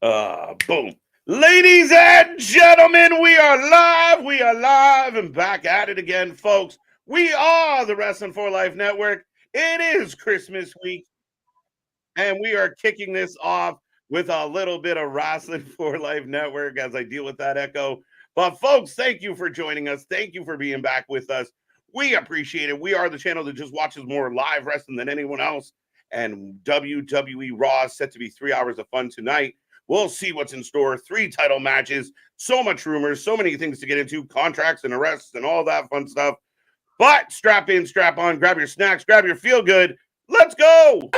Boom. Ladies and gentlemen, we are live. We are live and back at it again, folks. We are the Wrestling for Life Network. It is Christmas week, and we are kicking this off with a little bit of Wrestling for Life Network as I deal with that echo. But, folks, thank you for joining us. Thank you for being back with us. We appreciate it. We are the channel that just watches more live wrestling than anyone else. And WWE RAW is set to be 3 hours of fun tonight. We'll see what's in store. 3 title matches, so much rumors, so many things to get into, contracts and arrests and all that fun stuff. But strap in, strap on, grab your snacks, grab your feel good. Let's go.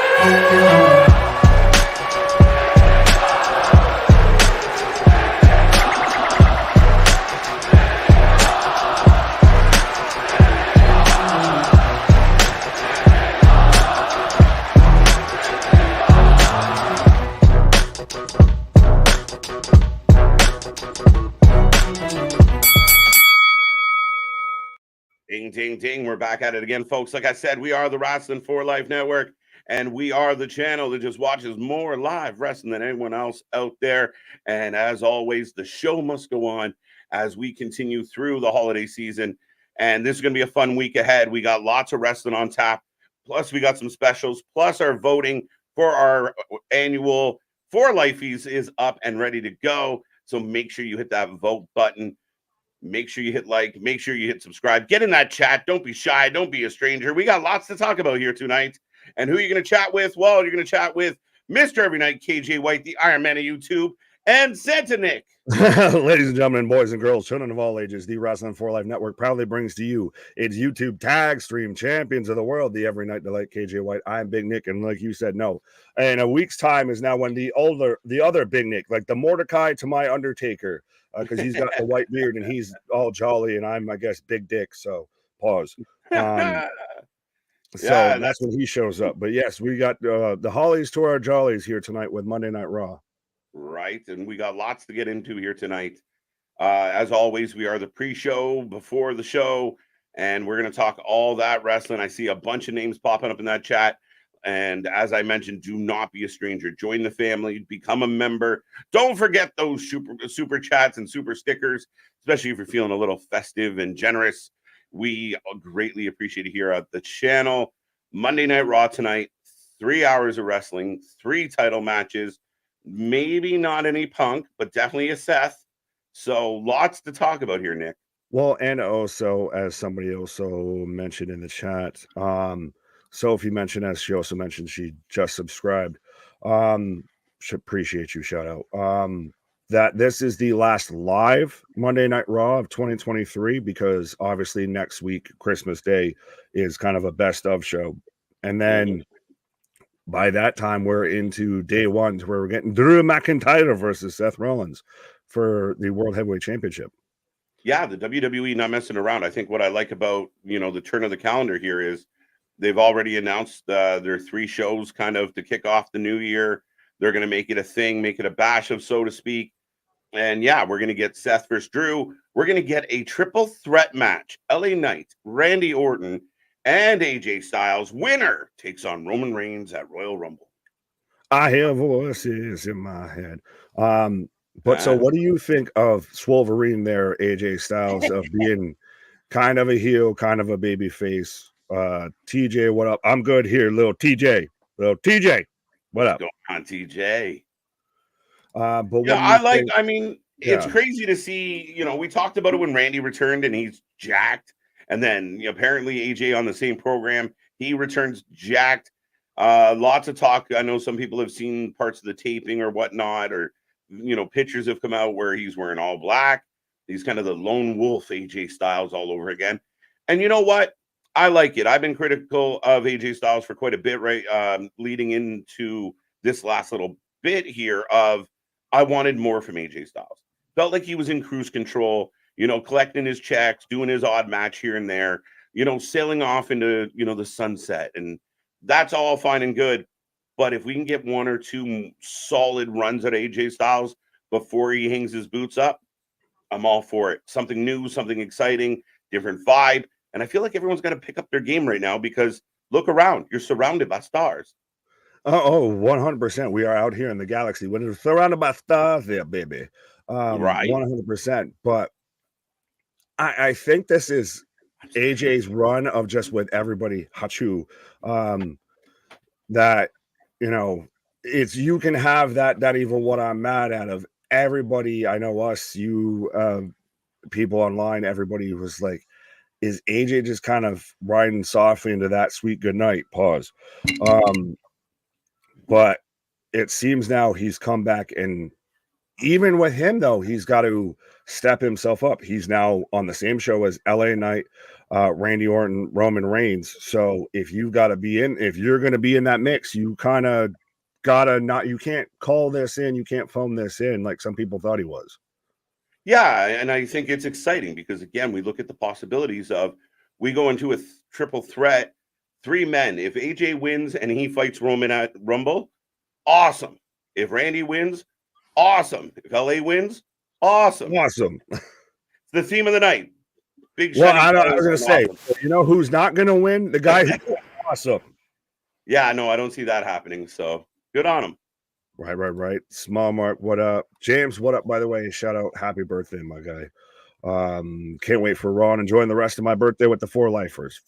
Ding, ding, ding. We're back at it again, folks. Like I said, we are the Wrestling for Life Network, and we are the channel that just watches more live wrestling than anyone else out there. And as always, the show must go on as we continue through the holiday season. And this is going to be a fun week ahead. We got lots of wrestling on tap. Plus, we got some specials. Plus, our voting for our annual For Lifeies is up and ready to go. So make sure you hit that vote button. Make sure you hit like, make sure you hit subscribe, get in that chat. Don't be shy. Don't be a stranger. We got lots to talk about here tonight. And who are you going to chat with? Well, you're going to chat with Mr. Every Night, KJ White, the Iron Man of YouTube, and Santa Nick. Ladies and gentlemen, boys and girls, children of all ages, the Wrestling for Life Network proudly brings to you its YouTube tag stream champions of the world, the Every Night Delight, KJ White. I'm Big Nick, and like you said, no. In a week's time is now when the other Big Nick, like the Mordecai to my Undertaker, because he's got the white beard and he's all jolly, and I'm, I guess, Big Dick. So pause. So that's when he shows up. But yes, we got the Hollies to our Jollies here tonight with Monday Night Raw. Right, and we got lots to get into here tonight. As always, we are the pre-show before the show, and we're going to talk all that wrestling. I see a bunch of names popping up in that chat. And as I mentioned, do not be a stranger. Join the family, become a member. Don't forget those super chats and super stickers, especially if you're feeling a little festive and generous. We greatly appreciate it here at the channel. Monday Night Raw tonight, 3 hours of wrestling, 3 title matches, maybe not any Punk, but definitely a Seth. So lots to talk about here, Nick. Well, and also, as somebody also mentioned in the chat, Sophie mentioned, as she also mentioned, she just subscribed. Should appreciate you, shout out. That this is the last live Monday Night Raw of 2023, because obviously next week, Christmas Day, is kind of a best of show. And then by that time, we're into day one to where we're getting Drew McIntyre versus Seth Rollins for the World Heavyweight Championship. Yeah, the WWE not messing around. I think what I like about, the turn of the calendar here is they've already announced their 3 shows kind of to kick off the new year. They're going to make it a thing, make it a bash of, so to speak. And yeah, we're going to get Seth versus Drew. We're going to get a triple threat match. LA Knight, Randy Orton, and AJ Styles. Winner takes on Roman Reigns at Royal Rumble. I hear voices in my head. But so what do you think of Swolverine there, AJ Styles, of being kind of a heel, kind of a baby face? TJ, what up? I'm good here, little TJ. Little TJ, what up? What's going on, TJ? But yeah, it's crazy to see, we talked about it when Randy returned and he's jacked. And then apparently AJ on the same program, he returns jacked. Lots of talk. I know some people have seen parts of the taping or whatnot, or pictures have come out where he's wearing all black. He's kind of the lone wolf AJ Styles all over again. And you know what? I like it. I've been critical of AJ Styles for quite a bit, right? Leading into this last little bit here of I wanted more from AJ Styles. Felt like he was in cruise control, collecting his checks, doing his odd match here and there, sailing off into, the sunset. And that's all fine and good. But if we can get 1 or 2 solid runs at AJ Styles before he hangs his boots up, I'm all for it. Something new, something exciting, different vibe. And I feel like everyone's got to pick up their game right now because look around. You're surrounded by stars. Oh, 100%. We are out here in the galaxy when it's surrounded by stars there, baby. Right. 100%. But I think this is AJ's run of just with everybody hachu. That it's you can have that evil what I'm mad at of everybody. I know us, you people online, everybody was like, is AJ just kind of riding softly into that sweet good night? Pause. But it seems now he's come back, and even with him though, he's got to step himself up. He's now on the same show as LA Knight, Randy Orton, Roman Reigns. So if you've got to be in, if you're going to be in that mix, you kind of gotta not. You can't call this in. You can't phone this in like some people thought he was. Yeah, and I think it's exciting because again, we look at the possibilities of we go into a triple threat, 3 men. If AJ wins and he fights Roman at Rumble, awesome. If Randy wins, awesome. If LA wins, awesome. Awesome. It's the theme of the night. Big well, I was gonna say, awesome. you know who's not gonna win? The guy who's awesome. Yeah, no, I don't see that happening. So good on him. Right. Small Mark, what up? James, what up? By the way, shout out, happy birthday, my guy. Can't wait for Raw and enjoying the rest of my birthday with the 4 lifers.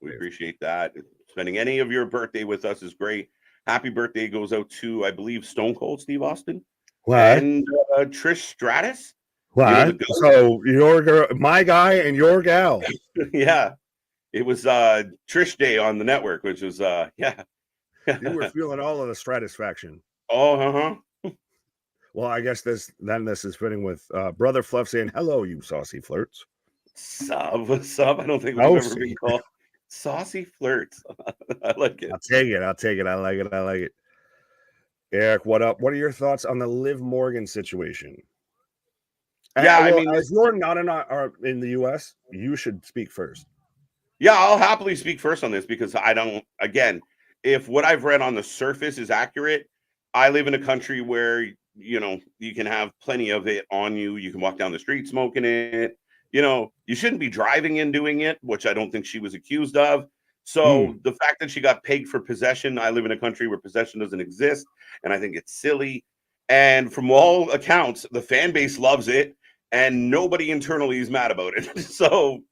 We appreciate that. Spending any of your birthday with us is great. Happy birthday goes out to, I believe, Stone Cold Steve Austin and Trish Stratus. What? So your girl, my guy, and your gal. Yeah, it was Trish Day on the network, which was yeah. You were feeling all of the Stratisfaction. Oh, Well, I guess this is fitting with Brother Fluff saying, "Hello, you saucy flirts." What's up? I don't think we've ever been called saucy flirts. I like it. I'll take it. I like it. Eric, what up? What are your thoughts on the Liv Morgan situation? Yeah, I mean, as you're not in the U.S., you should speak first. Yeah, I'll happily speak first on this because I don't. Again, if what I've read on the surface is accurate, I live in a country where you can have plenty of it on you. You can walk down the street smoking it. You shouldn't be driving and doing it, which I don't think she was accused of. So the fact that she got pegged for possession, I live in a country where possession doesn't exist, and I think it's silly. And from all accounts, the fan base loves it, and nobody internally is mad about it. So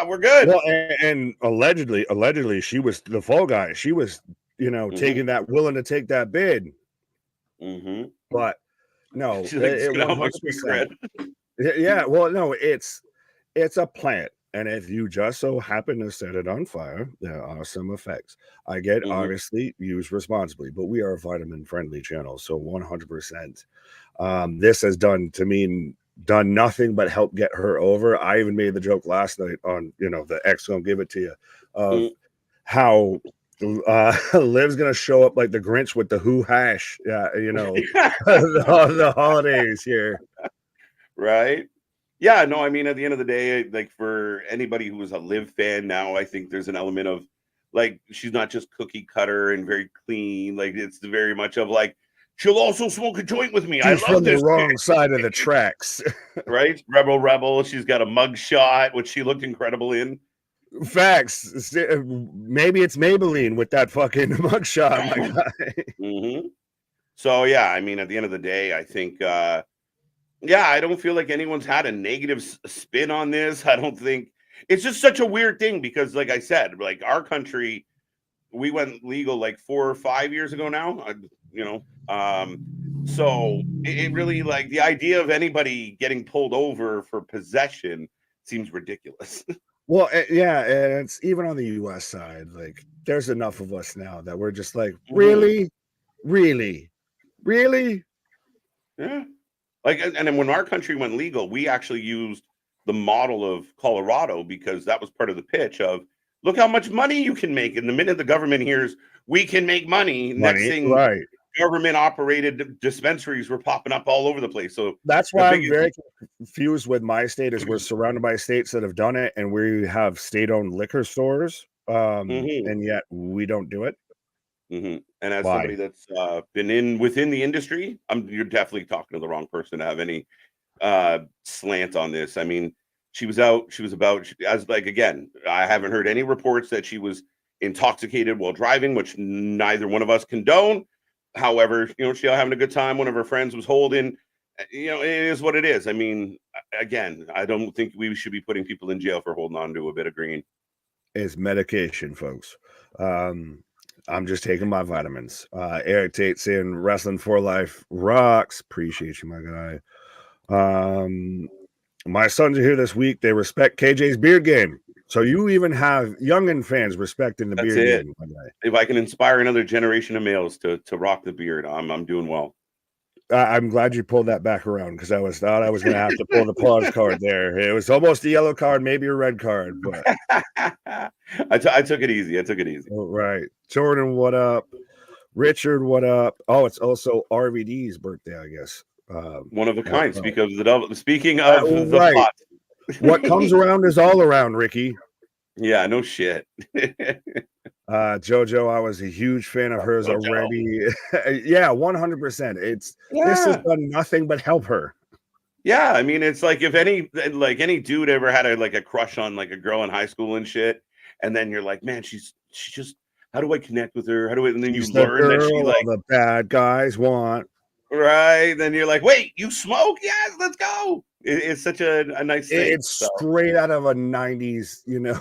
we're good. Well, and allegedly, she was the fall guy. She was, taking that, willing to take that bid. Mm-hmm. But no, She's like, it 100%. Yeah, well, no, it's a plant, and if you just so happen to set it on fire, there are some effects. I get obviously used responsibly, but we are a vitamin-friendly channel, so 100%. This has done nothing but help get her over. I even made the joke last night on the X gonna give it to you of how Liv's gonna show up like the Grinch with the Who hash, the holidays here. Right. Yeah, no, I mean, at the end of the day, like for anybody who was a Liv fan now, I think there's an element of like she's not just cookie cutter and very clean. Like it's very much of like she'll also smoke a joint with me. She's from the wrong side of the tracks. Right? Rebel. She's got a mug shot, which she looked incredible in. Facts. Maybe it's Maybelline with that fucking mug shot, my guy. So yeah, I mean, at the end of the day, I think I don't feel like anyone's had a negative spin on this. I don't think it's just such a weird thing because, like I said, like our country, we went legal like 4 or 5 years ago now, so it really, like, the idea of anybody getting pulled over for possession seems ridiculous. Well, yeah, and it's even on the U.S. side, like there's enough of us now that we're just like, really? Yeah. Like, and then when our country went legal, we actually used the model of Colorado because that was part of the pitch of look how much money you can make. And the minute the government hears we can make money, next thing, right. Government operated dispensaries were popping up all over the place. So that's why I'm very confused with my state is we're surrounded by states that have done it and we have state-owned liquor stores, and yet we don't do it. And as somebody that's been within the industry, you're definitely talking to the wrong person to have any slant on this. I mean, she was about, as like, again, I haven't heard any reports that she was intoxicated while driving, which neither one of us condone. However, she all having a good time. One of her friends was holding. It is what it is. I mean, again, I don't think we should be putting people in jail for holding on to a bit of green. It's medication, folks. I'm just taking my vitamins. Eric Tate saying wrestling for life rocks. Appreciate you, my guy. My sons are here this week. They respect KJ's beard game. So you even have youngin fans respecting the beard game. If I can inspire another generation of males to rock the beard, I'm doing well. I'm glad you pulled that back around because I thought I was going to have to pull the pause card there. It was almost a yellow card, maybe a red card, but I took it easy. Oh, right. Jordan, what up? Richard, what up? Oh, it's also RVD's birthday, I guess. One of a kind. Speaking of the right. pot. What comes around is all around, Ricky. Yeah, no shit. Jojo, I was a huge fan of hers already. Yeah, 100%. This has done nothing but help her. Yeah, I mean, it's like if any dude ever had a crush on like a girl in high school and shit, and then you're like, man, she's just, how do I connect with her? And then you learn that she like the bad guys want. Right. Then you're like, wait, you smoke? Yes, let's go. It's such a nice thing. It's straight out of a 90s, teenage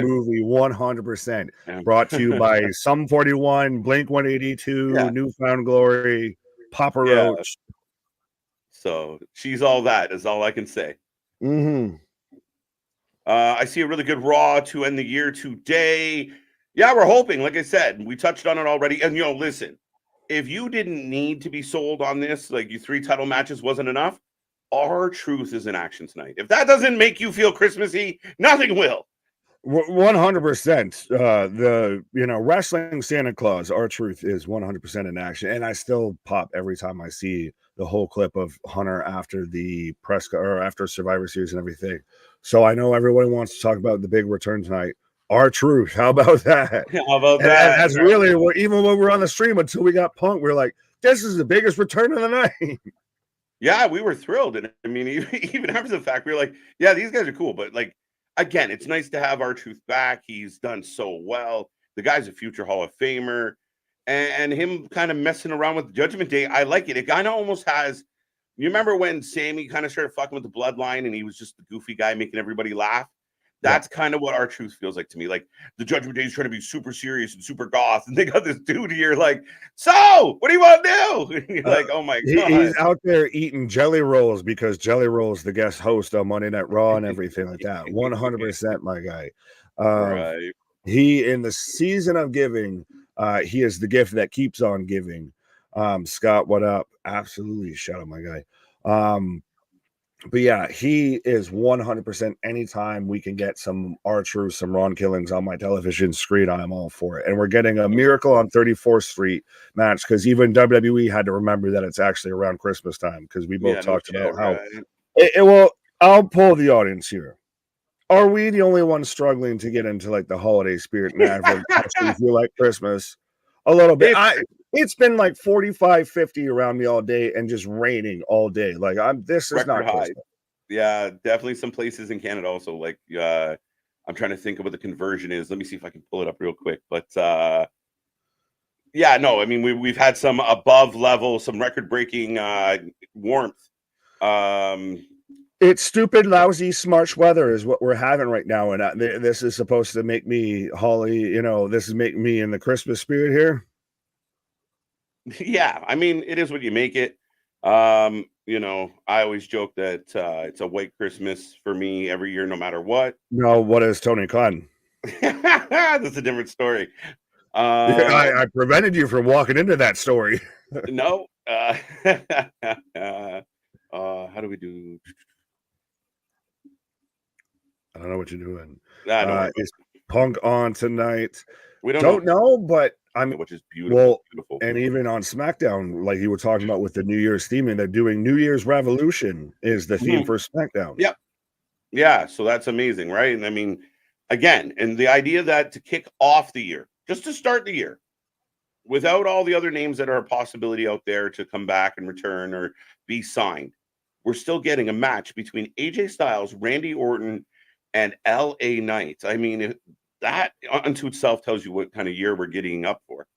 movie, 100%. Brought to you by Sum 41, Blink 182, Newfound Glory, Papa Roach. So she's all that is all I can say. Mm-hmm. I see a really good Raw to end the year today. Yeah, we're hoping, like I said, we touched on it already. And listen, if you didn't need to be sold on this, like you 3 title matches wasn't enough, R-Truth is in action tonight. If that doesn't make you feel Christmassy, nothing will. 100%. The wrestling Santa Claus, R-Truth is 100% in action, and I still pop every time I see the whole clip of Hunter after the after Survivor Series and everything. So I know everybody wants to talk about the big return tonight. R-Truth, how about that? How about that? That's really even when we're on the stream until we got Punk, we're like, this is the biggest return of the night. Yeah, we were thrilled, and I mean, even after the fact, we were like, yeah, these guys are cool, but like. Again, it's nice to have R-Truth back. He's done so well. The guy's a future Hall of Famer. And him kind of messing around with Judgment Day, I like it. It kind of almost has... You remember when Sammy kind of started fucking with the bloodline and he was just the goofy guy making everybody laugh? That's kind of what R-Truth feels like to me. Like, the Judgment Day is trying to be super serious and super goth, and they got this dude here like, so, what do you want to do? And you're like, oh my God. He's out there eating jelly rolls because Jelly Roll's the guest host on Monday Night Raw and everything like that. 100%, my guy. Right. He, in the season of giving, he is the gift that keeps on giving. Scott, what up? Absolutely. Shout out, my guy. But yeah, he is 100%. Anytime we can get some R-Truth, some Ron Killings on my television screen, I'm all for it. And we're getting a Miracle on 34th Street match because even WWE had to remember that it's actually around Christmas time because we both talked about how well, I'll pull the audience here. Are we the only ones struggling to get into like the holiday spirit and actually feel like Christmas a little bit? It's been like 45, 50 around me all day and just raining all day. Like this is not Christmas. Yeah, definitely some places in Canada also. Like I'm trying to think of what the conversion is. Let me see if I can pull it up real quick. But yeah, no, I mean we've had some above level, some record breaking warmth. It's stupid, lousy, smarch weather is what we're having right now, and this is supposed to make me Holly. This is making me in the Christmas spirit here. Yeah, I mean, it is what you make it. I always joke that it's a white Christmas for me every year, no matter what. No, what is Tony Khan? That's a different story. I prevented you from walking into that story. No. How do we do? I don't know what you're doing. Is Punk on tonight? We don't know, but which is beautiful. Well, and even on SmackDown, like you were talking about with the New Year's theme, and they're doing New Year's Revolution is the theme for SmackDown. Yep. Yeah, so that's amazing, right? And I mean, again, and the idea that to kick off the year, just to start the year, without all the other names that are a possibility out there to come back and return or be signed, we're still getting a match between AJ Styles, Randy Orton, and LA Knight. I mean, that unto itself tells you what kind of year we're getting up for.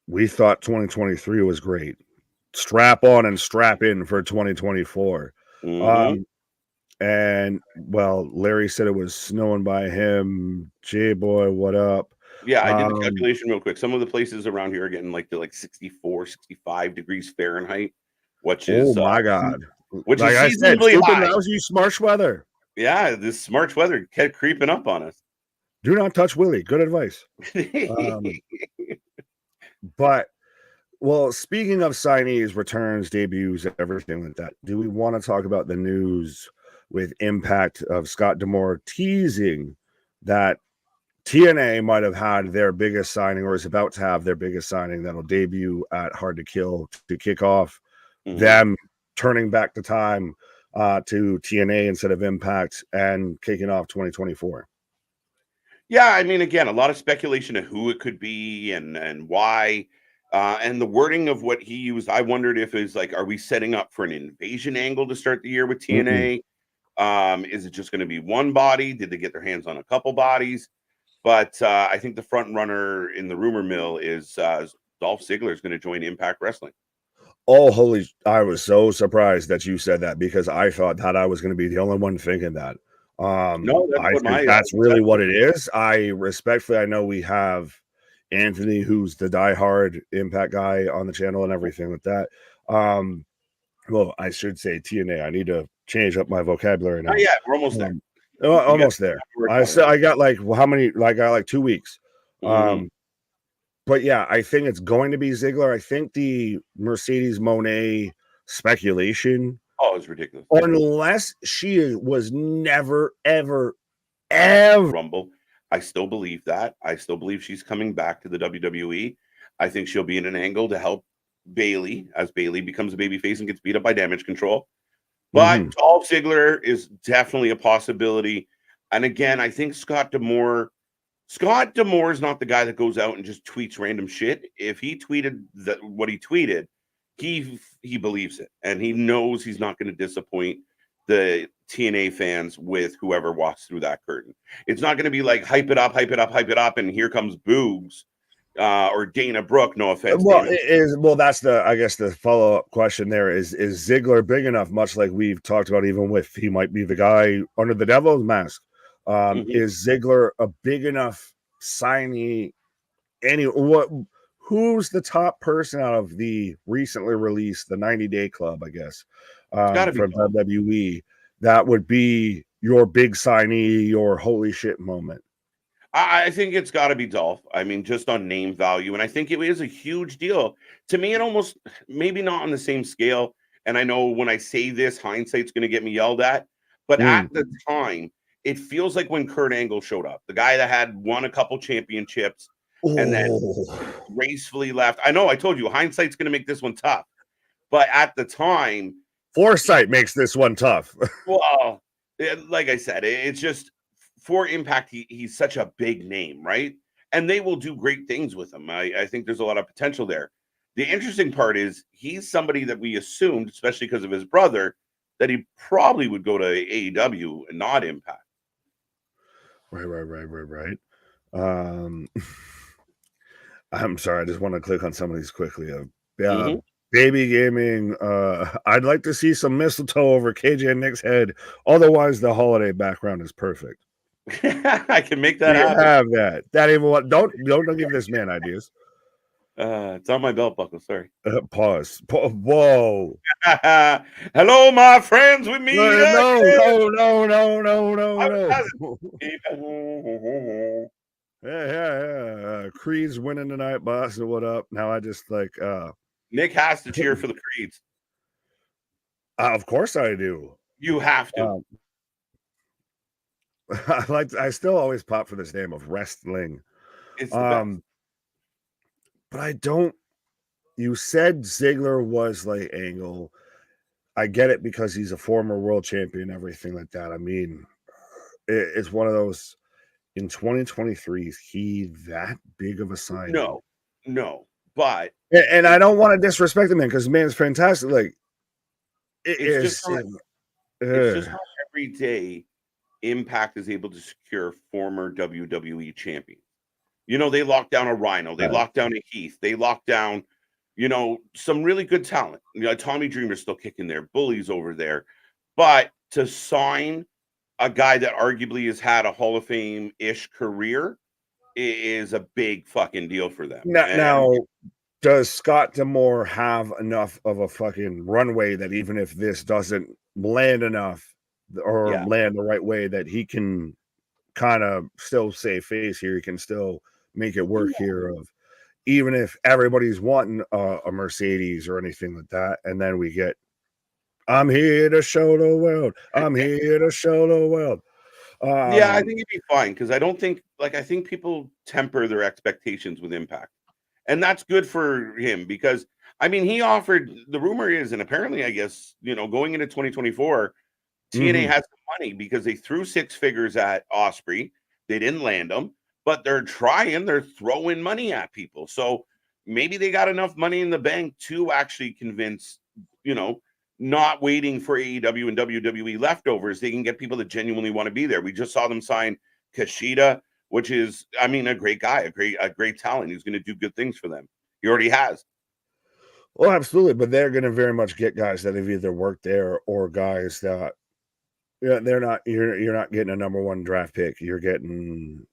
We thought 2023 was great. Strap on and strap in for 2024. Mm-hmm. And well, Larry said it was snowing by him. J-Boy, what up? Yeah, I did the calculation real quick. Some of the places around here are getting like to like 64, 65 degrees Fahrenheit, which Oh is my God. which Like is I said, seasonably stupid, high. lousy, smarsh weather. Yeah, this March weather kept creeping up on us. Do not touch Willie. Good advice. But well, speaking of signees, returns, debuts, everything like that, do we want to talk about the news with Impact of Scott D'Amore teasing that TNA might have had their biggest signing or is about to have their biggest signing that'll debut at Hard to Kill to kick off them turning back the time to TNA instead of Impact and kicking off 2024? Yeah, I mean, again, a lot of speculation of who it could be and why. And the wording of what he used, I wondered if it's like, are we setting up for an invasion angle to start the year with TNA? Is it just going to be one body? Did they get their hands on a couple bodies? But I think the front runner in the rumor mill is Dolph Ziggler is going to join Impact Wrestling. Oh, holy! I was so surprised that you said that because I thought that I was going to be the only one thinking that. No, that's I what think that's really what it is. I know we have Anthony, who's the diehard Impact guy on the channel and everything like that. Well, I should say TNA. I need to change up my vocabulary now. Yeah, we're almost there. Almost there. I got like how many? Like I got like 2 weeks. But yeah, I think it's going to be Ziggler. I think the Mercedes Moné speculation. Oh, it's ridiculous. Unless she was never, ever Rumble. I still believe that. I still believe she's coming back to the WWE. I think she'll be in an angle to help Bayley as Bayley becomes a babyface and gets beat up by Damage Control. But Dolph Ziggler is definitely a possibility. And again, I think Scott D'Amore is not the guy that goes out and just tweets random shit. If he tweeted what he tweeted, he believes it, and he knows he's not going to disappoint the TNA fans with whoever walks through that curtain. It's not going to be like hype it up, and here comes Boogs or Dana Brooke. No offense. Well, that's I guess the follow-up question there is Ziggler big enough, much like we've talked about, even with he might be the guy under the devil's mask. Is Ziggler a big enough signee? Who's the top person out of the recently released, the 90-Day Club, I guess, from WWE, that would be your big signee, your holy shit moment? I think it's got to be Dolph. I mean, just on name value. And I think it is a huge deal. To me, it almost, maybe not on the same scale. And I know when I say this, hindsight's going to get me yelled at. But at the time, it feels like when Kurt Angle showed up, the guy that had won a couple championships and then gracefully left. I know I told you, hindsight's going to make this one tough. But at the time, foresight makes this one tough. Well, like I said, it's just, for Impact, he's such a big name, right? And they will do great things with him. I think there's a lot of potential there. The interesting part is he's somebody that we assumed, especially because of his brother, that he probably would go to AEW and not Impact. Right. I'm sorry, I just want to click on some of these quickly. Baby Gaming, I'd like to see some mistletoe over KJ and Nick's head. Otherwise, the holiday background is perfect. I can make that happen. Have that. That even what? Don't give this man ideas. It's on my belt buckle. Sorry. Pause. Whoa. Hello, my friends. With me. No. Yeah. Creed's winning tonight, boss. What up? Now I just like Nick has to cheer for the Creeds. Of course I do. You have to. I still always pop for this name of wrestling. It's the best. But I don't. You said Ziggler was like Angle. I get it because he's a former world champion, everything like that. I mean, it's one of those. In 2023, is he that big of a sign? No. But and I don't want to disrespect the man because the man's fantastic. Like it's just not every day Impact is able to secure former WWE champion. You know, they locked down a Rhino, they locked down a Heath, they locked down, you know, some really good talent. You know, Tommy Dreamer's still kicking there, Bully's over there. But to sign a guy that arguably has had a Hall of Fame-ish career is a big fucking deal for them. Now, does Scott D'Amore have enough of a fucking runway that even if this doesn't land enough or land the right way, that he can kind of still save face here? He can still make it work here, of even if everybody's wanting a Mercedes or anything like that, and then we get, I'm here to show the world. I'm here to show the world. Yeah, I think he'd be fine, because I don't think, like, I think people temper their expectations with Impact. And that's good for him, because, I mean, he offered, the rumor is, and apparently, I guess, you know, going into 2024, TNA has some money because they threw 6 figures at Osprey. They didn't land them, but they're throwing money at people. So maybe they got enough money in the bank to actually convince, you know, not waiting for AEW and WWE leftovers. They can get people that genuinely want to be there. We just saw them sign Kushida, which is, I mean, a great guy, a great talent. He's going to do good things for them. He already has. Well, absolutely, but they're going to very much get guys that have either worked there or guys that, yeah, they're not. You're not getting a number 1 draft pick. You're getting,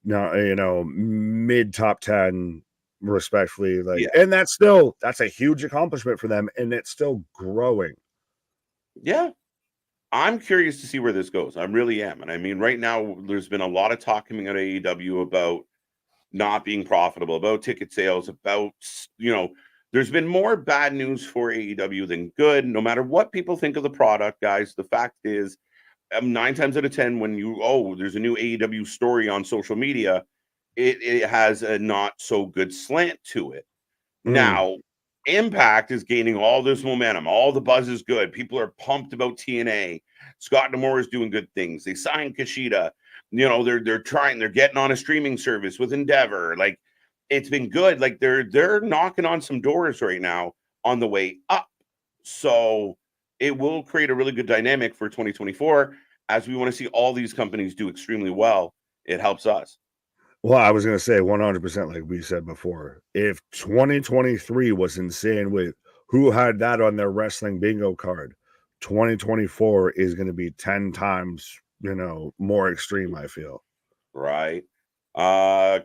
you know, mid top 10, respectfully. Like, and that's a huge accomplishment for them, and it's still growing. Yeah. I'm curious to see where this goes. I really am. And I mean, right now, there's been a lot of talk coming out of AEW about not being profitable, about ticket sales, about, you know, there's been more bad news for AEW than good. No matter what people think of the product, guys, the fact is, 9 times out of 10, when there's a new AEW story on social media, it has a not so good slant to it. Now, Impact is gaining all this momentum. All the buzz is good. People are pumped about TNA. Scott D'Amore is doing good things. They signed Kushida. You know, they're getting on a streaming service with Endeavor. Like, it's been good. Like, they're knocking on some doors right now on the way up. So it will create a really good dynamic for 2024, as we want to see all these companies do extremely well. It helps us. Well, I was going to say 100%, like we said before. If 2023 was insane with who had that on their wrestling bingo card, 2024 is going to be 10 times, you know, more extreme, I feel. Right.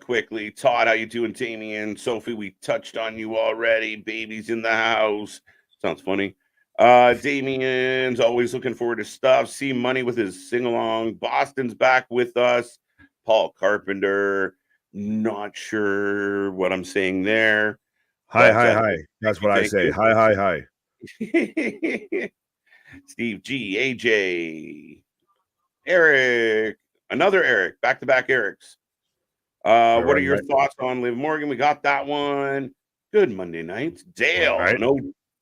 Quickly, Todd, how you doing? Damian, Sophie, we touched on you already. Baby's in the house. Sounds funny. Damian's always looking forward to stuff. See Money with his sing-along. Boston's back with us. Paul Carpenter. Not sure what I'm saying there. Hi. That's what I say. Hi. Steve G, AJ, Eric, another Eric, back-to-back Erics. What are your thoughts on Liv Morgan? We got that one. Good Monday night. Dale. Right.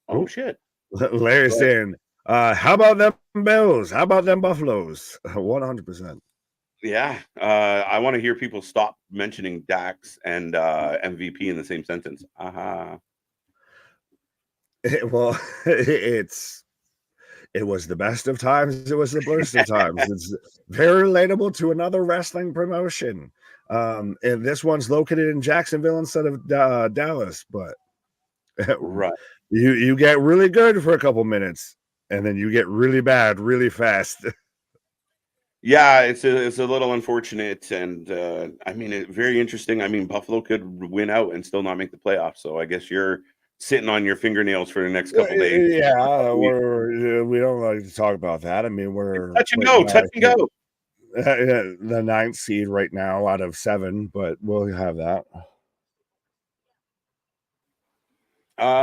Oh, shit. Larry saying, how about them Bills? How about them Buffaloes? 100%. Yeah. I want to hear people stop mentioning Dax and MVP in the same sentence. Well, it was the best of times. It was the worst of times. It's very relatable to another wrestling promotion. And this one's located in Jacksonville instead of Dallas, but right. You get really good for a couple minutes, and then you get really bad really fast. Yeah, it's a little unfortunate, and I mean, very interesting. I mean, Buffalo could win out and still not make the playoffs, so I guess you're sitting on your fingernails for the next couple days. Yeah, we don't like to talk about that. I mean, we're touch and go. The 9th seed right now out of 7, but we'll have that.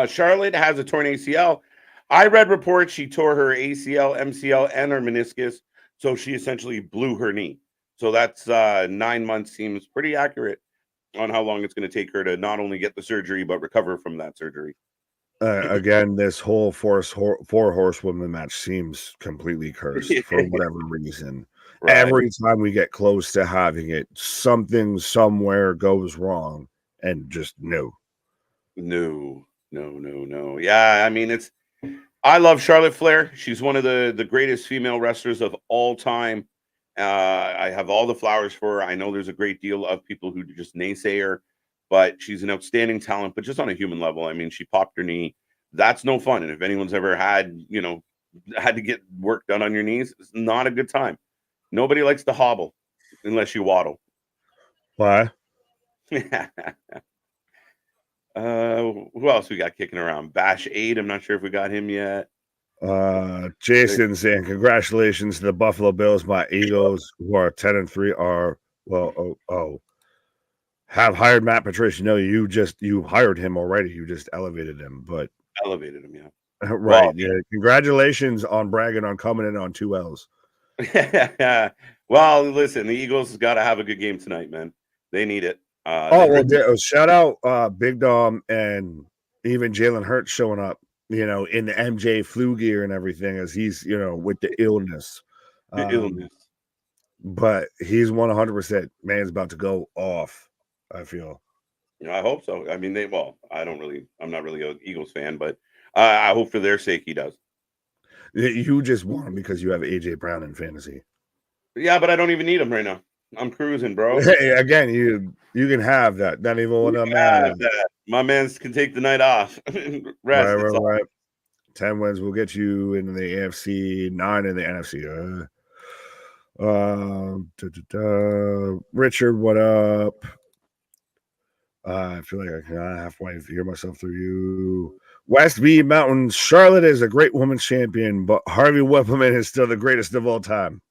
Charlotte has a torn ACL. I read reports she tore her ACL, MCL, and her meniscus, so she essentially blew her knee. So that's 9 months. Seems pretty accurate on how long it's going to take her to not only get the surgery but recover from that surgery. Again, this whole four horsewoman match seems completely cursed for whatever reason. Right. Every time we get close to having it, something somewhere goes wrong, and just no. Yeah, I mean, I love Charlotte Flair. She's one of the greatest female wrestlers of all time. I have all the flowers for her. I know there's a great deal of people who just naysay her, but she's an outstanding talent, but just on a human level. I mean, she popped her knee. That's no fun. And if anyone's ever had, had to get work done on your knees, it's not a good time. Nobody likes to hobble unless you waddle. Why? Who else we got kicking around? Bash 8. I'm not sure if we got him yet. Jason saying congratulations to the Buffalo Bills. My Eagles, who are 10-3, are have hired Matt Patricia. No, you hired him already. You just elevated him, but elevated him, yeah. Right. Well, yeah. Congratulations on bragging on coming in on 2 L's. Well, listen, the Eagles got to have a good game tonight, man. They need it. Shout out Big Dom and even Jalen Hurts showing up, in the MJ flu gear and everything as he's, with the illness. But he's 100%. Man's about to go off, I feel. I hope so. I mean, I'm not really an Eagles fan, but I hope for their sake he does. You just won because you have AJ Brown in fantasy. Yeah, but I don't even need him right now. I'm cruising, bro. Hey, again, you can have that. Not even one of them. My mans can take the night off. Rest. Right. 10 wins will get you into the AFC, 9 in the NFC. Richard, what up? I feel like I can halfway hear myself through you. West V Mountain, Charlotte is a great women's champion, but Harvey Whippleman is still the greatest of all time.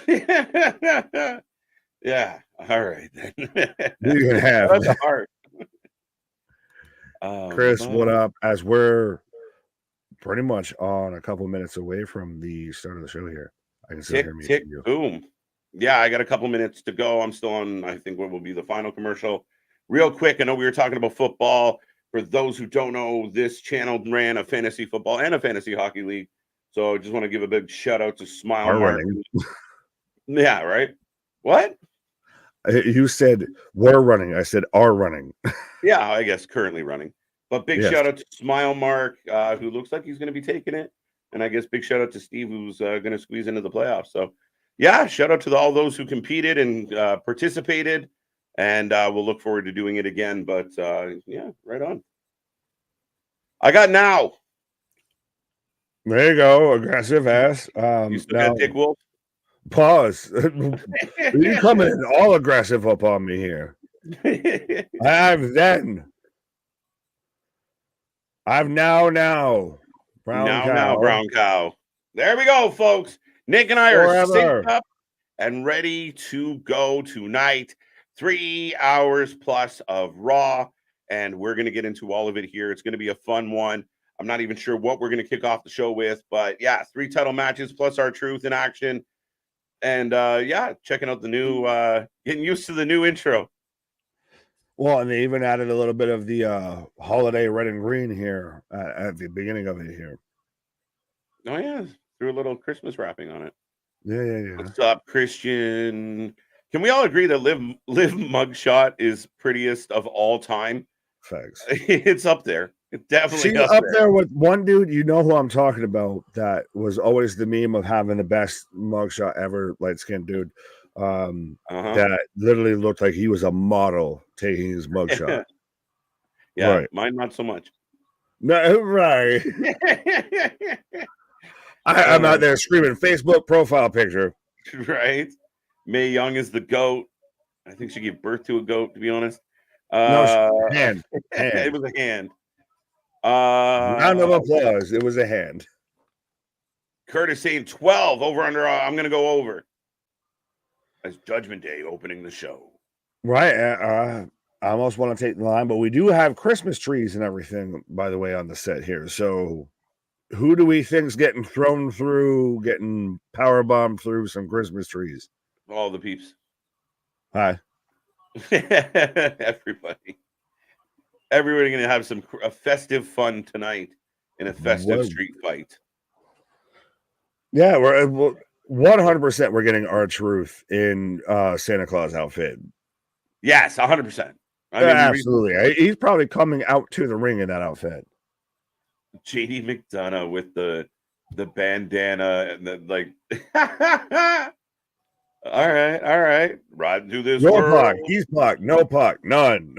Yeah, all right then. You can have that's hard. Chris, what up? As we're pretty much on a couple minutes away from the start of the show here. I can still hear me. Tick, boom. Yeah, I got a couple minutes to go. I'm still on, I think, what will be the final commercial. Real quick, I know we were talking about football. For those who don't know, this channel ran a fantasy football and a fantasy hockey league. So I just want to give a big shout out to Smile Mark. Yeah, right? What? You said we're running. I said are running. Yeah, I guess currently running. But big shout out to Smile Mark, who looks like he's going to be taking it. And I guess big shout out to Steve, who's going to squeeze into the playoffs. So, yeah, shout out to all those who competed and participated. And we'll look forward to doing it again. But, yeah, right on. I got now. There you go. Aggressive ass. You still got Dick Wolf? Pause. You coming all aggressive up on me here. I've now. Brown cow. There we go, folks. Nick and I are synced up and ready to go tonight. 3 hours plus of Raw, and we're going to get into all of it here. It's going to be a fun one. I'm not even sure what we're going to kick off the show with, but yeah, 3 title matches plus R-Truth in action. And yeah, checking out the new, getting used to the new intro. Well, and they even added a little bit of the holiday red and green here at the beginning of it here. Oh, yeah. Threw a little Christmas wrapping on it. Yeah. What's up, Christian? Can we all agree that Liv mugshot is prettiest of all time? Thanks. It's up there. It's definitely She's up there with one dude. You know who I'm talking about? That was always the meme of having the best mugshot ever, light skinned dude. That literally looked like he was a model taking his mugshot. Yeah, right. Mine not so much. No, right. I'm out there screaming Facebook profile picture. Right. Mae Young is the GOAT. I think she gave birth to a goat, to be honest. No, hand. It was a hand. Round of applause. It was a hand. Curtis saying 12 over under. I'm going to go over. As Judgment Day opening the show. Right. I almost want to take the line, but we do have Christmas trees and everything, by the way, on the set here. So who do we think's getting thrown through, getting power bombed through some Christmas trees? All the peeps. Hi. Everybody going to have a festive fun tonight in a festive street fight. Yeah, we're 100%. We're getting R-Truth in Santa Claus outfit. Yes, 100%. Absolutely. He's probably coming out to the ring in that outfit. JD McDonough with the bandana and the All right. Ride through this No world. puck, he's puck, no puck, none.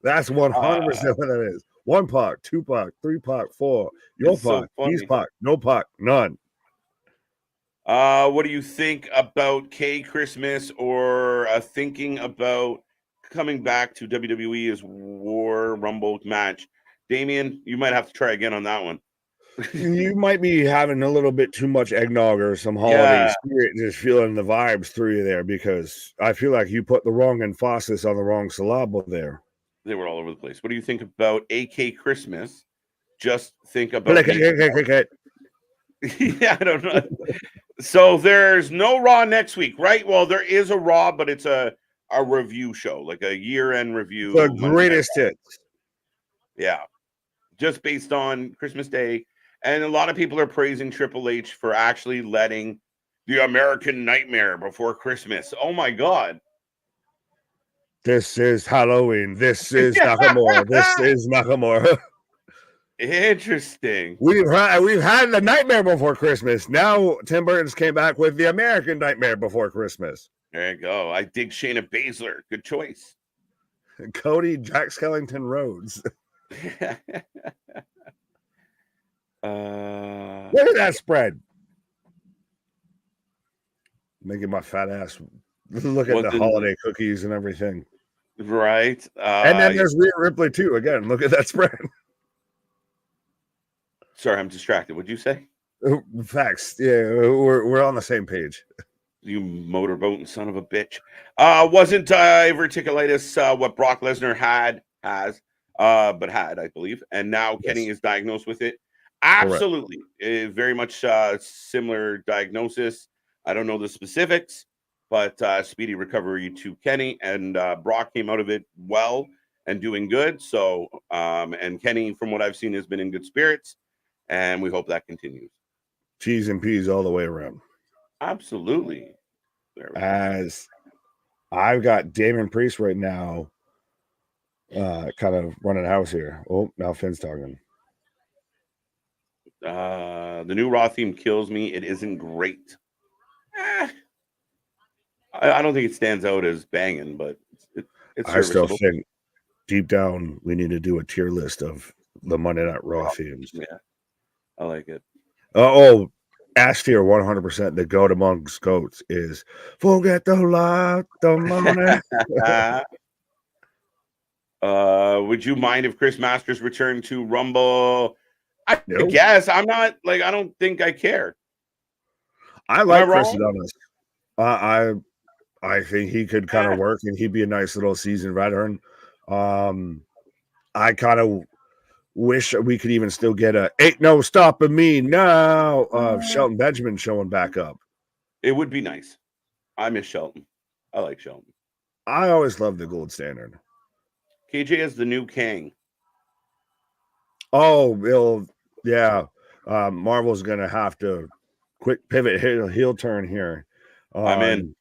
That's 100% what that is. 1 puck, 2 puck, 3 puck, 4. Your It's so puck, he's funny. puck, no puck, none. What do you think about K Christmas or thinking about coming back to WWE as War Rumble match? Damian, you might have to try again on that one. You might be having a little bit too much eggnog or some holiday Yeah. spirit, just feeling the vibes through you there, because I feel like you put the wrong emphasis on the wrong syllable there. They were all over the place. What do you think about AK Christmas? Just think about Click. Yeah, I don't know. So there's no Raw next week, right? Well, there is a Raw, but it's a review show, like a year-end review. The Monday Night greatest Raw. hits. Yeah, just based on Christmas Day. And a lot of people are praising Triple H for actually letting the American Nightmare before Christmas. Oh my God. This is Halloween. This is Nakamura. This is Nakamura. Interesting. We've had the Nightmare Before Christmas. Now Tim Burton's came back with the American Nightmare Before Christmas. There you go. I dig Shayna Baszler. Good choice. Cody Jack Skellington Rhodes. Look at that spread. Making my fat ass look at the holiday cookies and everything. Right. And then there's Rhea Ripley too. Again, look at that spread. Sorry, I'm distracted. What'd you say? Facts. Yeah, we're on the same page. You motorboating son of a bitch. Wasn't diverticulitis what Brock Lesnar has, but had, I believe. And now yes. Kenny is diagnosed with it. Absolutely. Very much similar diagnosis. I don't know the specifics, but speedy recovery to Kenny. And Brock came out of it well and doing good. So, and Kenny, from what I've seen, has been in good spirits. And we hope that continues. Cheese and peas all the way around. Absolutely. As I've got Damian Priest right now, kind of running the house here. Oh, now Finn's talking. The new Raw theme kills me. It isn't great. I don't think it stands out as banging, but it's I still think deep down we need to do a tier list of the Monday Night Raw themes. Yeah, I like it. S tier 100%. The goat amongst goats is forget the lot, the money. Would you mind if Chris Masters returned to Rumble? I guess I'm not like I don't think I care. I like Chris Adonis. I think he could kind of work and he'd be a nice little seasoned veteran. I kind of wish we could even still get a ain't no stopping me now of Shelton Benjamin showing back up. It would be nice. I miss Shelton. I like Shelton. I always loved the gold standard. KJ is the new king. Oh, yeah. Marvel's gonna have to quick pivot heel turn here. I'm in.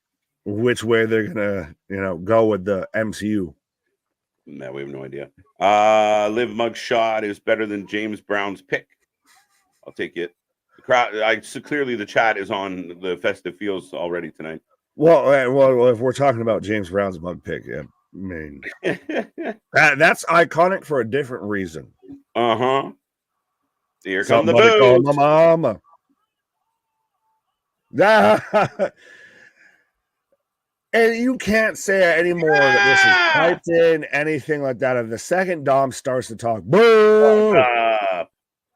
Which way they're gonna, go with the MCU. No, we have no idea. Liv mugshot is better than James Brown's pick. I'll take it. The crowd, clearly the chat is on the festive feels already tonight. Well, if we're talking about James Brown's mug pick, yeah, I mean that's iconic for a different reason. Here come the booze. Call my mama. And you can't say anymore that this is typed in, anything like that. If the second Dom starts to talk, boo!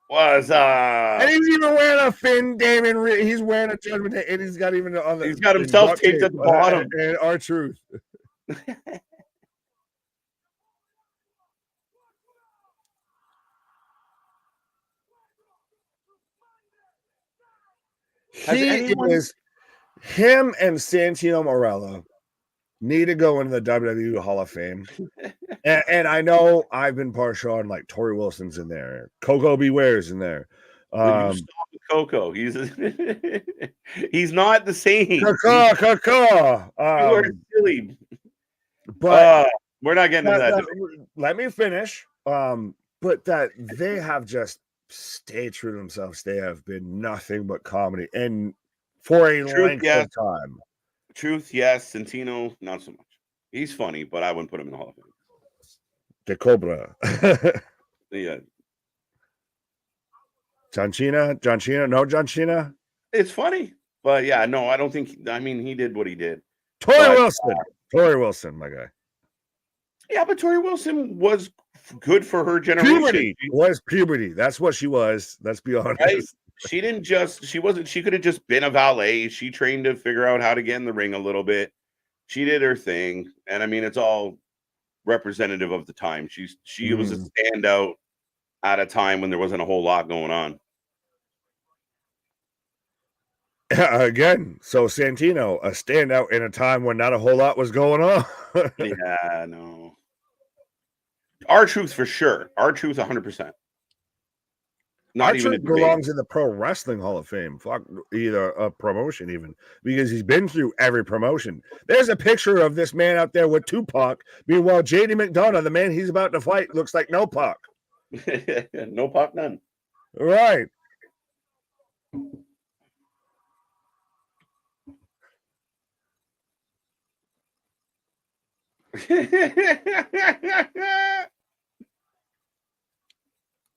What's up? And he's even wearing a Finn Damon. He's wearing a Judgment Day, and he's got even on the. He's got himself taped at the bottom. And R-Truth. Him and Santino Marella need to go into the WWE Hall of Fame. and I know I've been partial on like Tori Wilson's in there. Coco Beware's in there. You stop with Coco. He's not the same. Coco. You are silly. But we're not getting into that. Let me finish. But that they have just stayed true to themselves. They have been nothing but comedy. And for a Truth, length yes. of time. Truth, yes. Santino, not so much. He's funny, but I wouldn't put him in the Hall of Fame. The Cobra. Yeah. John Cena? No John Cena? It's funny. But yeah, no, I don't think. I mean, he did what he did. Tori Wilson, my guy. Yeah, but Tori Wilson was good for her generation. Puberty was puberty. That's what she was. Let's be honest. Right? She could have just been a valet. She trained to figure out how to get in the ring a little bit. She did her thing. And I mean, it's all representative of the time. She was a standout at a time when there wasn't a whole lot going on. Again, so Santino, a standout in a time when not a whole lot was going on. Yeah, no. R-Truth for sure. R-Truth 100%. Not even belongs in the Pro Wrestling Hall of Fame. Fuck, either a promotion even, because he's been through every promotion. There's a picture of this man out there with Tupac. Meanwhile, JD McDonough, the man he's about to fight, looks like no Pac. No Pac, none. Right.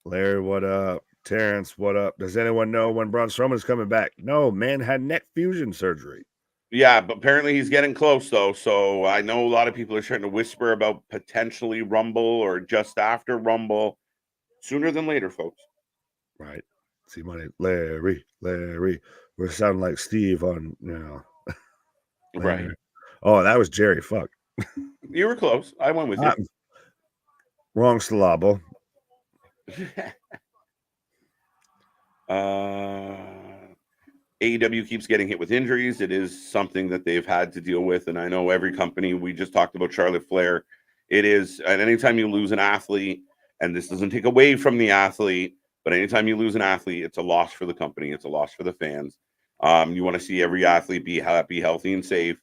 Larry, what up? Terrence, what up? Does anyone know when Braun Strowman's coming back? No, man had neck fusion surgery. Yeah, but apparently he's getting close, though. So I know a lot of people are starting to whisper about potentially Rumble or just after Rumble. Sooner than later, folks. Right. See money. Larry. We're sounding like Steve on, Right. Oh, that was Jerry. Fuck. You were close. I went with you. Wrong syllable. AEW keeps getting hit with injuries. It is something that they've had to deal with. And I know every company, we just talked about Charlotte Flair. It is, and anytime you lose an athlete, and this doesn't take away from the athlete, but anytime you lose an athlete, it's a loss for the company. It's a loss for the fans. You want to see every athlete be happy, healthy, and safe.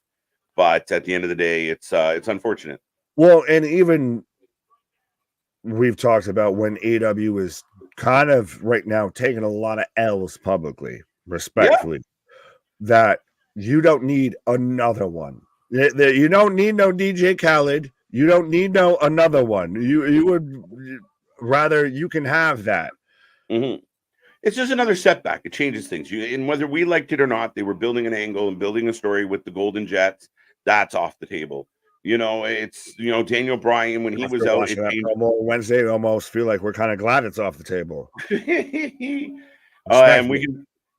But at the end of the day, it's unfortunate. Well, and even we've talked about when AEW is kind of right now taking a lot of L's publicly, respectfully, that you don't need another one. You don't need no DJ Khaled. You don't need no another one. You would rather you can have that. Mm-hmm. It's just another setback. It changes things. And whether we liked it or not, they were building an angle and building a story with the Golden Jets. That's off the table. It's Daniel Bryan when he was out. Wednesday, almost feel like we're kind of glad it's off the table. And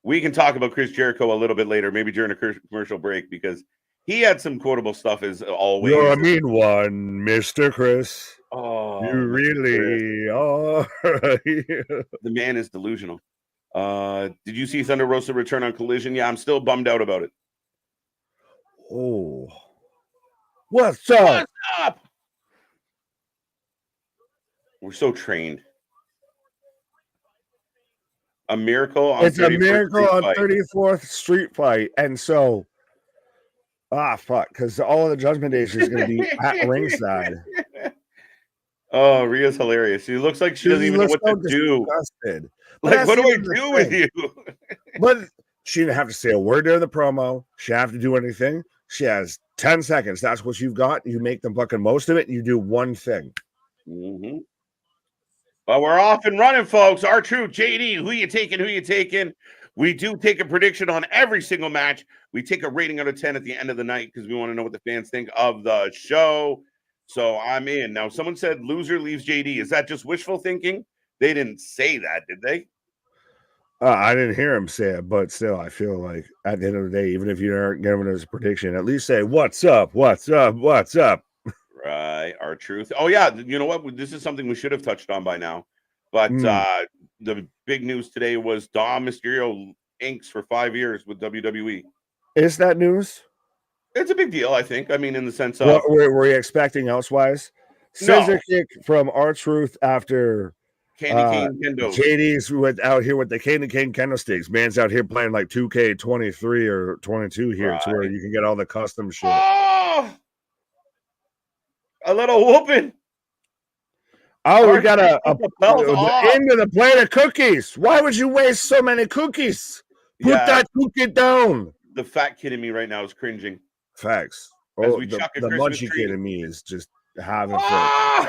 we can talk about Chris Jericho a little bit later, maybe during a commercial break, because he had some quotable stuff as always. You're a mean one, Mr. Chris. Oh, you really are. The man is delusional. Did you see Thunder Rosa return on Collision? Yeah, I'm still bummed out about it. Oh, what's up? What's up? We're so trained. A miracle on it's a miracle on 34th Street Fight, and so fuck, because all of the Judgment Day is going to be at ringside. Oh, Rhea's hilarious. She looks like she doesn't even know what to do. Like, what do I do with you? But she didn't have to say a word during the promo. She didn't have to do anything. She has 10 seconds. That's what you've got. You make the fucking most of it. And you do one thing. Mm-hmm. Well, we're off and running, folks. R-Truth, JD, who you taking? We do take a prediction on every single match. We take a rating out of 10 at the end of the night because we want to know what the fans think of the show. So I'm in. Now, someone said loser leaves JD. Is that just wishful thinking? They didn't say that, did they? I didn't hear him say it, but still, I feel like at the end of the day, even if you aren't giving us a prediction, at least say, what's up? What's up? What's up? Right. R-Truth. Oh, yeah. You know what? This is something we should have touched on by now. But the big news today was Dom Mysterio inks for 5 years with WWE. Is that news? It's a big deal, I think. I mean, in the sense of... What were you expecting elsewise? Scissor kick from R-Truth after... Candy cane kendo. JD's out here with the candy cane kendo sticks. Man's out here playing like 2K23 or 22 here, to where you can get all the custom shit. Oh! A little whooping. Oh, we got the end of the plate of cookies. Why would you waste so many cookies? Put that kid down. The fat kid in me right now is cringing. Facts. As Oh, we chuck a the Christmas munchy tree. kid in me is just having fun.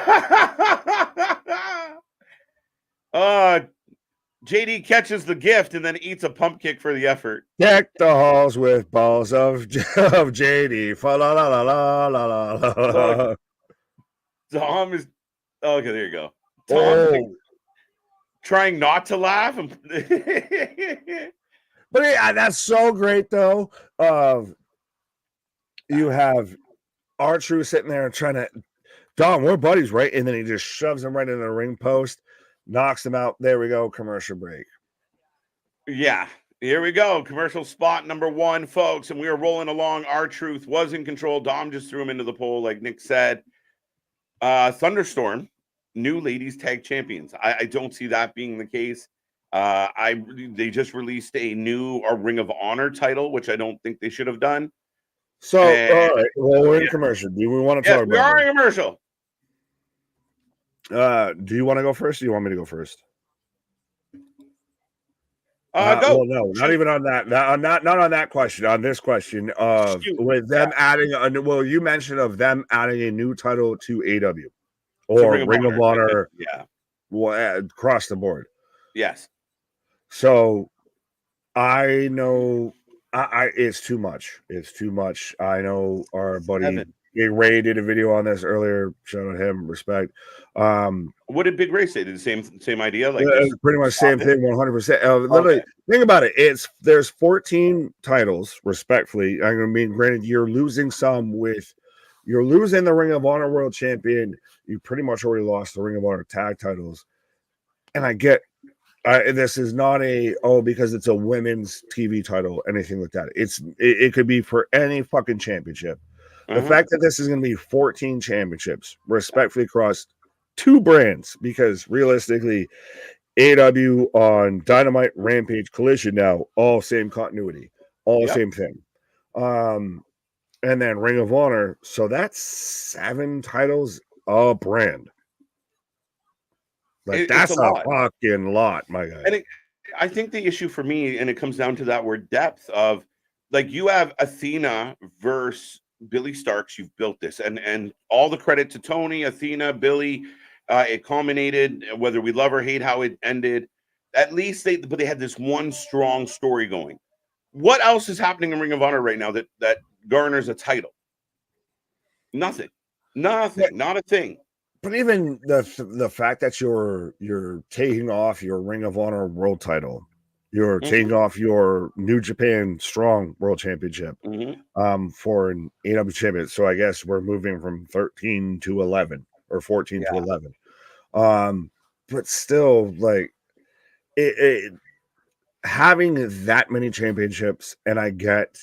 JD catches the gift and then eats a pump kick for the effort. Deck the halls with balls of JD. Fa la la la la la la. Tom is okay. There you go. Tom trying not to laugh. But yeah, that's so great though. You have R-Truth sitting there trying to, Dom, we're buddies, right? And then he just shoves him right into the ring post, knocks him out. There we go. Commercial break. Yeah, here we go. Commercial spot number 1, folks. And we are rolling along. R-Truth was in control. Dom just threw him into the pole, like Nick said. Thunderstorm, new ladies tag champions. I don't see that being the case. They just released a new Ring of Honor title, which I don't think they should have done. So, all right. Well, we're in commercial. Do we want to talk about it? We are in commercial. Do you want to go first? Or do you want me to go first? Go. Well, no, not even on that. Not on that question. On this question of with them adding you mentioned of them adding a new title to AW or Ring of Honor. Across the board. Yes. So I know it's too much. It's too much. I know our buddy Big Ray did a video on this earlier. Shout out him, respect. What did Big Ray say? Did the same idea? Like pretty much same thing, 100%. Literally, think about it. There's 14 titles, respectfully. I mean, granted, you're losing you're losing the Ring of Honor World Champion. You pretty much already lost the Ring of Honor tag titles. And I get this is not because it's a women's TV title, anything like that. It could be for any fucking championship. The fact that this is going to be 14 championships, respectfully across 2 brands, because realistically, AW on Dynamite, Rampage, Collision now, all same continuity, all same thing. And then Ring of Honor, so that's 7 titles a brand. Like that's a fucking lot, my guy. And I think the issue for me, and it comes down to that word depth of, like, you have Athena versus Billy Starks. You've built this, and all the credit to Tony, Athena, Billy. It culminated, whether we love or hate how it ended. At least they had this one strong story going. What else is happening in Ring of Honor right now that garners a title? Nothing, not a thing. But even the fact that you're taking off your Ring of Honor world title, you're taking off your New Japan Strong World Championship for an AW champion. So I guess we're moving from 13 to 11 or 14 to 11. But still, like it having that many championships, and I get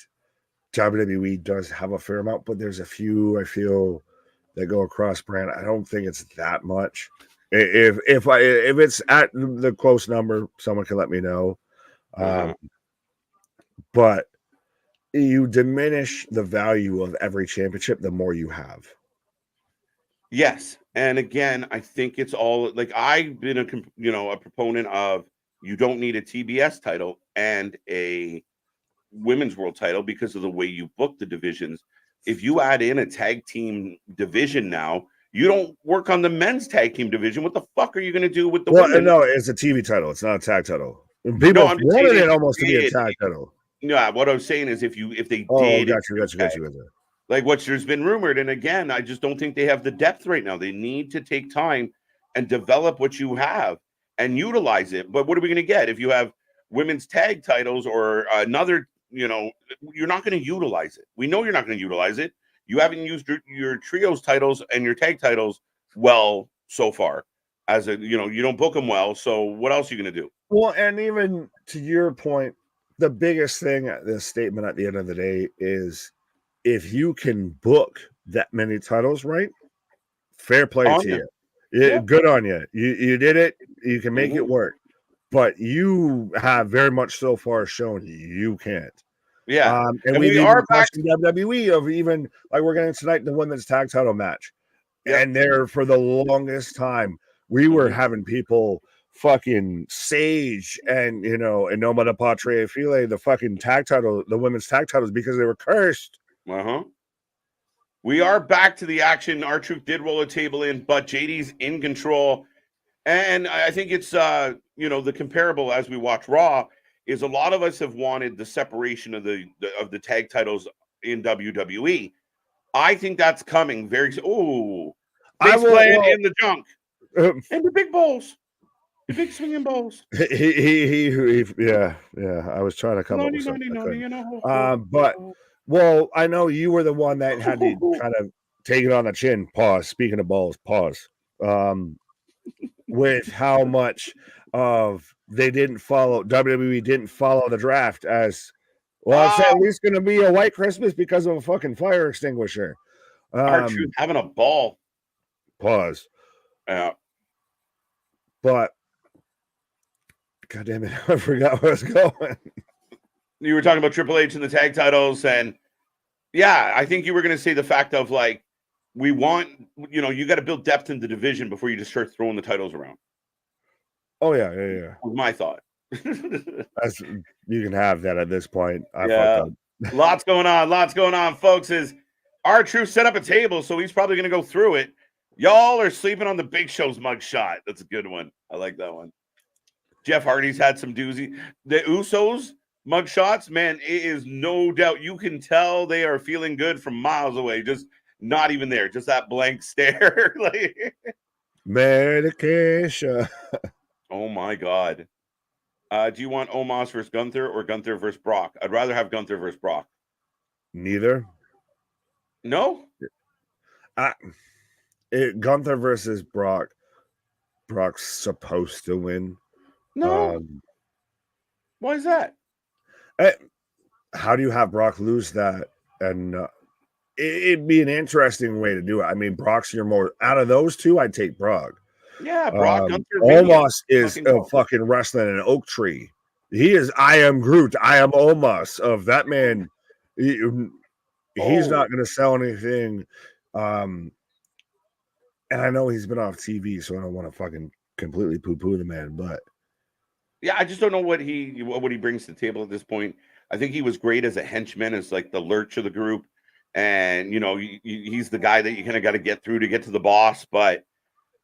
WWE does have a fair amount, but there's a few I feel that go across brand. I don't think it's that much. If it's at the close number, someone can let me know. But you diminish the value of every championship the more you have. Yes, and again, I think it's all like I've been a proponent of you don't need a TBS title and a women's world title because of the way you book the divisions. If you add in a tag team division now, you don't work on the men's tag team division. What the fuck are you going to do with the women? No, it's a TV title. It's not a tag title. People wanted it almost to be a tag title. Yeah, what I was saying is if they did, got you. Like what there's been rumored, and again, I just don't think they have the depth right now. They need to take time and develop what you have and utilize it. But what are we going to get if you have women's tag titles or another? You're not going to utilize it. We know you're not going to utilize it. You haven't used your trios titles and your tag titles well so far. You don't book them well. So what else are you going to do? Well, and even to your point, the biggest thing, this statement at the end of the day is if you can book that many titles right, fair play to you. Yeah. Good on you. You did it. You can make it work. But you have very much so far shown you can't. Yeah. And we are back to WWE of even like we're getting tonight the women's tag title match. Yeah. And there for the longest time, we were having people fucking Sage and and Noma de Patre File, the fucking tag title, the women's tag titles, because they were cursed. We are back to the action. R-Truth did roll a table in, but JD's in control. And I think it's the comparable as we watch Raw is a lot of us have wanted the separation of the tag titles in WWE. I think that's coming very soon. Oh, face plant in the junk. And the big balls. The big swinging balls. Yeah. I was trying to come up with something. But I know you were the one that had to kind of take it on the chin. Pause. Speaking of balls, pause. With how much of they didn't follow, WWE didn't follow the draft as well. It's at least going to be a white Christmas because of a fucking fire extinguisher. R-Truth having a ball. Pause. Yeah. But God damn it, I forgot where I was going. You were talking about Triple H and the tag titles, and yeah, I think you were going to say the fact of like, we want, you got to build depth in the division before you just start throwing the titles around. Oh yeah. Was my thought. You can have that at this point. Lots going on, folks. Is R-Truth set up a table, so he's probably going to go through it. Y'all are sleeping on the Big Show's mugshot. That's a good one. I like that one. Jeff Hardy's had some doozy. The Usos mugshots, man, it is no doubt. You can tell they are feeling good from miles away. Just not even there. Just that blank stare. Medication. Oh, my God. Do you want Omos versus Gunther or Gunther versus Brock? I'd rather have Gunther versus Brock. Neither. No? Gunther versus Brock. Brock's supposed to win. No. Why is that? How do you have Brock lose that? And it'd be an interesting way to do it. I mean, Brock's your more out of those two. I'd take Brock. Yeah, Brock. Gunther Omos is a fucking wrestling an oak tree. He is. I am Groot. I am Omos. Of that man, he's not going to sell anything. And I know he's been off TV, so I don't want to fucking completely poo-poo the man, but yeah, I just don't know what he brings to the table at this point. I think he was great as a henchman, as like the lurch of the group, and he's the guy that you kind of got to get through to get to the boss. But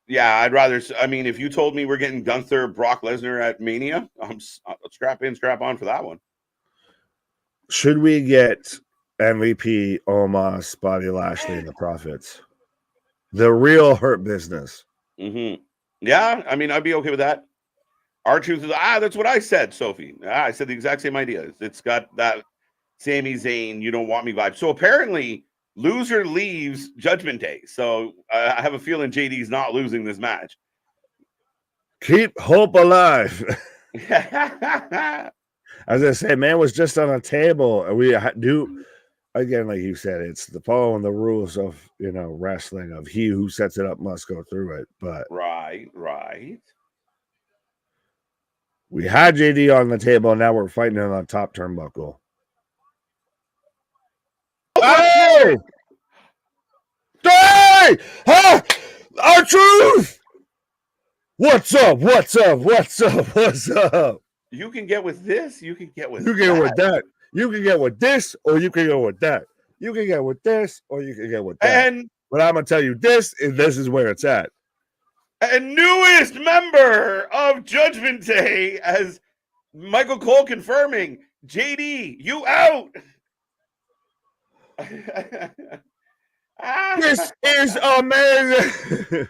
yeah, I'd rather. I mean, if you told me we're getting Gunther, Brock Lesnar at Mania, I'm strap on for that one. Should we get MVP, Omos, Bobby Lashley, and the Profits? The real Hurt Business. Mm-hmm. Yeah, I mean, I'd be okay with that. R-Truth is that's what I said, Sophie. I said the exact same idea. It's got that Sami Zayn, you don't want me vibe. So apparently, loser leaves Judgment Day. So I have a feeling JD's not losing this match. Keep hope alive. As I say, man was just on a table. We do. Again, like you said, it's the following the rules of wrestling of he who sets it up must go through it. But right. We had JD on the table, and now we're fighting on the top turnbuckle. Oh! Hey! Huh? R-Truth! What's up? You can get with this. You can get with that. You can get with this, or you can go with that. You can get with this, or you can get with that. But I'm going to tell you this is where it's at. And newest member of Judgment Day, as Michael Cole confirming, JD, you out. This is amazing.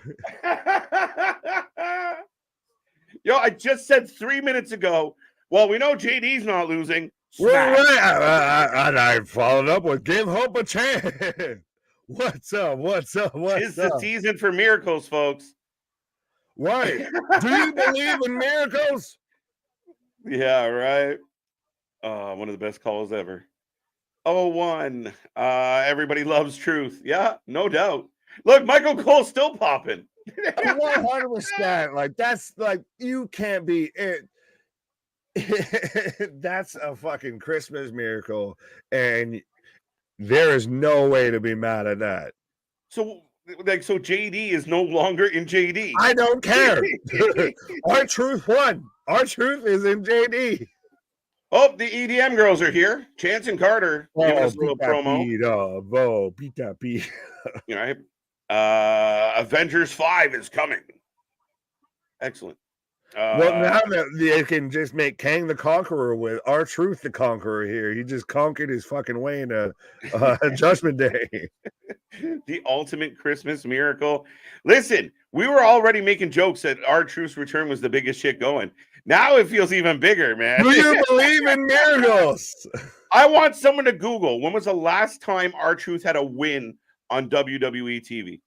Yo, I just said 3 minutes ago, well, we know JD's not losing. Right. I followed up with give hope a chance. What's up? It's the season for miracles, folks. Right. Do you believe in miracles? Yeah, right. One of the best calls ever. 01. Everybody loves truth. Yeah, no doubt. Look, Michael Cole's still popping. 100%. Like, that's like, you can't be it. That's a fucking Christmas miracle. And there is no way to be mad at that. So Like, so JD is no longer in JD. I don't care. R-Truth won. R-Truth is in JD. Oh, the EDM girls are here. Chance and Carter giving us a little promo. Beat that beat. All right. Avengers 5 is coming. Excellent. Well, now that they can just make Kang the Conqueror with R-Truth the Conqueror here. He just conquered his fucking way into Judgment Day. The ultimate Christmas miracle. Listen, we were already making jokes that R-Truth's return was the biggest shit going. Now it feels even bigger, man. Do you believe in miracles? I want someone to Google, when was the last time R-Truth had a win on WWE TV?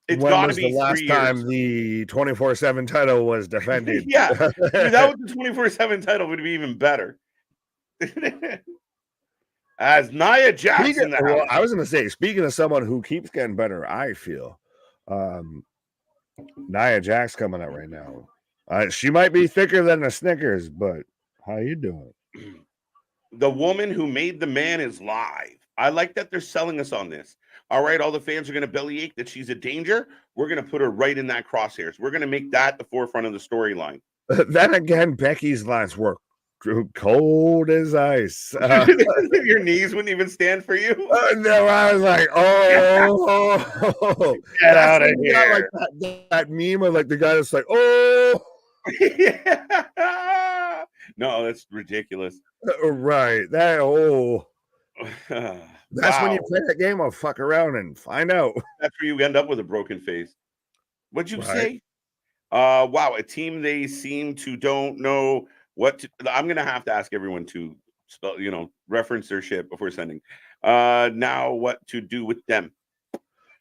It's got to be the last 3 time years. the 24/7 title was defended. Yeah, dude, that was the 24/7 title would be even better. As Nia Jax in the house. Well, I was going to say, speaking of someone who keeps getting better, I feel Nia Jax coming up right now. She might be thicker than a Snickers, but how you doing? The woman who made the man is live. I like that they're selling us on this. All right, all the fans are going to bellyache that she's a danger. We're going to put her right in that crosshairs. We're going to make that the forefront of the storyline. Then again, Becky's lines were cold as ice. Your knees wouldn't even stand for you. No, I was like, oh, get out of here. Like that meme of like the guy that's like, oh. Yeah. No, that's ridiculous. Right. That's when you play that game of fuck around and find out. That's where you end up with a broken face. What'd you say? Wow, a team they seem to don't know what to, I'm gonna have to ask everyone to spell, reference their shit before sending. Now what to do with them?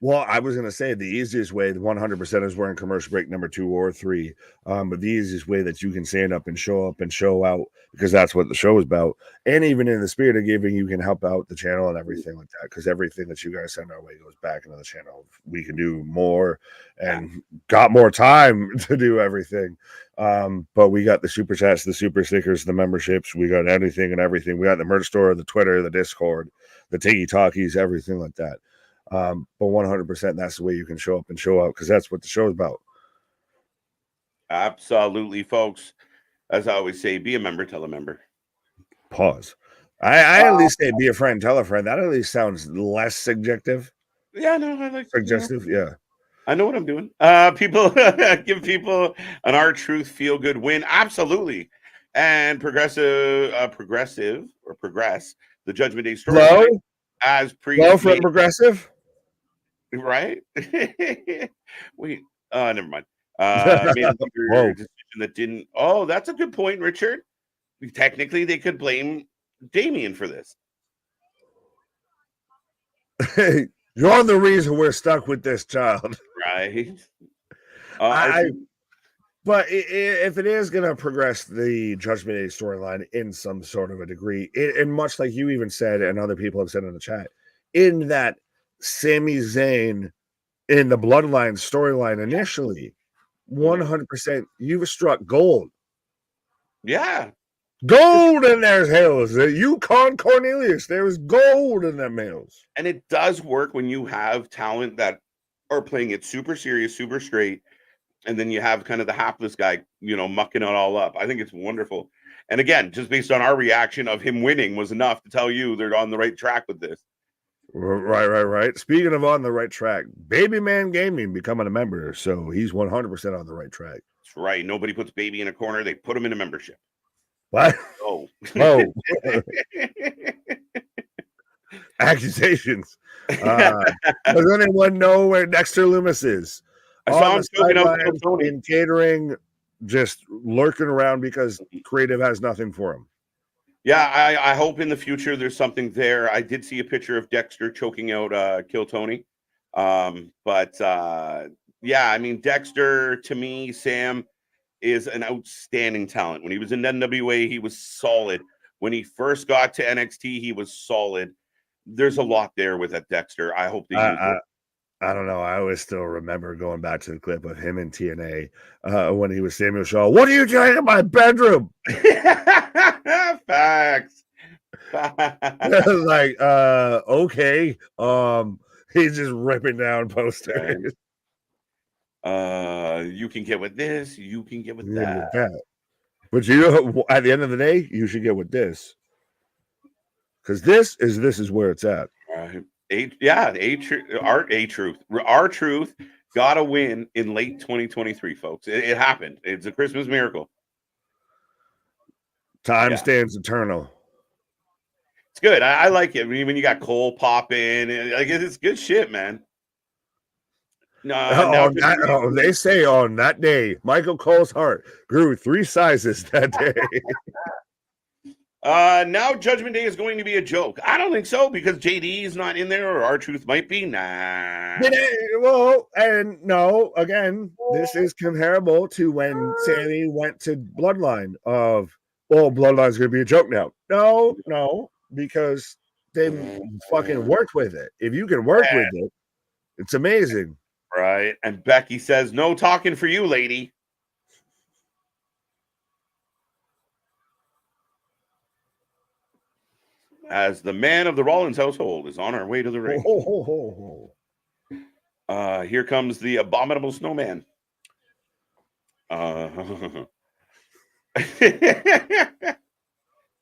Well, I was going to say the easiest way, 100% is wearing commercial break number 2 or 3. But the easiest way that you can stand up and show out, because that's what the show is about. And even in the spirit of giving, you can help out the channel and everything like that. Because everything that you guys send our way goes back into the channel. We can do more and got more time to do everything. But we got the super chats, the super stickers, the memberships. We got anything and everything. We got the merch store, the Twitter, the Discord, the Tiki Talkies, everything like that. But 100% that's the way you can show up and show out, because that's what the show is about. Absolutely, folks. As I always say, be a member, tell a member. Pause. I at least say be a friend, tell a friend. That at least sounds less subjective. Yeah, no, I like suggestive. Yeah, I know what I'm doing. People give people an R-Truth feel good win. Absolutely. And progress the Judgment Day story as pre from progressive. Right? Wait, never mind. Made a decision that didn't. Oh, that's a good point, Richard. Technically, they could blame Damian for this. You're the reason we're stuck with this child, right? But if it is going to progress the Judgment Day storyline in some sort of a degree, and much like you even said, and other people have said in the chat, in that Sami Zayn in the Bloodline storyline initially, 100%, you've struck gold. Yeah. Gold in their hills. Yukon Cornelius, there is gold in them hills. And it does work when you have talent that are playing it super serious, super straight, and then you have kind of the hapless guy, mucking it all up. I think it's wonderful. And again, just based on our reaction of him winning was enough to tell you they're on the right track with this. Right. Speaking of on the right track, Baby Man Gaming becoming a member, so he's 100% on the right track. That's right. Nobody puts Baby in a corner; they put him in a membership. What? Oh, accusations. Does anyone know where Dexter Loomis is? I saw him choking out Tony in catering, just lurking around because creative has nothing for him. Yeah, I hope in the future there's something there. I did see a picture of Dexter choking out Kill Tony. Yeah, I mean, Dexter, to me, Sam, is an outstanding talent. When he was in NWA, he was solid. When he first got to NXT, he was solid. There's a lot there with that Dexter. I hope they use it. I don't know. I always still remember going back to the clip of him in TNA when he was Samuel Shaw. What are you doing in my bedroom? Facts. Like, okay. He's just ripping down posters. You can get with this. You can get with that. But you know, at the end of the day, you should get with this. Because this is where it's at. R-Truth got a win in late 2023, folks. It happened. It's a Christmas miracle. Time stands eternal. It's good. I like it. When you got Cole popping, like it's good shit, man. They say on that day, Michael Cole's heart grew 3 sizes that day. Now Judgment Day is going to be a joke. I don't think so because JD is not in there, or R-Truth might be. Nah. Well, and no, again, this is comparable to when Sammy went to Bloodline of, Bloodline's going to be a joke now. No, because they fucking worked with it. If you can work with it, it's amazing. Right. And Becky says, no talking for you, lady. As the man of the Rollins household is on our way to the ring. Here comes the abominable snowman. Not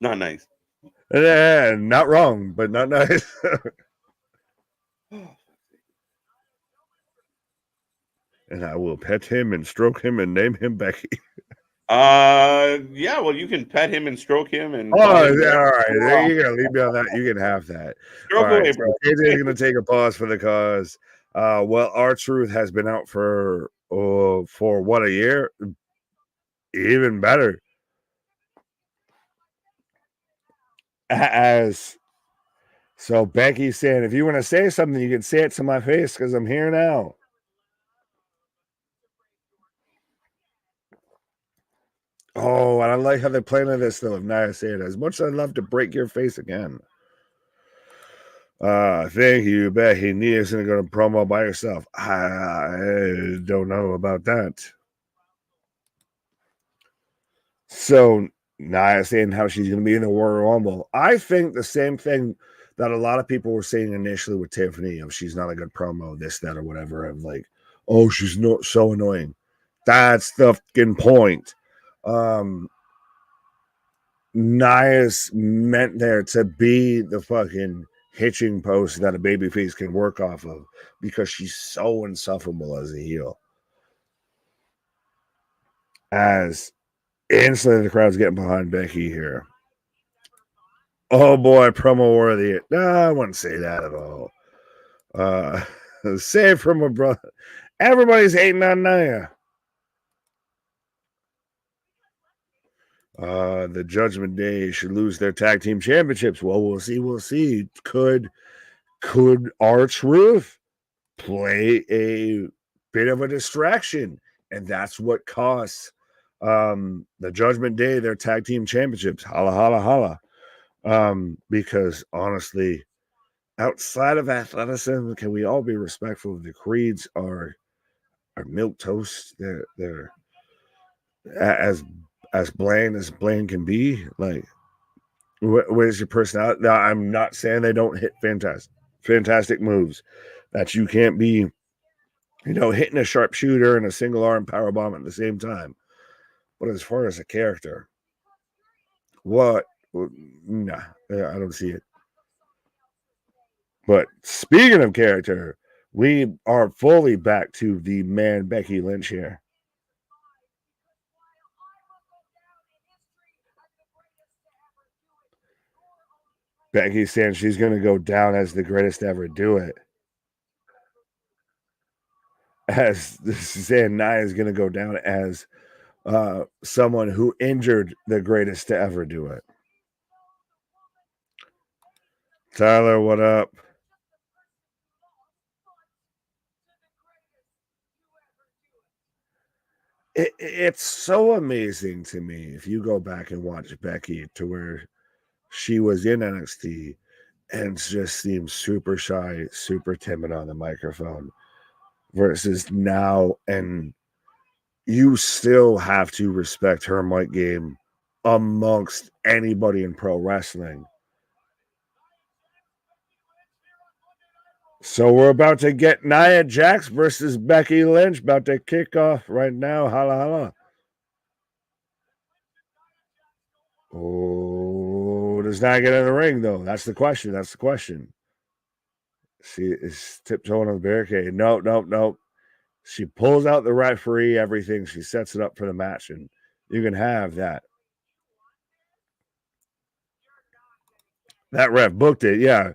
nice. Not wrong, but not nice. And I will pet him and stroke him and name him Becky. Yeah, well, you can pet him and stroke him and all right. You're gonna leave me on that. You can have that. Stroke away, bro. Kayden's gonna take a pause for the cause. R-Truth has been out for what, a year? Even better. So Becky's saying, if you want to say something, you can say it to my face because I'm here now. Oh, and I like how they're playing with this, though, of Nia saying, as much as I'd love to break your face again. Thank you, Becky. Nia's going to go to promo by herself. I don't know about that. So, Nia saying how she's going to be in the Royal Rumble. I think the same thing that a lot of people were saying initially with Tiffany, of she's not a good promo, this, that, or whatever, of like, oh, she's not so annoying. That's the fucking point. Nia's meant there to be the fucking hitching post that a babyface can work off of because she's so insufferable as a heel. As instantly the crowd's getting behind Becky here. Oh boy, promo worthy. No, I wouldn't say that at all. Save from a brother. Everybody's hating on Nia. The Judgment Day should lose their tag team championships. Well, we'll see. Could R-Truth play a bit of a distraction? And that's what costs the Judgment Day their tag team championships. Holla, holla, holla. Because honestly, outside of athleticism, can we all be respectful of the creeds are milk toast? They're as bland can be. Like, where's your personality? Now, I'm not saying they don't hit fantastic moves, that you can't be, hitting a sharpshooter and a single arm power bomb at the same time. But as far as a character, nah, I don't see it. But speaking of character, we are fully back to the man Becky Lynch here. Becky saying she's going to go down as the greatest to ever do it. As saying Nia is going to go down as someone who injured the greatest to ever do it. Tyler, what up? It's so amazing to me if you go back and watch Becky to where she was in NXT and just seemed super shy, super timid on the microphone versus now, and you still have to respect her mic game amongst anybody in pro wrestling. So we're about to get Nia Jax versus Becky Lynch. About to kick off right now. Holla, holla. Oh, does Nia get in the ring, though? That's the question. That's the question. She is tiptoeing on the barricade. No. She pulls out the referee, everything. She sets it up for the match, and you can have that. That ref booked it, yeah.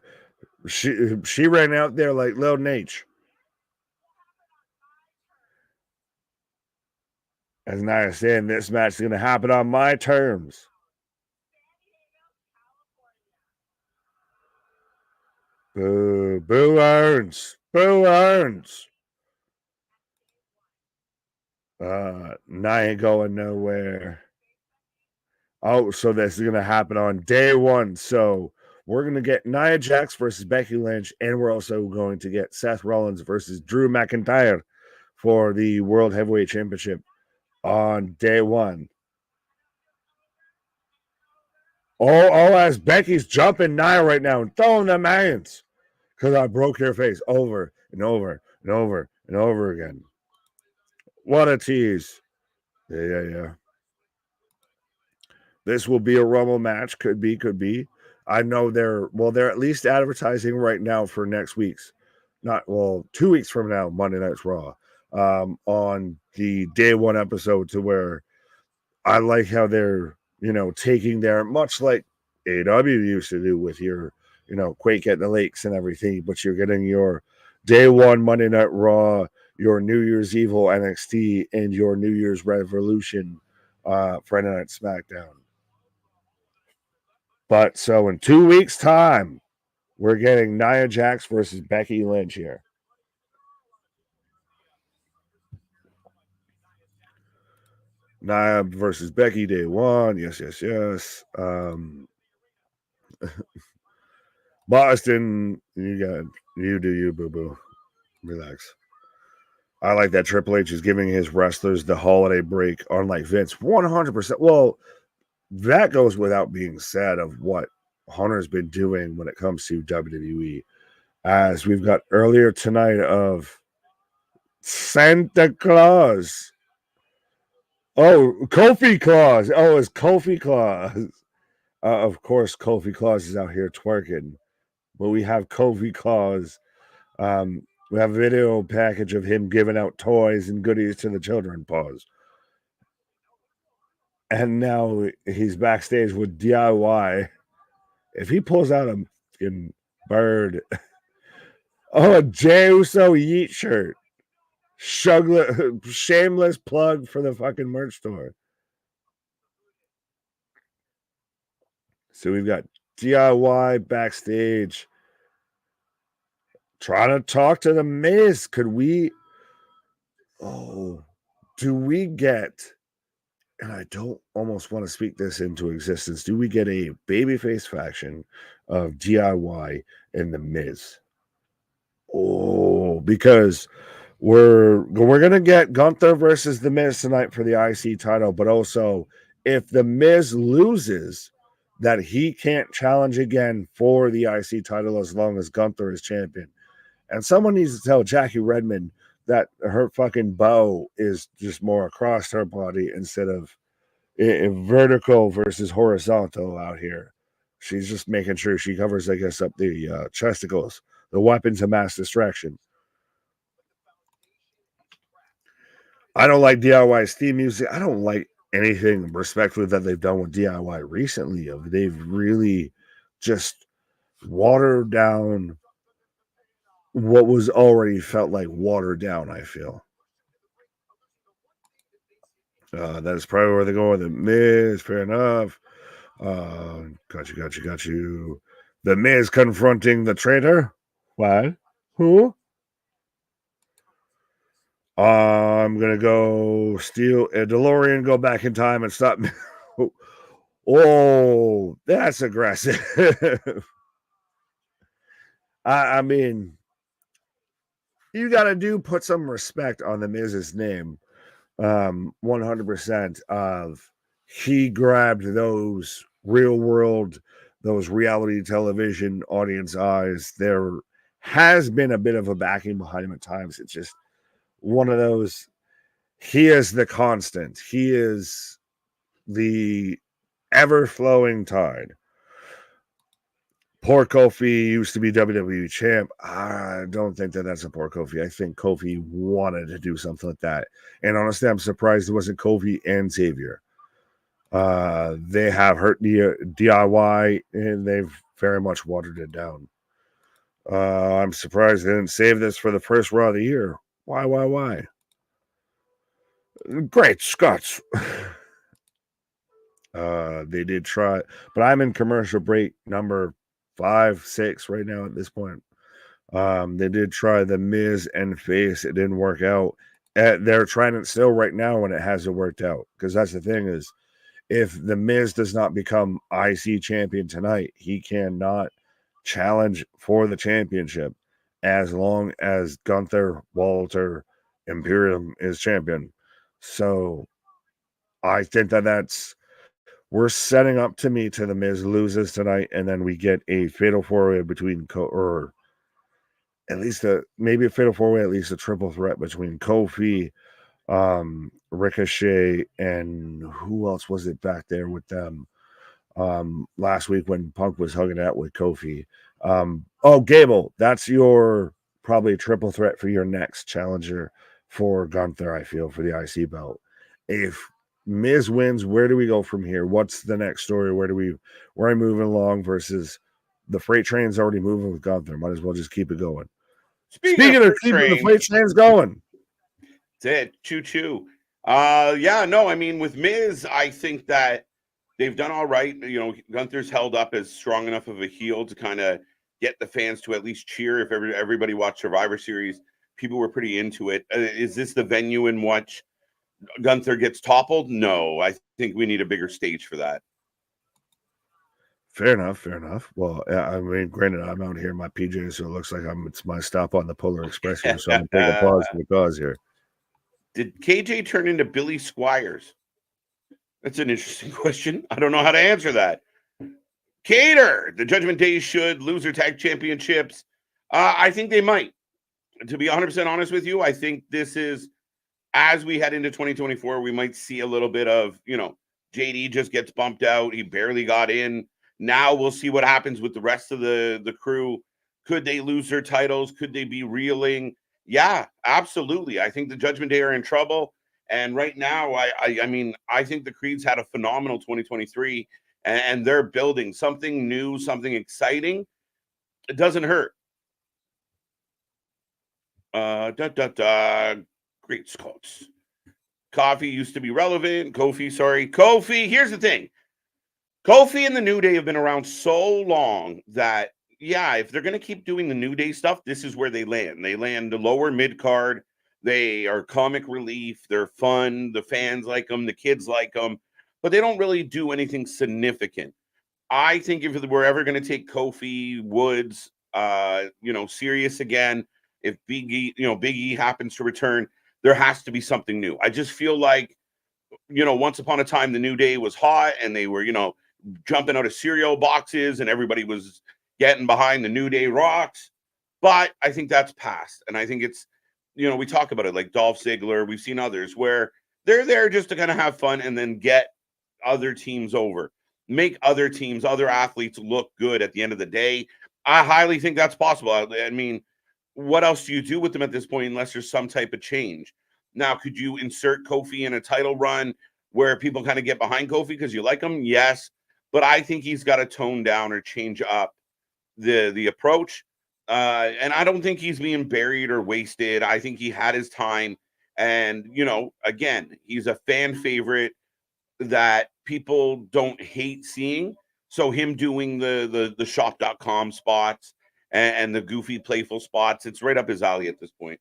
She ran out there like Lil Nate. As Nia saying, this match is going to happen on my terms. Boo, Boo Earns. Boo Earns. Nia ain't going nowhere. Oh, so this is going to happen on day one. So we're going to get Nia Jax versus Becky Lynch, and we're also going to get Seth Rollins versus Drew McIntyre for the World Heavyweight Championship on day one. As Becky's jumping Nia right now and throwing them hands because I broke your face over and over and over and over again. What a tease. Yeah. This will be a Rumble match. Could be. I know they're at least advertising right now for next week's, 2 weeks from now, Monday Night's Raw, on the day one episode, to where I like how they're, taking their, much like AEW used to do with your, Quake at the Lakes and everything, but you're getting your day one Monday Night Raw, your New Year's Evil NXT, and your New Year's Revolution Friday Night SmackDown. But so in 2 weeks' time, we're getting Nia Jax versus Becky Lynch here. Nia versus Becky day one. Yes. Boston, you do you, boo-boo. Relax. I like that Triple H is giving his wrestlers the holiday break, unlike Vince. 100%. Well, that goes without being said of what Hunter's been doing when it comes to WWE. As we've got earlier tonight of Santa Claus. Oh, Kofi Claus. Oh, it's Kofi Claus. Of course, Kofi Claus is out here twerking. But we have Kofi Claus. We have a video package of him giving out toys and goodies to the children. Pause. And now he's backstage with DIY. If he pulls out a fucking bird. Oh, a Jey Uso Yeet shirt. Shameless plug for the fucking merch store. So we've got DIY backstage trying to talk to the Miz. Do we get, and I don't almost want to speak this into existence, do we get a babyface faction of DIY and the Miz? Oh, because we're going to get Gunther versus the Miz tonight for the IC title, but also if the Miz loses, that he can't challenge again for the IC title as long as Gunther is champion. And someone needs to tell Jackie Redmond that her fucking bow is just more across her body instead of vertical versus horizontal out here. She's just making sure she covers, I guess, up the chesticles, the weapons of mass distraction. I don't like DIY's theme music. I don't like anything respectfully that they've done with DIY recently. They've really just watered down what was already felt like watered down, I feel. That is probably where they're going with the Miz. Fair enough. Got you. The Miz confronting the traitor. What? Who? I'm gonna go steal a DeLorean, go back in time, and stop. Oh, that's aggressive. I mean, you gotta put some respect on the Miz's name. 100% of he grabbed those real world, those reality television audience eyes. They're has been a bit of a backing behind him at times. It's just one of those. He is the constant. He is the ever-flowing tide. Poor Kofi used to be WWE champ. I don't think that's a poor Kofi. I think Kofi wanted to do something like that. And honestly, I'm surprised it wasn't Kofi and Xavier. They have hurt DIY, and they've very much watered it down. I'm surprised they didn't save this for the first Raw of the year. Why? Great Scots. They did try, but I'm in commercial break number 5, 6 right now at this point. They did try the Miz and Face. It didn't work out. They're trying it still right now, and it hasn't worked out. Because that's the thing is, if the Miz does not become IC champion tonight, he cannot challenge for the championship as long as Gunther, Walter, Imperium is champion. So I think that's we're setting up to me to the Miz loses tonight, and then we get a fatal 4-way between or at least maybe a fatal 4-way, at least a triple threat between Kofi, Ricochet, and who else was it back there with them last week when Punk was hugging it out with Kofi. Gable, that's your probably triple threat for your next challenger for Gunther, I feel, for the IC belt. If Miz wins, where do we go from here? What's the next story? Where are we moving along versus the freight train's already moving with Gunther? Might as well just keep it going. Speaking of keeping the freight trains going. That's it. Choo-choo. I mean, with Miz, I think that they've done all right. You know, Gunther's held up as strong enough of a heel to kind of get the fans to at least cheer. If everybody watched Survivor Series, people were pretty into it. Is this the venue in which Gunther gets toppled? No, I think we need a bigger stage for that. Fair enough. Well, I mean, granted, I'm out here in my PJs, so it looks like it's my stop on the Polar Express here, so I'm going to take a pause for the cause here. Did KJ turn into Billy Squires? That's an interesting question. I don't know how to answer that. Cater, the Judgment Day should lose their tag championships. I think they might. To be 100% honest with you, I think this is, as we head into 2024, we might see a little bit of, JD just gets bumped out. He barely got in. Now we'll see what happens with the rest of the crew. Could they lose their titles? Could they be reeling? Yeah, absolutely. I think the Judgment Day are in trouble. And right now, I mean, I think the Creeds had a phenomenal 2023, and they're building something new, something exciting. It doesn't hurt. Great Scots. Coffee used to be relevant. Kofi. Here's the thing. Kofi and the New Day have been around so long that, yeah, if they're going to keep doing the New Day stuff, this is where they land. They land the lower mid-card. They are comic relief. They're fun. The fans like them. The kids like them. But they don't really do anything significant. I think if we're ever going to take Kofi, Woods, serious again, if Big E happens to return, there has to be something new. I just feel like, once upon a time, the New Day was hot and they were, jumping out of cereal boxes and everybody was getting behind the New Day rocks. But I think that's past. And I think it's, we talk about it like Dolph Ziggler. We've seen others where they're there just to kind of have fun and then get other teams over, make other teams, other athletes look good at the end of the day. I highly think that's possible. I mean, what else do you do with them at this point unless there's some type of change? Now, could you insert Kofi in a title run where people kind of get behind Kofi because you like him? Yes. But I think he's got to tone down or change up the approach. And I don't think he's being buried or wasted. I think he had his time. And, again, he's a fan favorite that people don't hate seeing. So him doing the shop.com spots and the goofy, playful spots, it's right up his alley at this point.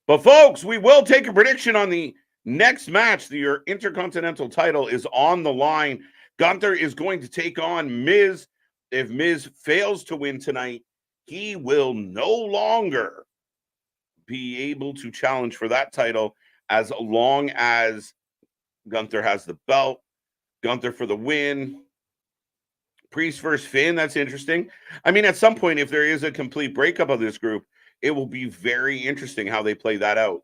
But, folks, we will take a prediction on the next match. Your Intercontinental title is on the line. Gunther is going to take on Miz. If Miz fails to win tonight, he will no longer be able to challenge for that title as long as Gunther has the belt. Gunther for the win. Priest versus Finn, that's interesting. I mean, at some point, if there is a complete breakup of this group, it will be very interesting how they play that out.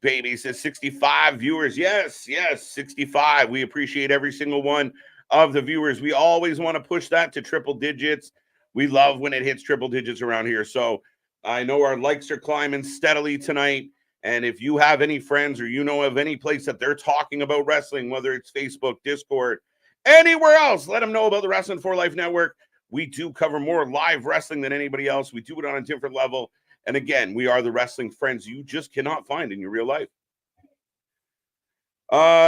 Baby says 65 viewers. Yes, 65. We appreciate every single one of the viewers. We always want to push that to triple digits. We love when it hits triple digits around here. So I know our likes are climbing steadily tonight. And if you have any friends or you know of any place that they're talking about wrestling, whether it's Facebook, Discord, anywhere else, let them know about the Wrestling for Life Network. We do cover more live wrestling than anybody else. We do it on a different level. And again, we are the wrestling friends you just cannot find in your real life.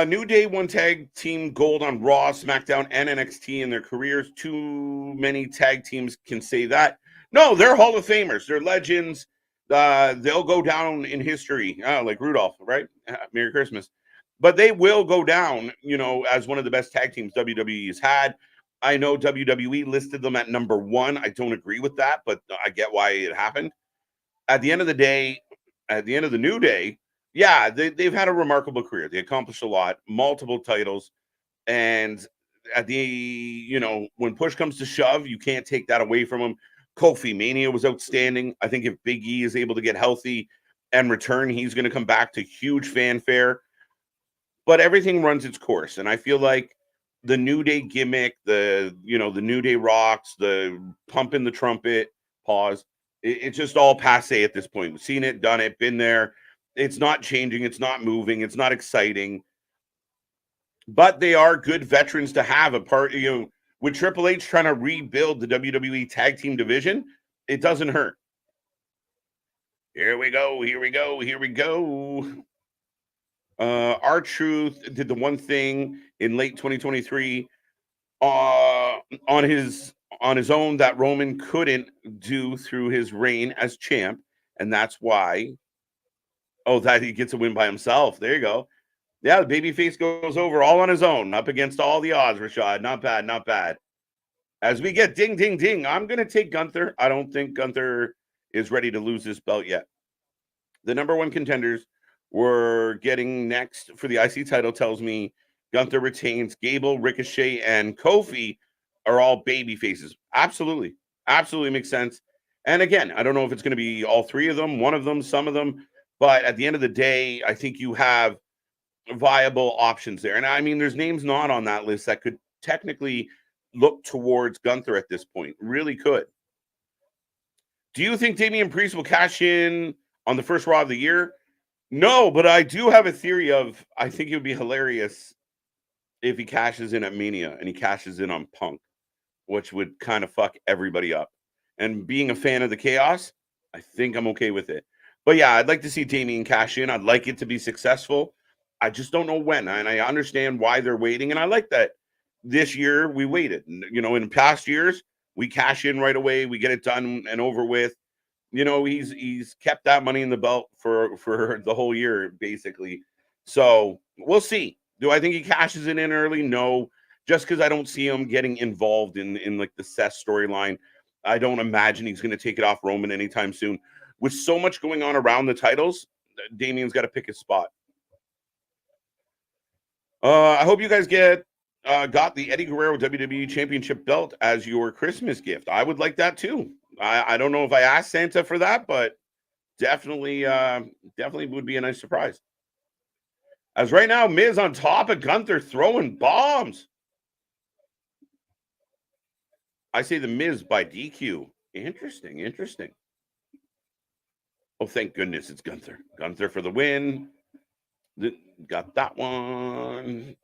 New Day won tag team gold on Raw, SmackDown, and NXT in their careers. Too many tag teams can say that. No, they're Hall of Famers. They're legends. They'll go down in history, like Rudolph, right? Merry Christmas. But they will go down, as one of the best tag teams WWE has had. I know WWE listed them at number 1. I don't agree with that, but I get why it happened. At the end of the day, at the end of the New Day, yeah, they've had a remarkable career. They accomplished a lot, multiple titles. And at the, when push comes to shove, you can't take that away from them. Kofi Mania was outstanding. I think if Big E is able to get healthy and return, he's going to come back to huge fanfare. But everything runs its course. And I feel like the New Day gimmick, the New Day rocks, the pump in the trumpet, pause, it's just all passe at this point. We've seen it, done it, been there. It's not changing. It's not moving. It's not exciting. But they are good veterans to have a part, with Triple H trying to rebuild the WWE tag team division. It doesn't hurt. Here we go. R-Truth did the one thing in late 2023 on his own that Roman couldn't do through his reign as champ, and that's why that he gets a win by himself. There you go. Yeah, the babyface goes over all on his own, up against all the odds, Rashad. Not bad. As we get ding, ding, ding, I'm going to take Gunther. I don't think Gunther is ready to lose this belt yet. The number 1 contenders we're getting next for the IC title tells me Gunther retains. Gable, Ricochet, and Kofi are all baby faces. Absolutely makes sense. And again, I don't know if it's going to be all 3 of them, one of them, some of them, but at the end of the day, I think you have viable options there. And I mean, there's names not on that list that could technically look towards Gunther at this point. Really could. Do you think Damian Priest will cash in on the first Raw of the year? No, but I do have a theory of, I think it would be hilarious if he cashes in at Mania and he cashes in on Punk, which would kind of fuck everybody up. And being a fan of the chaos, I think I'm okay with it. But yeah, I'd like to see Damian cash in. I'd like it to be successful. I just don't know when. And I understand why they're waiting. And I like that this year we waited. In past years, we cash in right away. We get it done and over with. He's kept that money in the belt for the whole year, basically. So we'll see. Do I think he cashes it in early? No, just because I don't see him getting involved in like the Seth storyline. I don't imagine he's going to take it off Roman anytime soon. With so much going on around the titles, Damian's got to pick his spot. I hope you guys got the Eddie Guerrero WWE Championship belt as your Christmas gift. I would like that too. I don't know if I asked Santa for that, but definitely would be a nice surprise. As right now, Miz on top of Gunther throwing bombs. I say the Miz by DQ. Interesting. Oh, thank goodness it's Gunther. Gunther for the win. Got that one.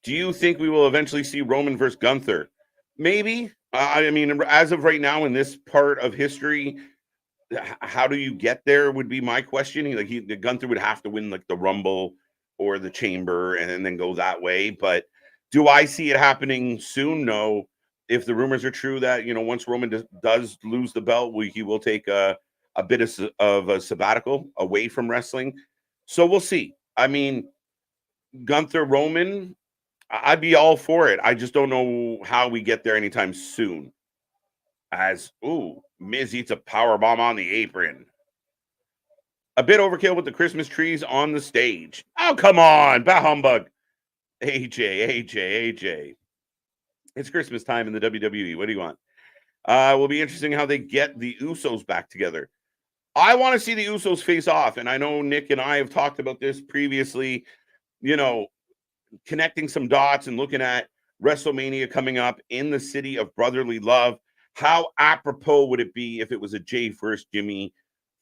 Do you think we will eventually see Roman versus Gunther? Maybe. I mean, as of right now in this part of history, how do you get there would be my question. Gunther would have to win like the Rumble or the Chamber and then go that way. But do I see it happening soon? No. If the rumors are true that, once Roman does lose the belt, he will take a bit of a sabbatical away from wrestling. So we'll see. I mean, Gunther, Roman, I'd be all for it. I just don't know how we get there anytime soon. Miz eats a powerbomb on the apron. A bit overkill with the Christmas trees on the stage. Oh, come on. Bah humbug. AJ. It's Christmas time in the WWE. What do you want? Will be interesting how they get the Usos back together. I want to see the Usos face off, and I know Nick and I have talked about this previously. You know, connecting some dots and looking at WrestleMania coming up in the city of brotherly love. How apropos would it be if it was a Jay versus Jimmy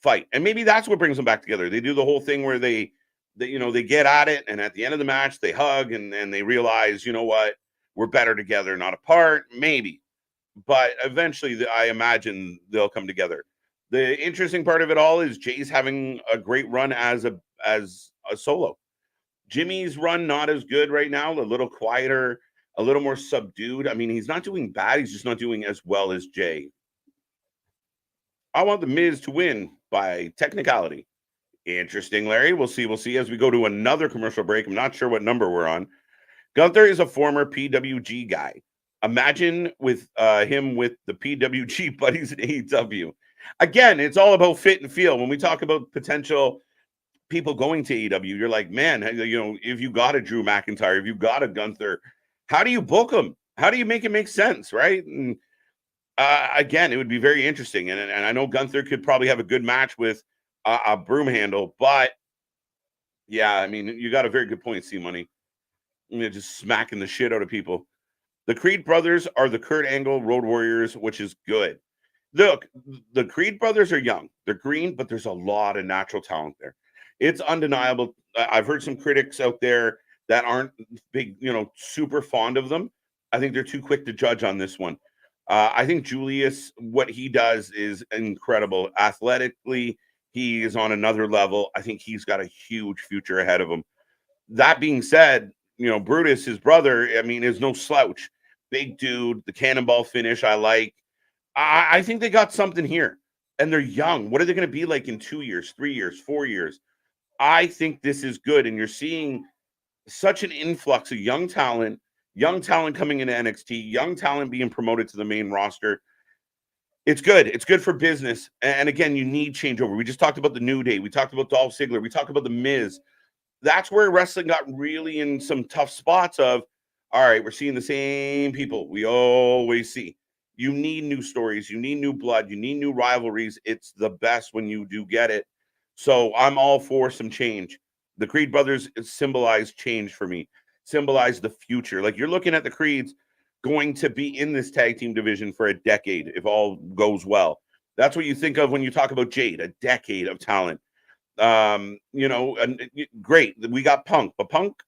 fight? And maybe that's what brings them back together. They do the whole thing where they they get at it, and at the end of the match they hug and they realize, you know what, we're better together, not apart. Maybe, but eventually I imagine they'll come together. The interesting part of it all is Jay's having a great run as a solo. Jimmy's run not as good right now, a little quieter, a little more subdued. I mean, he's not doing bad, he's just not doing as well as Jay. I want the Miz to win by technicality. Interesting, Larry. We'll see as we go to another commercial break. I'm not sure what number we're on. Gunther is a former PWG guy. Imagine with him with the PWG buddies at AEW. Again, it's all about fit and feel. When we talk about potential people going to AEW, you're like, man, if you got a Drew McIntyre, if you got a Gunther, how do you book them? How do you make it make sense, right? And again, it would be very interesting. And I know Gunther could probably have a good match with a broom handle, but yeah, I mean, you got a very good point, C-Money. Just smacking the shit out of people. The Creed brothers are the Kurt Angle Road Warriors, which is good. Look, the Creed brothers are young. They're green, but there's a lot of natural talent there. It's undeniable. I've heard some critics out there that aren't big, super fond of them. I think they're too quick to judge on this one. I think Julius, what he does is incredible. Athletically, he is on another level. I think he's got a huge future ahead of him. That being said, Brutus, his brother, I mean, is no slouch. Big dude, the cannonball finish I like. I think they got something here. And they're young. What are they going to be like in 2 years, 3 years, 4 years? I think this is good. And you're seeing such an influx of young talent coming into NXT, young talent being promoted to the main roster. It's good. It's good for business. And again, you need changeover. We just talked about the New Day. We talked about Dolph Ziggler. We talked about the Miz. That's where wrestling got really in some tough spots of, all right, we're seeing the same people we always see. You need new stories. You need new blood. You need new rivalries. It's the best when you do get it. So I'm all for some change. The Creed brothers symbolize change for me, symbolize the future. Like, you're looking at the Creeds going to be in this tag team division for a decade if all goes well. That's what you think of when you talk about Jade, a decade of talent. Great. We got Punk, but Punk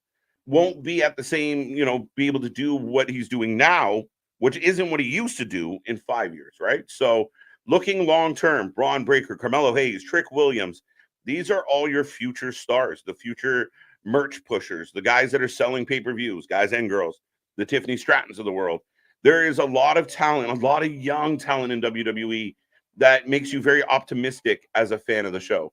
won't be at the same, be able to do what he's doing now, which isn't what he used to do in 5 years, right? So looking long-term, Braun Breaker, Carmelo Hayes, Trick Williams, these are all your future stars, the future merch pushers, the guys that are selling pay-per-views, guys and girls, the Tiffany Strattons of the world. There is a lot of talent, a lot of young talent in WWE that makes you very optimistic as a fan of the show.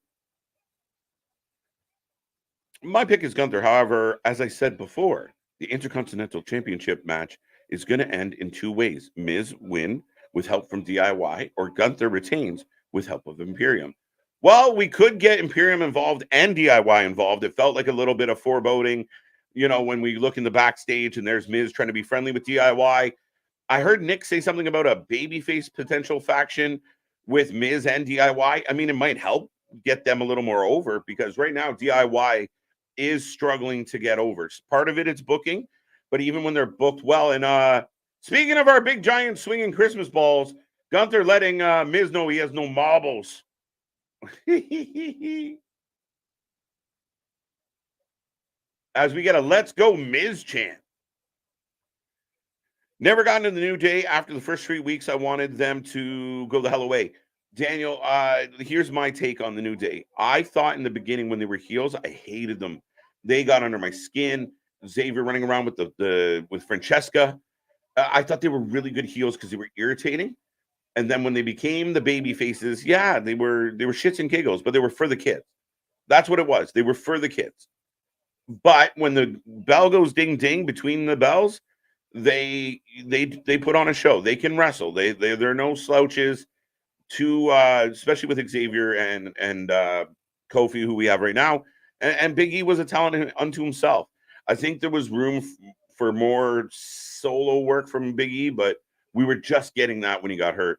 My pick is Gunther. However, as I said before, the Intercontinental Championship match is going to end in two ways. Miz win with help from DIY, or Gunther retains with help of Imperium. Well, we could get Imperium involved and DIY involved. It felt like a little bit of foreboding, when we look in the backstage and there's Miz trying to be friendly with DIY. I heard Nick say something about a babyface potential faction with Miz and DIY. I mean, it might help get them a little more over, because right now DIY is struggling to get over. Part of it, it's booking, but even when they're booked well, and speaking of our big giant swinging Christmas balls, Gunther letting Miz know he has no marbles. As we get a "Let's Go Miz" chant. Never gotten to the New Day. After the first 3 weeks, I wanted them to go the hell away. Daniel, here's my take on the New Day. I thought in the beginning when they were heels, I hated them. They got under my skin. Xavier running around with Francesca. I thought they were really good heels because they were irritating. And then when they became the baby faces, yeah, they were shits and giggles, but they were for the kids. That's what it was. They were for the kids. But when the bell goes ding ding between the bells, they put on a show. They can wrestle. They're no slouches. Especially with Xavier and Kofi, who we have right now, and Big E was a talent unto himself. I think there was room for more solo work from Big E, but we were just getting that when he got hurt.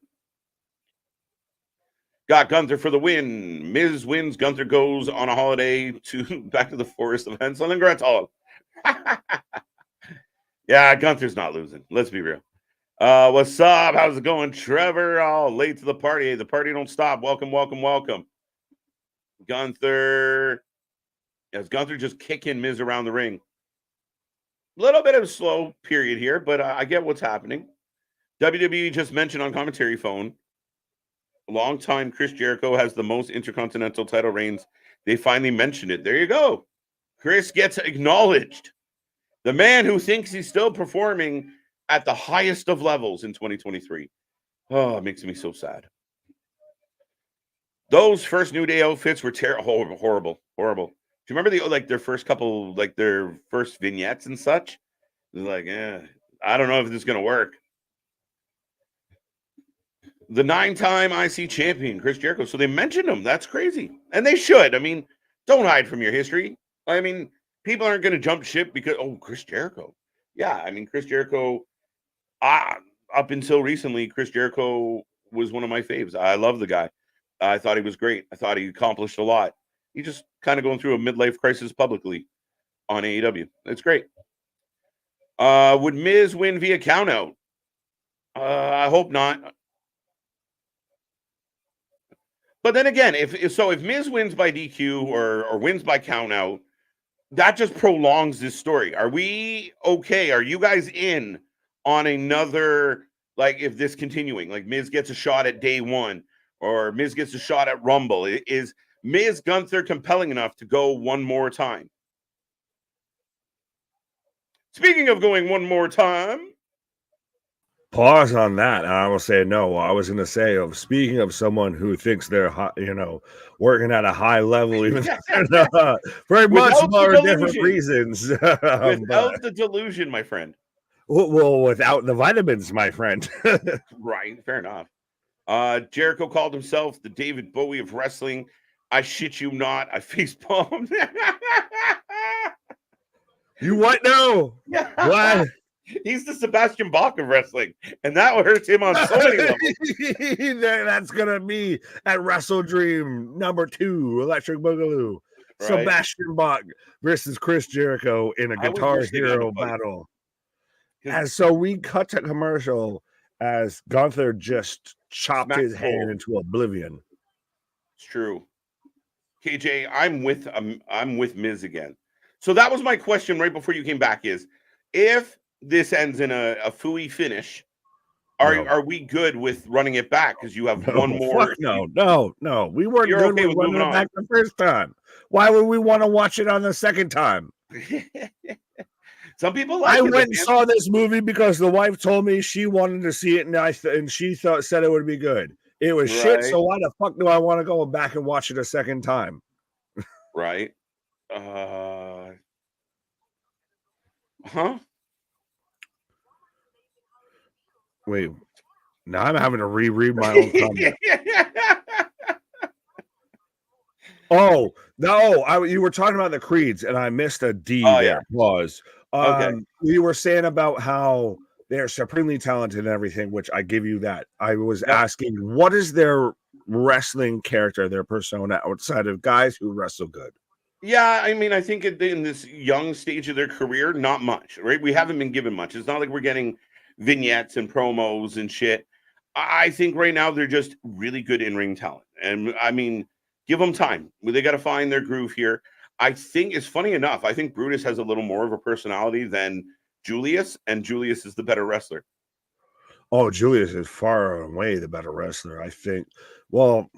Got Gunther for the win. Miz wins. Gunther goes on a holiday to back to the forest of Hensel and Gretel. Yeah, Gunther's not losing. Let's be real. What's up? How's it going, Trevor? All late to the party. Hey, the party don't stop. Welcome, welcome, welcome. Gunther. Yes, Gunther just kicking Miz around the ring. A little bit of a slow period here, but I get what's happening. WWE just mentioned on commentary phone, long time Chris Jericho has the most intercontinental title reigns. They finally mentioned it. There you go. Chris gets acknowledged. The man who thinks he's still performing at the highest of levels in 2023. Oh, it makes me so sad. Those first New Day outfits were terrible, horrible. Do you remember their first couple, like their first vignettes and such? It was like, I don't know if this is gonna work. The 9-time IC champion, Chris Jericho. So they mentioned him. That's crazy. And they should. I mean, don't hide from your history. I mean, people aren't going to jump ship because, Chris Jericho. Yeah, I mean, Chris Jericho, up until recently, Chris Jericho was one of my faves. I love the guy. I thought he was great. I thought he accomplished a lot. He's just kind of going through a midlife crisis publicly on AEW. It's great. Would Miz win via countout? I hope not. But then again, if Miz wins by DQ or wins by countout, that just prolongs this story. Are we okay? Are you guys in on another, like, if this continuing, like Miz gets a shot at day one or Miz gets a shot at Rumble? Is Miz Gunther compelling enough to go one more time? Speaking of going one more time. Pause on that. I will say no. I was going to say, speaking of someone who thinks they're, working at a high level, even very much for different reasons. Without the delusion, my friend. Well, without the vitamins, my friend. Right. Fair enough. Jericho called himself the David Bowie of wrestling. I shit you not. I facepalmed. You what now? What? He's the Sebastian Bach of wrestling, and that hurts him on so many levels. That's gonna be at Wrestle Dream #2, Electric Boogaloo. Right. Sebastian Bach versus Chris Jericho in a Guitar Hero battle. And so we cut to commercial as Gunther just chopped his hand into oblivion. It's true. KJ, I'm with Miz again. So that was my question right before you came back, is if this ends in a phooey finish, are we good with running it back? Because you have one more. No. We weren't good with running it back the first time. Why would we want to watch it on the second time? Some people like I went and saw this movie because the wife told me she wanted to see it, and she said it would be good. It was shit, so why the fuck do I want to go back and watch it a second time? Right. Wait, now I'm having to reread my own comment. Oh, no, you were talking about the creeds, and I missed a D there. Yeah. Pause. Okay. You were saying about how they're supremely talented and everything, which I give you that. I was asking, what is their wrestling character, their persona, outside of guys who wrestle good? Yeah, I mean, I think in this young stage of their career, not much, right? We haven't been given much. It's not like we're getting vignettes and promos and shit. I think right now they're just really good in-ring talent. And I mean, give them time. They got to find their groove here. I think it's funny enough. I think Brutus has a little more of a personality than Julius, and Julius is the better wrestler. Oh, Julius is far and away the better wrestler, I think. Well,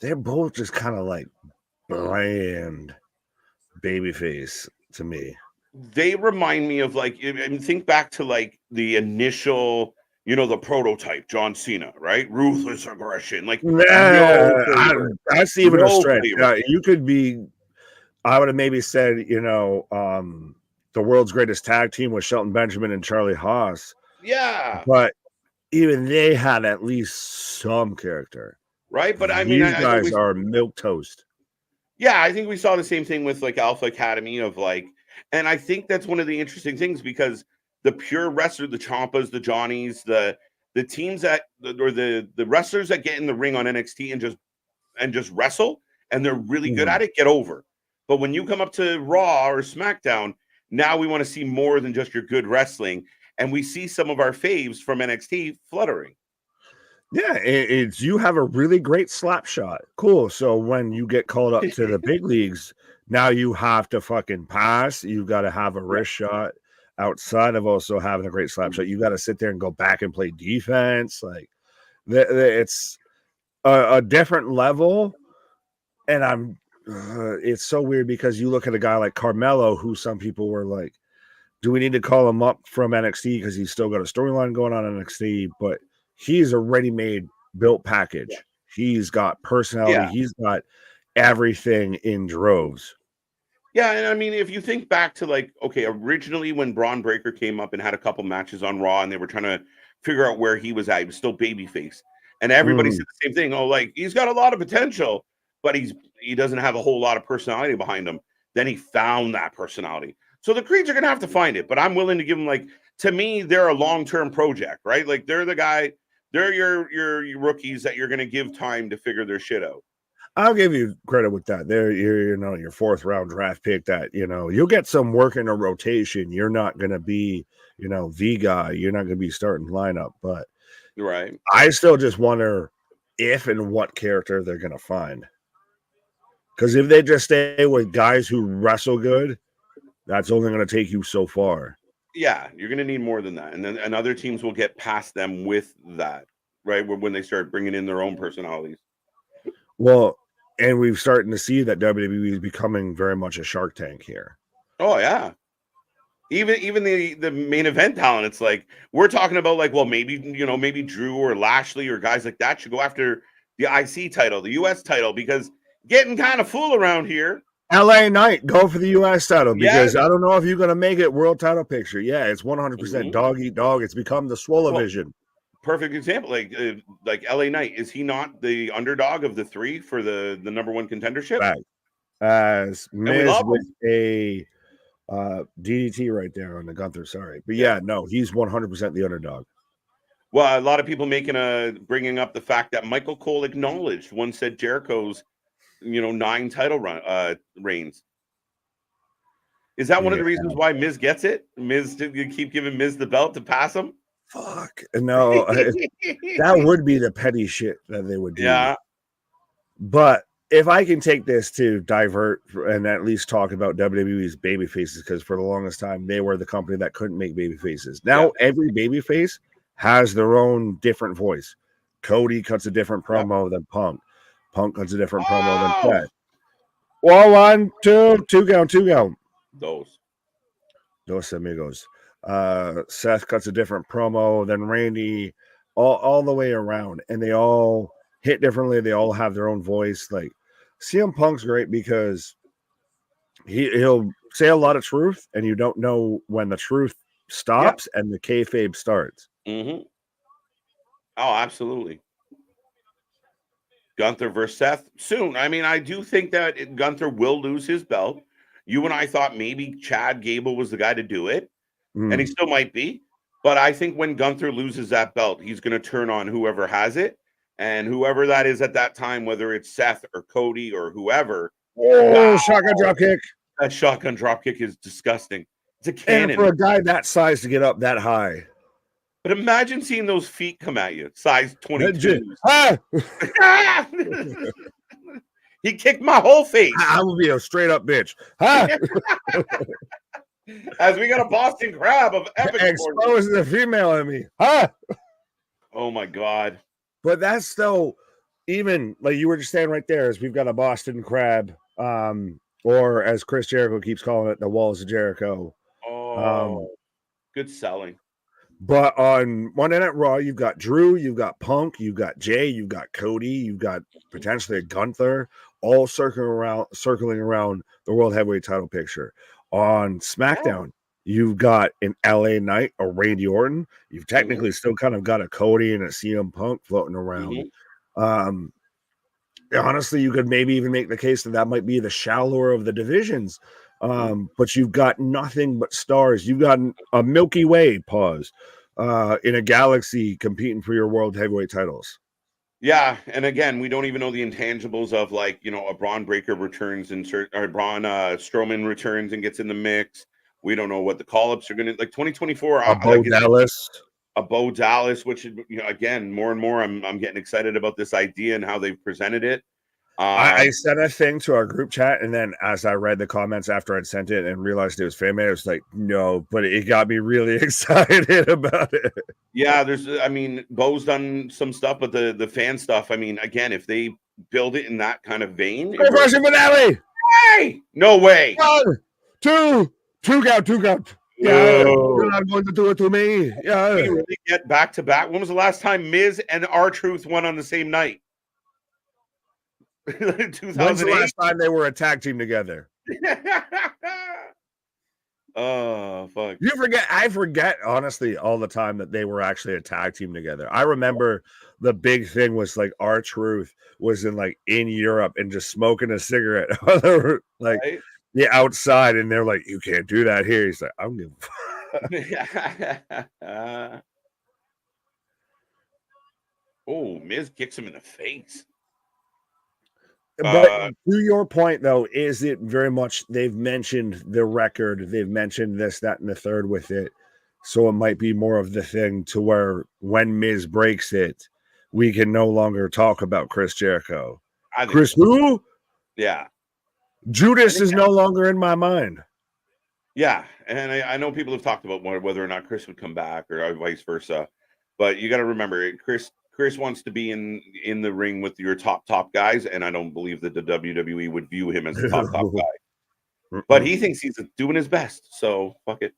they're both just kind of like bland babyface to me. They remind me of think back to like the initial, the prototype John Cena, right? Ruthless aggression, that's even a stretch. You could be. I would have maybe said, the world's greatest tag team with Shelton Benjamin and Charlie Haas. Yeah, but even they had at least some character, right? But I mean, these guys are milquetoast. Yeah, I think we saw the same thing with like Alpha Academy of like And I think that's one of the interesting things, because the pure wrestler, the Ciampas, the Johnnies, the teams that, or the wrestlers that get in the ring on NXT and just wrestle, and they're really good at it, get over. But when you come up to Raw or SmackDown, now we want to see more than just your good wrestling, and we see some of our faves from NXT fluttering. Yeah, it's you have a really great slap shot. Cool. So when you get called up to the big leagues, now you have to fucking pass. You got to have a wrist shot outside of also having a great slap shot. You got to sit there and go back and play defense. Like it's a different level. And it's so weird because you look at a guy like Carmelo, who some people were like, do we need to call him up from NXT because he's still got a storyline going on in NXT? But he's a ready-made built package. Yeah. He's got personality. Yeah. He's got everything in droves. Yeah, and I mean, if you think back to like, okay, originally when Braun Breaker came up and had a couple matches on Raw, and they were trying to figure out where he was at, he was still babyface, and everybody said the same thing. Oh, like he's got a lot of potential, but he doesn't have a whole lot of personality behind him. Then he found that personality. So the Creeds are gonna have to find it, but I'm willing to give them, like, to me, they're a long-term project, right? Like they're the guy, they're your rookies that you're gonna give time to figure their shit out. I'll give you credit with that. They're your fourth round draft pick that you'll get some work in a rotation. You're not gonna be the guy. You're not gonna be starting lineup, but right. I still just wonder if and what character they're gonna find. Because if they just stay with guys who wrestle good, that's only going to take you so far. Yeah, you're going to need more than that. And other teams will get past them with that, right? When they start bringing in their own personalities. Well, and we've starting to see that WWE is becoming very much a Shark Tank here. Oh, yeah. Even the main event talent, it's like, we're talking about like, well, maybe Drew or Lashley or guys like that should go after the IC title, the US title, because getting kind of full around here. LA Knight, go for the U.S. title, because I don't know if you're going to make it world title picture. Yeah, it's 100% dog eat dog. It's become the Swole-O-Vision. Perfect example. Like LA Knight, is he not the underdog of the three for the number one contendership? Right. As Miz with a DDT right there on the Gunther. Sorry, but yeah, no, he's 100% the underdog. Well, a lot of people bringing up the fact that Michael Cole acknowledged once said Jericho's 9 title reigns. Is that one of the reasons why Miz gets it? Miz, you keep giving Miz the belt to pass him? Fuck no, that would be the petty shit that they would do. Yeah, but if I can take this to divert and at least talk about WWE's baby faces, because for the longest time they were the company that couldn't make baby faces. Now every baby face has their own different voice. Cody cuts a different promo than Punk. Punk cuts a different promo than Seth. Well, 1, 2 count. Dos amigos. Seth cuts a different promo than Randy, all the way around, and they all hit differently. They all have their own voice. Like CM Punk's great because he'll say a lot of truth, and you don't know when the truth stops and the kayfabe starts. Mm-hmm. Oh, absolutely. Gunther versus Seth soon. I mean, I do think that Gunther will lose his belt. You and I thought maybe Chad Gable was the guy to do it, and he still might be. But I think when Gunther loses that belt, he's going to turn on whoever has it, and whoever that is at that time, whether it's Seth or Cody or whoever. Oh, shotgun drop kick. That shotgun drop kick is disgusting. It's a cannon. And for a guy that size to get up that high. But imagine seeing those feet come at you, size 22. He kicked my whole face. I will be a straight up bitch. As we got a Boston Crab of epic. Expose the female in me. Oh my God. But that's still, even like you were just saying right there, is we've got a Boston Crab, or as Chris Jericho keeps calling it, the Walls of Jericho. Good selling. But on Monday Night Raw, you've got Drew, you've got Punk, you've got Jay, you've got Cody, you've got potentially a Gunther, all circling around the World Heavyweight title picture. On SmackDown, you've got an LA Knight, a Randy Orton. You've technically still kind of got a Cody and a CM Punk floating around. Honestly, you could maybe even make the case that might be the shallower of the divisions. But you've got nothing but stars. You've got a Milky Way, in a galaxy competing for your world heavyweight titles. Yeah, and again, we don't even know the intangibles of, like, a Braun Breaker returns or Braun Strowman returns and gets in the mix. We don't know what the call-ups are going to, like, 2024. A Bo Dallas. A Bo Dallas, which, again, more and more, I'm getting excited about this idea and how they've presented it. I sent a thing to our group chat, and then as I read the comments after I'd sent it and realized it was fan made, I was like, no, but it got me really excited about it. Yeah, Bo's done some stuff, but the fan stuff, again, if they build it in that kind of vein. Question finale! Hey! No way! 1, 2 count. Yeah, you're not going to do it to me. Yeah. We really get back to back. When was the last time Miz and R-Truth won on the same night? 2008. When's the last time they were a tag team together? Oh, fuck. I forget honestly all the time that they were actually a tag team together. I remember the big thing was like R-Truth was in Europe and just smoking a cigarette like right? Outside, and they're like, you can't do that here. He's like, I don't give a fuck. Oh, Miz kicks him in the face. But to your point, though, is it very much they've mentioned the record, they've mentioned this, that, and the third with it. So it might be more of the thing to where when Miz breaks it, we can no longer talk about Chris Jericho. Chris who? Yeah. Judas is no longer in my mind. Yeah, and I know people have talked about whether or not Chris would come back or vice versa, but you got to remember, Chris wants to be in the ring with your top guys, and I don't believe that the WWE would view him as a top guy. But he thinks he's doing his best, so fuck it.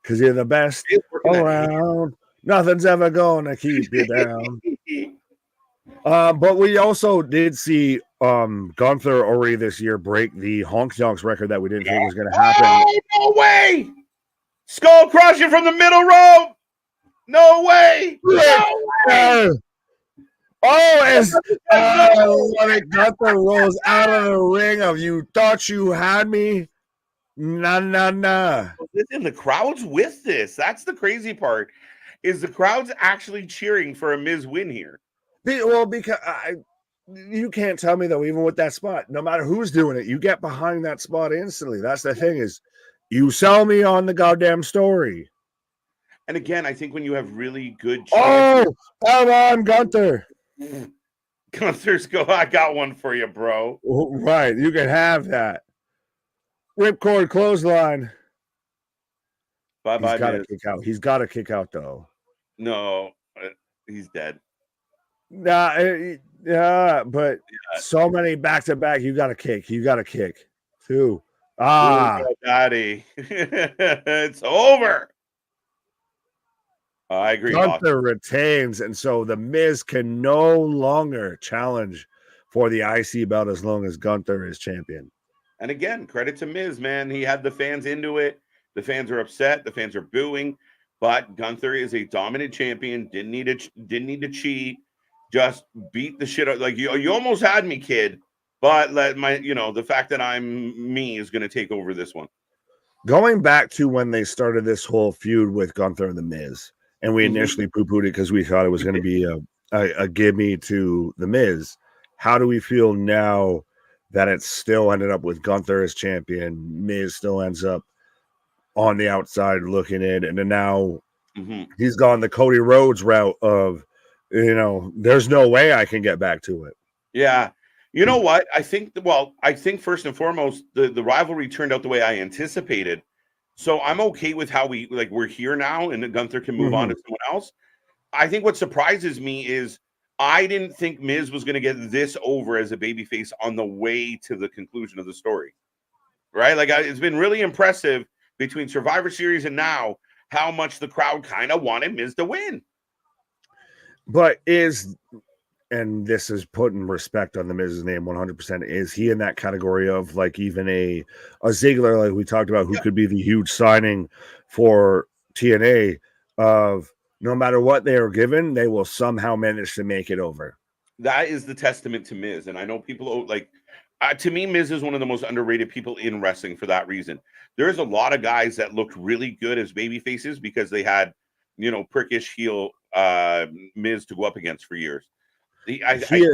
Because you're the best around. Nothing's ever gonna keep you down. But we also did see Gunther already this year break the Honk Donks record that we didn't think was going to happen. Oh, no way! Skull crushing from the middle rope! No way! No way! As Gunther rolls out of the ring of "You thought you had me." Nah. Listen, the crowd's with this. That's the crazy part. Is the crowd's actually cheering for a Miz win here? Well, because you can't tell me though, even with that spot, no matter who's doing it, you get behind that spot instantly. That's the thing, is you sell me on the goddamn story. And again, I think when you have really good chances, come on, Gunther. Gunther's I got one for you, bro. Right, you can have that. Ripcord clothesline. Bye-bye, He's got to kick out though. No, he's dead. Yeah, but so many back-to-back. You got to kick. Two. Daddy. It's over. I agree. Gunther retains, and so the Miz can no longer challenge for the IC belt as long as Gunther is champion. And again, credit to Miz, man. He had the fans into it. The fans are upset. The fans are booing. But Gunther is a dominant champion. Didn't need to cheat. Just beat the shit out. Like you almost had me, kid. But the fact that I'm me is going to take over this one. Going back to when they started this whole feud with Gunther and the Miz, and we initially poo-pooed it because we thought it was going to be a gimme to the Miz. How do we feel now that it still ended up with Gunther as champion? Miz still ends up on the outside looking in, and then now he's gone the Cody Rhodes route of, there's no way I can get back to it. Yeah. You know what? I think first and foremost, the rivalry turned out the way I anticipated. So I'm okay with how we're here now, and Gunther can move on to someone else. I think what surprises me is I didn't think Miz was going to get this over as a babyface on the way to the conclusion of the story. Right? It's been really impressive between Survivor Series and now how much the crowd kind of wanted Miz to win. But and this is putting respect on the Miz's name 100%, is he in that category of even a Ziggler, like we talked about, who could be the huge signing for TNA, of no matter what they are given, they will somehow manage to make it over? That is the testament to Miz. And I know people To me, Miz is one of the most underrated people in wrestling for that reason. There's a lot of guys that looked really good as baby faces because they had, prickish heel Miz to go up against for years. He I is think,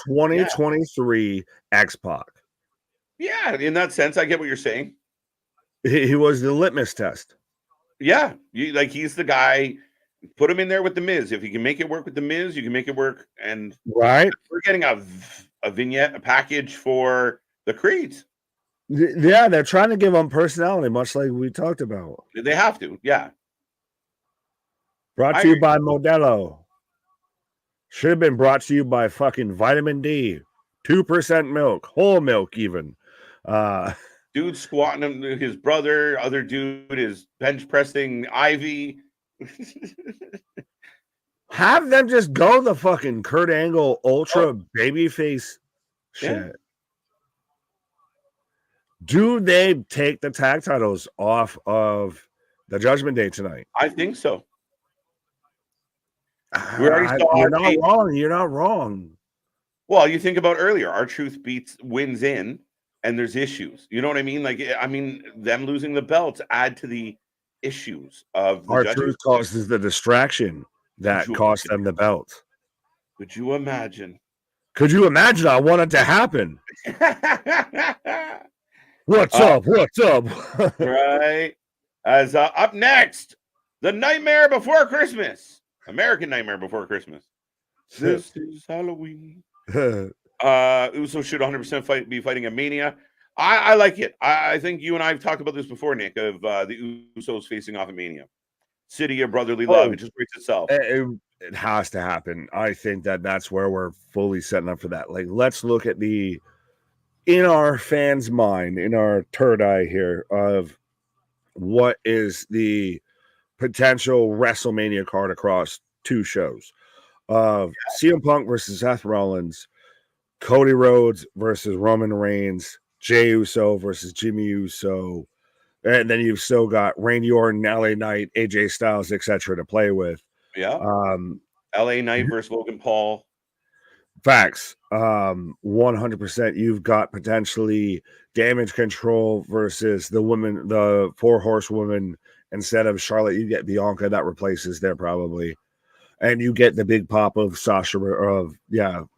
2023 X-Pac. yeah, in that sense, I get what you're saying. He was the litmus test. Yeah, he's the guy. Put him in there with the Miz. If you can make it work with the Miz, you can make it work. And right, we're getting a vignette, a package for the Creeds. Yeah, they're trying to give them personality, much like we talked about. They have to, yeah. Brought to you by Modelo. Should have been brought to you by fucking vitamin D, 2% milk, whole milk even. Dude squatting him, his brother, other dude is bench pressing Ivy. Have them just go the fucking Kurt Angle ultra babyface shit. Yeah. Do they take the tag titles off of the Judgment Day tonight? I think so. You're not wrong. You're not wrong. Well, you think about earlier, R-Truth wins in, and there's issues. You know what I mean? Them losing the belts add to the issues of the R-Truth causes the distraction that cost them the belt. Could you imagine? Could you imagine? I want it to happen. What's up? What's up? Right. As up next, the Nightmare Before Christmas. American Nightmare Before Christmas. This is Halloween. Uso should 100% be fighting a Mania. I like it. I think you and I have talked about this before, Nick, of the Usos facing off a Mania. City of brotherly love. It just breaks itself. It has to happen. I think that's where we're fully setting up for that. Like, let's look at in our fans' mind, in our third eye here, of what is the potential WrestleMania card across two shows of CM Punk versus Seth Rollins, Cody Rhodes versus Roman Reigns, Jey Uso versus Jimmy Uso, and then you've still got Randy Orton, LA Knight, AJ Styles, etc. to play with. Yeah. LA Knight versus Logan Paul. Facts. 100%. You've got potentially Damage Control versus the 4 horsewomen. Instead of Charlotte, you get Bianca that replaces there probably. And you get the big pop of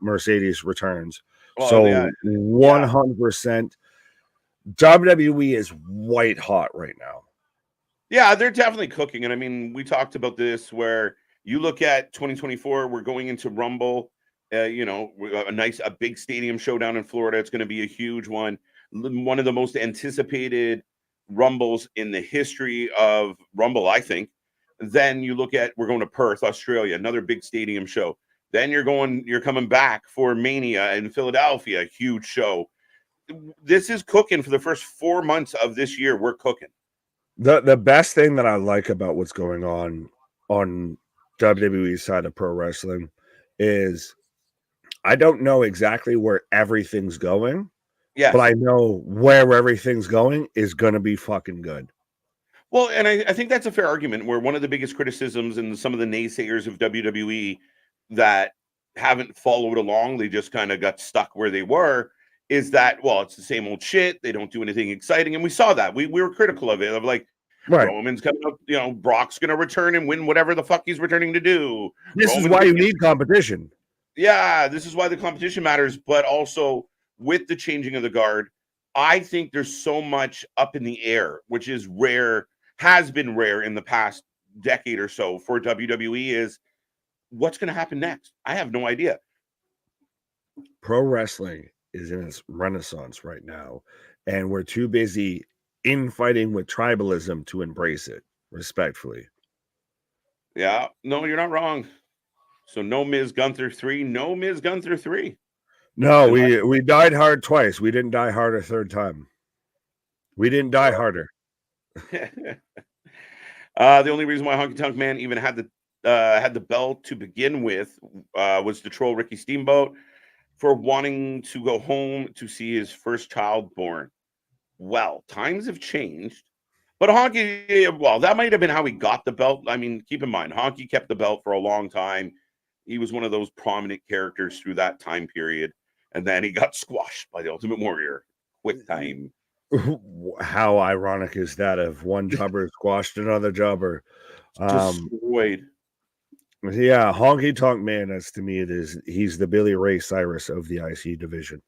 Mercedes returns. Well, so 100%. WWE is white hot right now. Yeah, they're definitely cooking. And I mean, we talked about this where you look at 2024, we're going into Rumble, a big stadium showdown in Florida. It's going to be a huge one. One of the most anticipated Rumbles in the history of Rumble, I think. Then you look at, we're going to Perth, Australia, another big stadium show. Then you're coming back for Mania in Philadelphia, a huge show. This is cooking for the first 4 months of this year. We're cooking. The best thing that I like about what's going on WWE's side of pro wrestling is I don't know exactly where everything's going. Yeah, but I know where everything's going is going to be fucking good. Well, and I think that's a fair argument where one of the biggest criticisms and some of the naysayers of WWE that haven't followed along, they just kind of got stuck where they were, is that, well, it's the same old shit. They don't do anything exciting. And we saw that. We were critical of it, of like, Roman's coming up, Brock's going to return and win whatever the fuck he's returning to do. This is why you need competition. Yeah, this is why the competition matters, but also with the changing of the guard, I think there's so much up in the air, which is rare, has been rare in the past decade or so for WWE, is what's going to happen next? I have no idea. Pro wrestling is in its renaissance right now, and we're too busy infighting with tribalism to embrace it respectfully. Yeah, no, you're not wrong. So no Miz Gunther 3, no Miz Gunther 3. No, we died hard twice. We didn't die hard a third time. We didn't die harder. The only reason why Honky Tonk Man even had the belt to begin with was to troll Ricky Steamboat for wanting to go home to see his first child born. Well, times have changed, but Honky, well, that might have been how he got the belt. I mean, keep in mind, Honky kept the belt for a long time. He was one of those prominent characters through that time period. and then he got squashed by the Ultimate Warrior. Quick time. How ironic is that if one jobber squashed another jobber? Destroyed. Yeah, Honky Tonk Man, that's to me, he's the Billy Ray Cyrus of the IC division.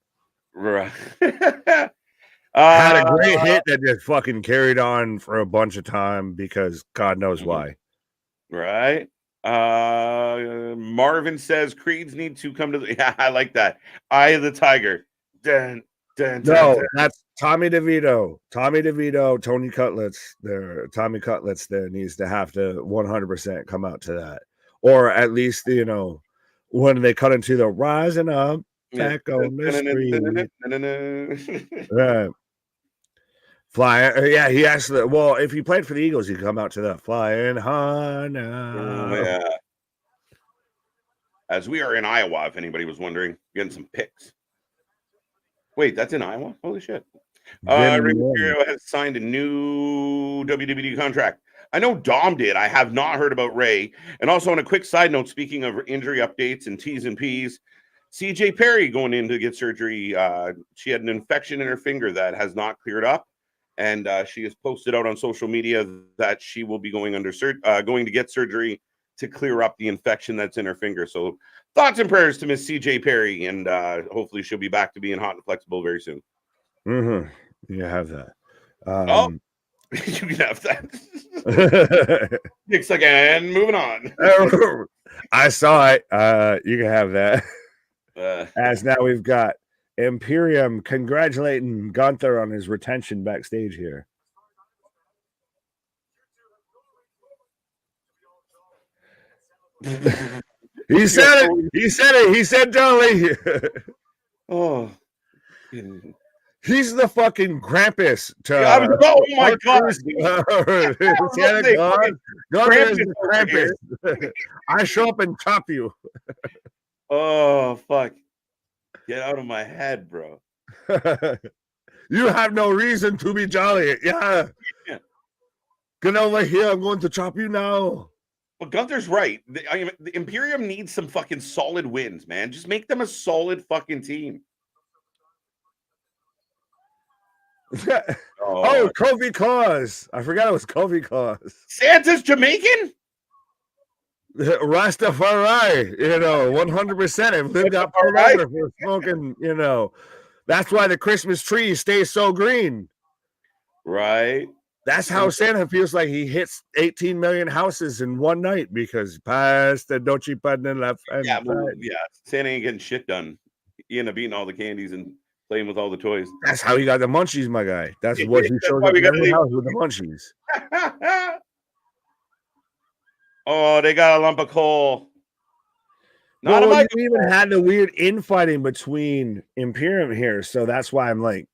Right. Had a great hit that just fucking carried on for a bunch of time because God knows why. Right. Marvin says Creeds need to come to the. Yeah, I like that. Eye of the Tiger. Dun, dun, No, dun. that's Tommy DeVito. Tommy DeVito, Tony Cutlets. Tommy Cutlets there needs to have to 100% come out to that. Or at least, you know, when they cut into the rising up back on the street. Right. Fly, yeah, he has to. Well, if he played for the Eagles, he'd come out to that flying high now. Oh, yeah. As we are in Iowa, if anybody was wondering, getting some picks. Wait, that's in Iowa? Holy shit. Rey Mysterio has signed a new WWE contract. I know Dom did. I have not heard about Ray. And also, on a quick side note, speaking of injury updates and T's and P's, CJ Perry going in to get surgery. She had an infection in her finger that has not cleared up. And she has posted out on social media that she will be going to get surgery to clear up the infection that's in her finger. So thoughts and prayers to Miss CJ Perry, and hopefully she'll be back to being hot and flexible very soon. Mm-hmm. You have that. You can have that. Nick's again. Moving on. I saw it. You can have that. As now we've got Imperium congratulating Gunther on his retention backstage here. He said it. He said it. He said Dolly. Oh. He's the fucking Krampus. Oh my God. Krampus. I show up and chop you. Oh, fuck. Get out of my head, bro. You have no reason to be jolly. Yeah. Get over here. I'm going to chop you now. Well, Gunther's right. The Imperium needs some fucking solid wins, man. Just make them a solid fucking team. Oh, Kofi Claus. I forgot it was Kofi Claus. Santa's Jamaican? Rastafari, 100%. If Liv got pulled over for smoking, that's why the Christmas tree stays so green. Right. That's how Santa feels like he hits 18 million houses in one night because past the Dolce button left. Yeah, Santa ain't getting shit done. He ended up eating all the candies and playing with all the toys. That's how he got the munchies, my guy. That's what he showed up in the house with the munchies. Oh, they got a lump of coal. You even had the weird infighting between Imperium here, so that's why I'm like,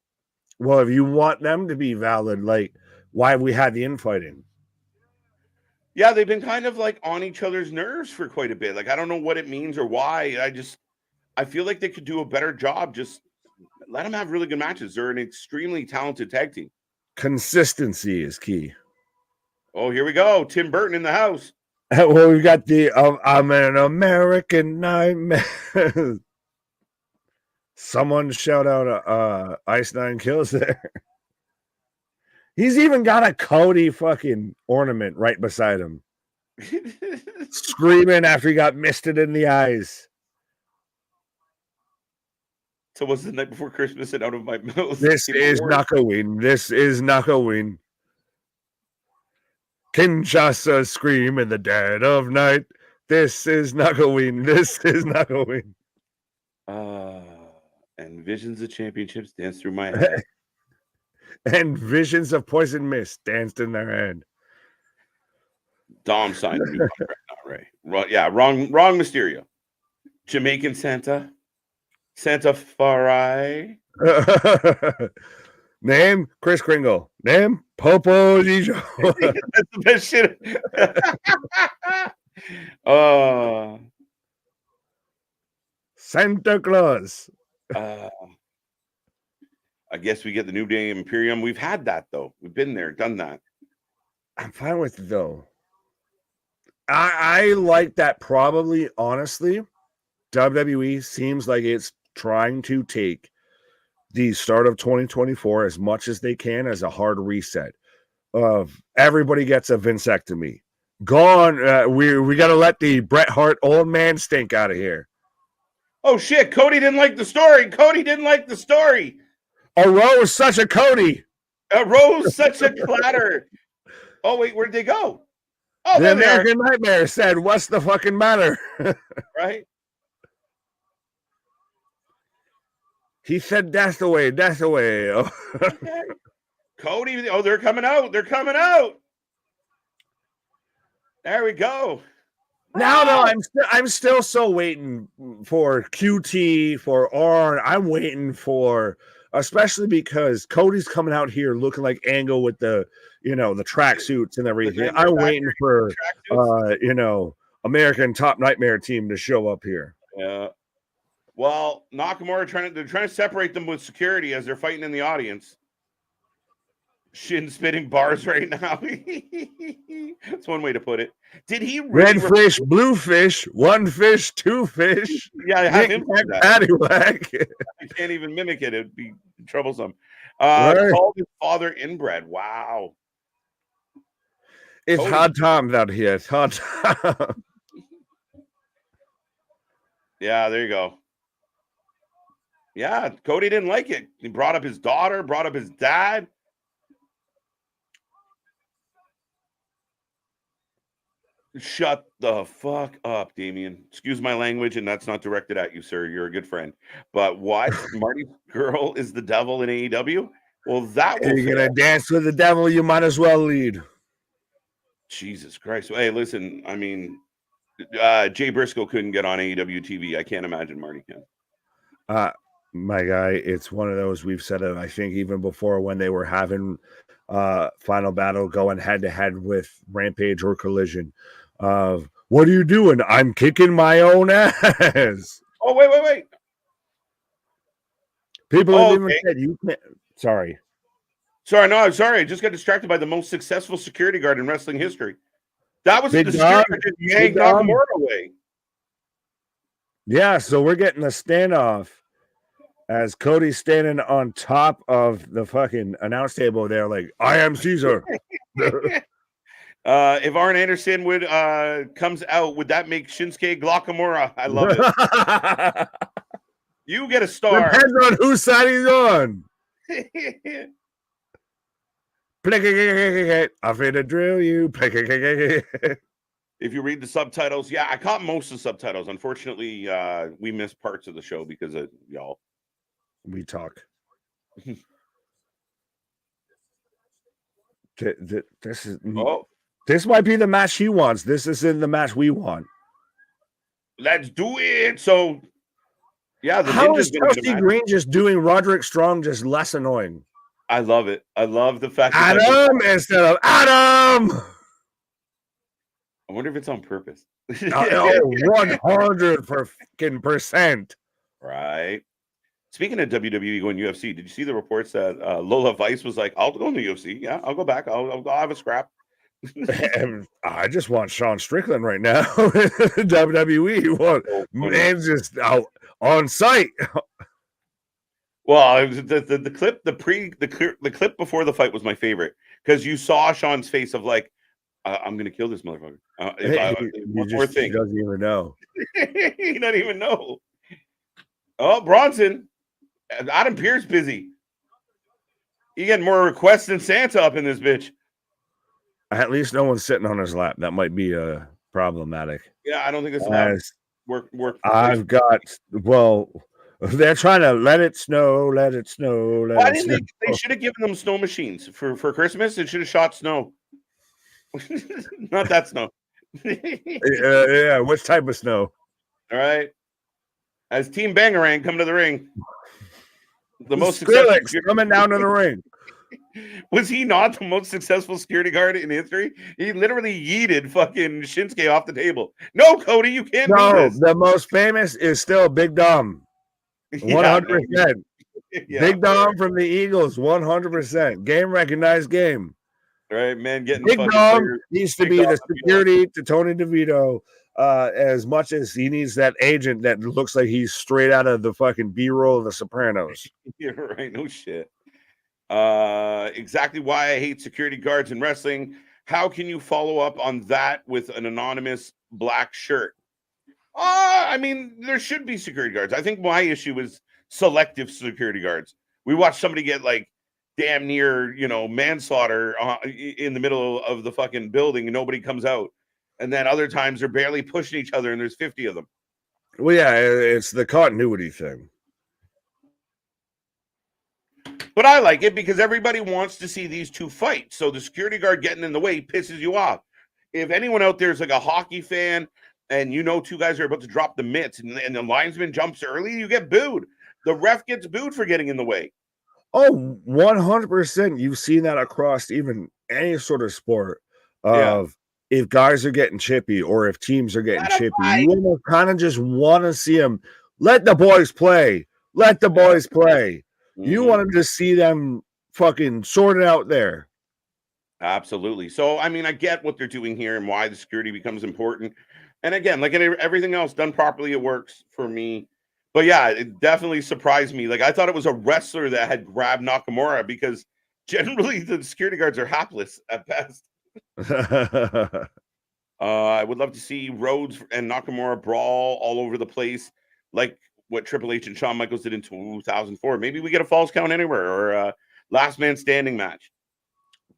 well, if you want them to be valid, like, why have we had the infighting? Yeah, they've been kind of like on each other's nerves for quite a bit. Like, I don't know what it means or why. I feel like they could do a better job. Just let them have really good matches. They're an extremely talented tag team. Consistency is key. Oh, here we go. Tim Burton in the house. Well, we've got the I'm an American Nightmare. Someone shout out Ice Nine Kills there. He's even got a Cody fucking ornament right beside him. Screaming after he got misted in the eyes. So was the night before Christmas and out of my mouth. This is Nakawin. This is Nakawin. Kinshasa scream in the dead of night. This is Nakawin. This is Nakawin. And visions of championships dance through my head. And visions of poison mist danced in their head. Dom signed a new contract, not Ray. Wrong Mysterio. Jamaican Santa. Santa Farai. Name Chris Kringle. Name Popo Gijo. That's the best shit. Santa Claus. I guess we get the New Day Imperium. We've had that though. We've been there, done that. I'm fine with it though. I like that. Probably, honestly, WWE seems like it's trying to take the start of 2024 as much as they can as a hard reset of everybody gets a Vinsectomy. Gone. We got to let the Bret Hart old man stink out of here. Oh, shit. Cody didn't like the story. A RAW is such a Cody. A RAW's such a clatter. Oh, wait. Where'd they go? Oh, the American Nightmare said, what's the fucking matter? Right? He said, death away. Oh. Okay. Cody, they're coming out. There we go. Now, though, I'm still so waiting for QT, for Arn. I'm waiting for, especially because Cody's coming out here looking like Angle with the, the tracksuits and everything. I'm waiting for, American Top Nightmare team to show up here. Yeah. Well, Nakamura they're trying to separate them with security as they're fighting in the audience. Shin spitting bars right now. That's one way to put it. Did he really red fish, blue fish, one fish, two fish? Yeah, I have him paddywhack. I can't even mimic it. It'd be troublesome. Called his father inbred. Wow. It's hard times out here. It's hard times. Yeah, there you go. Yeah, Cody didn't like it. He brought up his daughter, brought up his dad. Shut the fuck up, Damian. Excuse my language, and that's not directed at you, sir. You're a good friend. But what? Marty's girl is the devil in AEW? Well, that will You're going to dance with the devil, you might as well lead. Jesus Christ. Hey, listen, I mean, Jay Briscoe couldn't get on AEW TV. I can't imagine Marty can. My guy, it's one of those, we've said it, I think, even before when they were having Final Battle going head-to-head with Rampage or Collision. What are you doing? I'm kicking my own ass. Oh, wait. People have even said you can't. Sorry. No, I'm sorry. I just got distracted by the most successful security guard in wrestling history. That was the security guard just yanked Nakamura away. Yeah, so we're getting a standoff as Cody's standing on top of the fucking announce table there, like, I am Caesar. If Arn Anderson would comes out, would that make Shinsuke Nakamura? I love it. You get a star. Depends on whose side he's on. I'm finna drill you. If you read the subtitles, yeah, I caught most of the subtitles. Unfortunately, we missed parts of the show because of y'all. We talk. This might be the match he wants. This isn't the match we want. Let's do it. So, yeah, how is Chelsea Green just doing Roderick Strong just less annoying? I love it. I love the fact that Adam instead of Adam. I wonder if it's on purpose. 100%. Right. Speaking of WWE going UFC, did you see the reports that Lola Vice was like, I'll go in the UFC. Yeah, I'll go back. I'll have a scrap. I just want Sean Strickland right now. WWE. Man's just out on site. Well, the clip, the clip before the fight was my favorite because you saw Sean's face of like, I'm gonna kill this motherfucker. He doesn't even know. He doesn't even know. Oh, Bronson, Adam Pearce busy. You get more requests than Santa up in this bitch. At least no one's sitting on his lap. That might be problematic. Yeah, I don't think that's work. I've got they're trying to let it snow. Why didn't they should have given them snow machines for Christmas. They should have shot snow. Not that snow. Yeah, which type of snow? All right. As Team Bangarang come to the ring. The most Skrillex coming down to the ring. Was he not the most successful security guard in history? He literally yeeted fucking Shinsuke off the table. No, Cody, you can't do this. The most famous is still Big Dom. 100%. Yeah, Big Dom from the Eagles, 100%. Game recognized game. Right, man. Getting Big Dom needs to be the security to Tony DeVito as much as he needs that agent that looks like he's straight out of the fucking B-roll of The Sopranos. You're right. No shit. Exactly why I hate security guards in wrestling. How can you follow up on that with an anonymous black shirt? I mean, there should be security guards. I think my issue is selective security guards. We watched somebody get like damn near, manslaughter in the middle of the fucking building and nobody comes out. And then other times they're barely pushing each other and there's 50 of them. Well, yeah, it's the continuity thing. But I like it because everybody wants to see these two fight. So the security guard getting in the way pisses you off. If anyone out there is like a hockey fan and two guys are about to drop the mitts and the linesman jumps early, you get booed. The ref gets booed for getting in the way. Oh, 100%. You've seen that across even any sort of sport of if guys are getting chippy or if teams are getting chippy, you almost kind of just want to see them. Let the boys play. Let the boys play. Mm-hmm. You want to just see them fucking sort it out there. Absolutely. So, I mean, I get what they're doing here and why the security becomes important. And again, like everything else done properly, it works for me. But yeah, it definitely surprised me. Like I thought it was a wrestler that had grabbed Nakamura because generally the security guards are hapless at best. I would love to see Rhodes and Nakamura brawl all over the place, like what Triple H and Shawn Michaels did in 2004. Maybe we get a Falls Count Anywhere or a Last Man Standing match.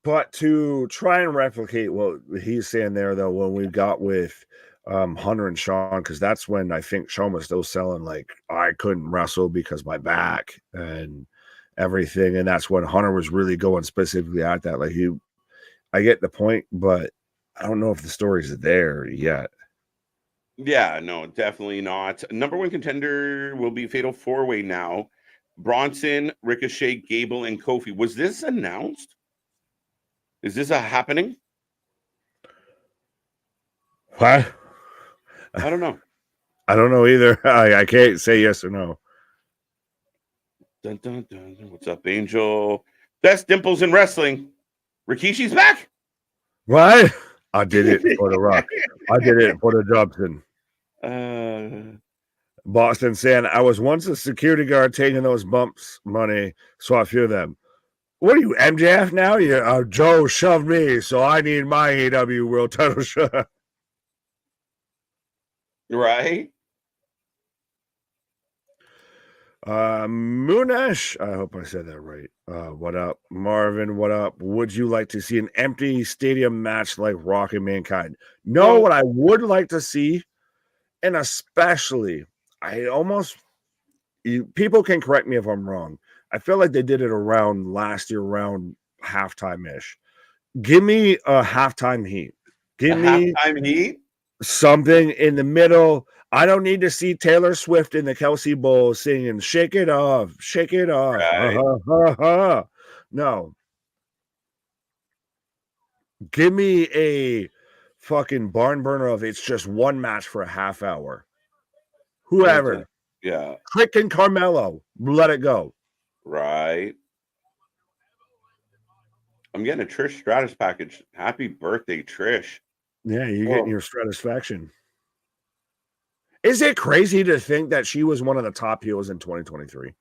But to try and replicate what he's saying there, though, when we got with Hunter and Shawn, because that's when I think Shawn was still selling like I couldn't wrestle because my back and everything, and that's when Hunter was really going specifically at that. Like I get the point, but I don't know if the story's there yet. Yeah, no, definitely not. Number one contender will be Fatal 4-Way now. Bronson, Ricochet, Gable, and Kofi. Was this announced? Is this a happening? What? I don't know. I don't know either. I can't say yes or no. Dun, dun, dun. What's up, Angel? Best dimples in wrestling. Rikishi's back. What? I did it for the Rock. I did it for the Jobson. Boston saying, I was once a security guard taking those bumps money, so I feel them. What are you, MJF now? Joe shoved me, so I need my AEW World Title shot. Right? Munesh, I hope I said that right. What up? Marvin, what up? Would you like to see an empty stadium match like Rock and Mankind? No, what I would like to see, and especially, people can correct me if I'm wrong. I feel like they did it around last year, around halftime-ish. Give me a halftime heat. Give me halftime heat? Something in the middle. I don't need to see Taylor Swift in the Kelsey Bowl singing "Shake It Off, Shake It Off." Right. No. Give me a fucking barn burner of it's just one match for a half hour. Whoever. Yeah. Click and Carmelo. Let it go. Right. I'm getting a Trish Stratus package. Happy birthday, Trish. Yeah, you're getting your Stratisfaction. Is it crazy to think that she was one of the top heels in 2023?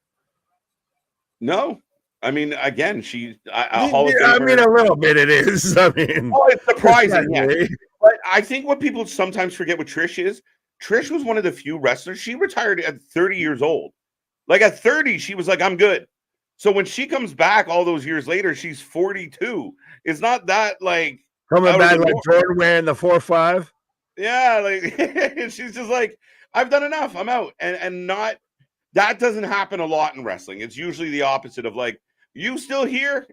No. I mean, again, a little bit it is. I mean, it's surprising. Yeah. But I think what people sometimes forget with Trish is Trish was one of the few wrestlers. She retired at 30 years old. Like at 30, she was like, I'm good. So when she comes back all those years later, she's 42. It's not that like coming back like Jordan wearing the 4-5. Yeah, like she's just like, I've done enough. I'm out. And not that doesn't happen a lot in wrestling. It's usually the opposite of like, you still here?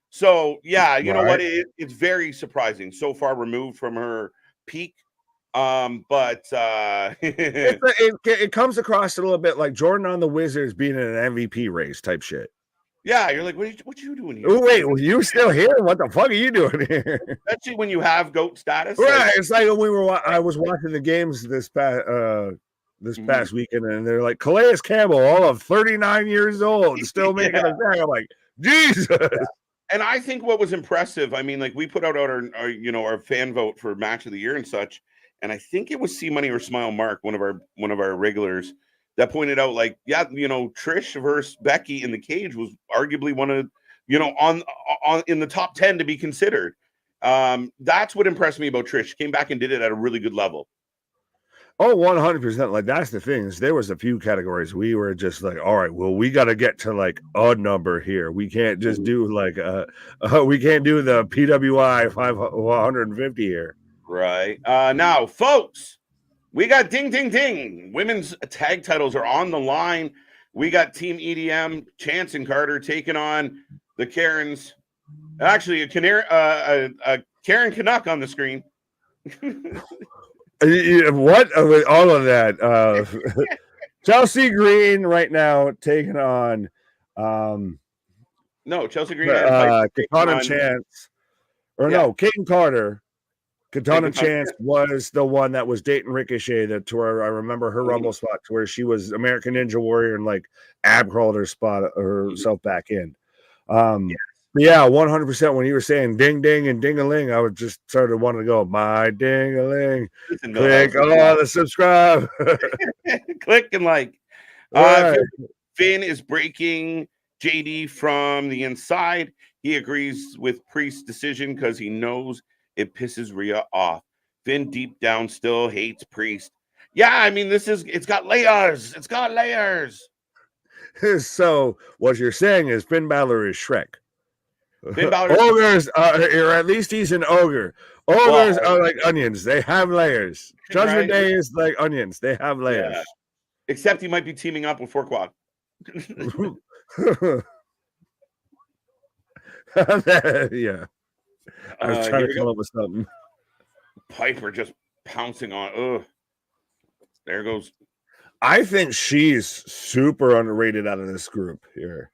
So yeah, you know what? It's very surprising. So far removed from her peak. But it comes across a little bit like Jordan on the Wizards being in an MVP race type shit. Yeah, you're like, what you doing here? Oh, wait, well, you still here? What the fuck are you doing here? Especially when you have GOAT status. Right. Like, it's like when I was watching the games this past weekend, and they're like, Calais Campbell, all of 39 years old, still making a tag. I'm like, Jesus. Yeah. And I think what was impressive, I mean, like we put out our fan vote for match of the year and such, and I think it was C Money or Smile Mark, one of our regulars, that pointed out, like, yeah, Trish versus Becky in the cage was arguably one of, on in the top 10 to be considered. That's what impressed me about Trish. She came back and did it at a really good level. Oh, 100%. Like, that's the thing, is there was a few categories we were just like, all right, well, we got to get to like a number here. We can't just do like we can't do the PWI 150 here. Right. Now, folks, we got ding, ding, ding. Women's tag titles are on the line. We got Team EDM, Chance and Carter taking on the Karens. Actually, a Karen Canuck on the screen. What? All of that. Chelsea Green right now taking on no, Chelsea Green and Katana Chance. Or no, Kayden Carter. Katana Chance was the one that was dating Ricochet, that to where I remember her Rumble spot, to where she was American Ninja Warrior and like ab crawled herself back in. Yeah, 100%. When you were saying ding ding and ding a ling, I would just started wanting to go, my ding a ling. Click the subscribe. Click and like. Right. Finn is breaking JD from the inside. He agrees with Priest's decision because he knows it pisses Rhea off. Finn deep down still hates Priest. Yeah, I mean, it's got layers. It's got layers. So what you're saying is Finn Bálor is Shrek. Finn Bálor ogres, or at least he's an ogre. Ogres are like onions. They have layers. Judgment Day is like onions. They have layers. Yeah. Except he might be teaming up with Forquad. Yeah. I was trying to come up with something. Piper just pouncing on. Ugh. There goes. I think she's super underrated out of this group here.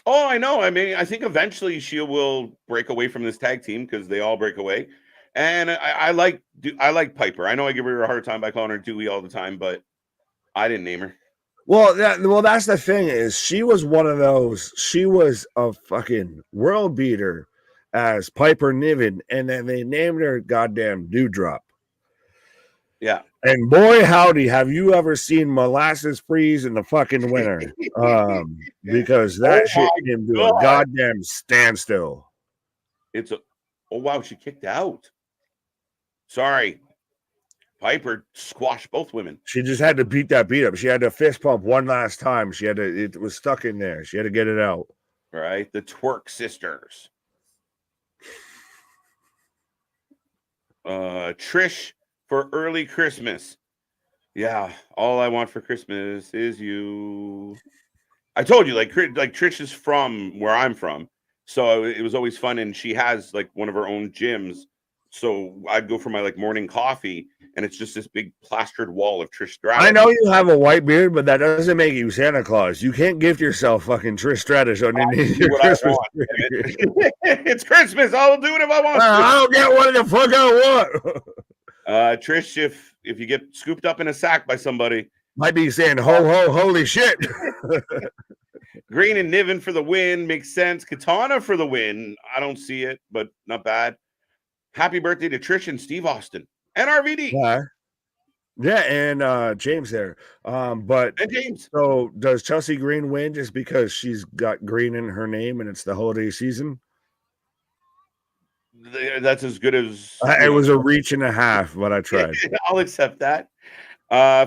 Oh, I know. I mean, I think eventually she will break away from this tag team because they all break away. And I like Piper. I know I give her a hard time by calling her Dewey all the time, but I didn't name her. Well, that's the thing, is she was one of those. She was a fucking world beater as Piper Niven, and then they named her goddamn Dewdrop. Yeah. And boy, howdy, have you ever seen molasses freeze in the fucking winter? Because that shit came to a goddamn standstill. Oh wow, she kicked out. Sorry. Piper squashed both women. She just had to beat that beat up. She had to fist pump one last time. It was stuck in there. She had to get it out. Right. The Twerk Sisters. Trish for early Christmas. Yeah, all I want for Christmas is you. I told you, like Trish is from where I'm from, so it was always fun. And she has like one of her own gyms, so I'd go for my like morning coffee, and it's just this big plastered wall of Trish Stratus. I know you have a white beard, but that doesn't make you Santa Claus. You can't gift yourself fucking Trish Stratus underneath your Christmas tree. It's Christmas. I'll do it if I want. I'll get what the fuck I want. Trish, if you get scooped up in a sack by somebody, might be saying ho ho holy shit. Green and Niven for the win makes sense. Katana for the win. I don't see it, but not bad. Happy birthday to Trish and Steve Austin and RVD. Yeah, and James there. And James. So does Chelsea Green win just because she's got green in her name and it's the holiday season? That's as good as it was a reach and a half, but I tried. I'll accept that.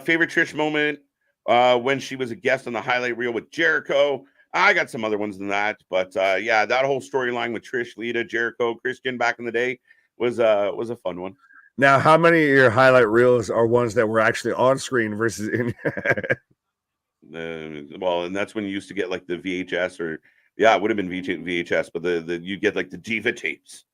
Favorite Trish moment when she was a guest on the highlight reel with Jericho. I got some other ones than that, but yeah, that whole storyline with Trish, Lita, Jericho, Christian back in the day was a fun one. Now, how many of your highlight reels are ones that were actually on screen versus in? Well, and that's when you used to get like the VHS, or it would have been VHS, but you get like the Diva tapes.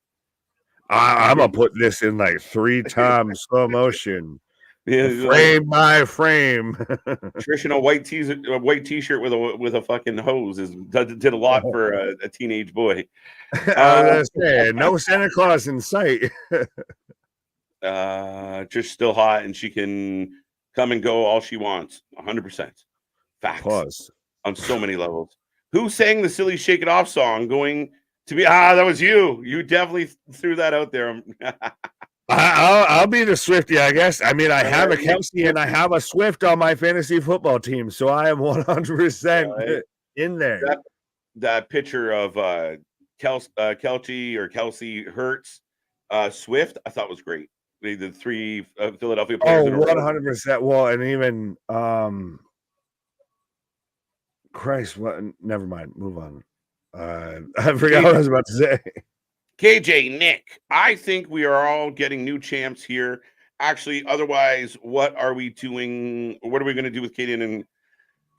I'm gonna put this in like 3 times slow motion, frame by frame. Trish in a white t-shirt with a fucking hose did a lot for a teenage boy. I was gonna say, no Santa Claus in sight. Trish still hot, and she can come and go all she wants. 100%. Facts. Pause. On so many levels. Who sang the silly Shake It Off song? Going to be that was you. You definitely threw that out there. I'll be the Swiftie, I guess. I mean, I have a Nick Kelsey and I have a Swift on my fantasy football team, so I am 100% in there. That picture of Kelce or Kelsey Hurts, Swift, I thought was great. The three Philadelphia players in a row. 100%. Well, and even Christ, what? Never mind. Move on. I forgot what I was about to say. KJ, Nick, I think we are all getting new champs here. Actually, otherwise, what are we doing? What are we going to do with Kayden and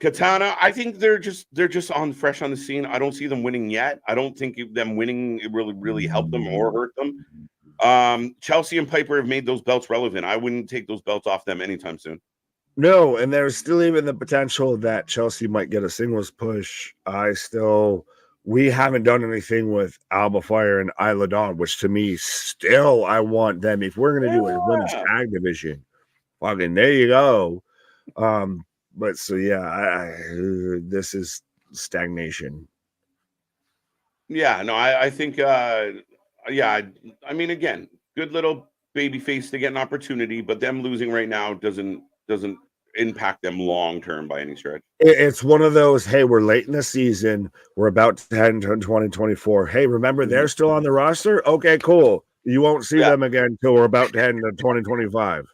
Katana? I think they're just on fresh on the scene. I don't see them winning yet. I don't think them winning it really help them or hurt them. Chelsea and Piper have made those belts relevant. I wouldn't take those belts off them anytime soon. No, and there's still even the potential that Chelsea might get a singles push. We haven't done anything with Alba Fire and Isla Dawn, which to me still I want them. If we're gonna do a women's tag division, fucking there you go. But so yeah, this is stagnation. Yeah, no, I think I mean, again, good little baby face to get an opportunity, but them losing right now doesn't impact them long term by any stretch. It's one of those, hey, we're late in the season, we're about to head into 2024. Hey, remember they're still on the roster? Okay, cool. You won't see them again until we're about to head into 2025.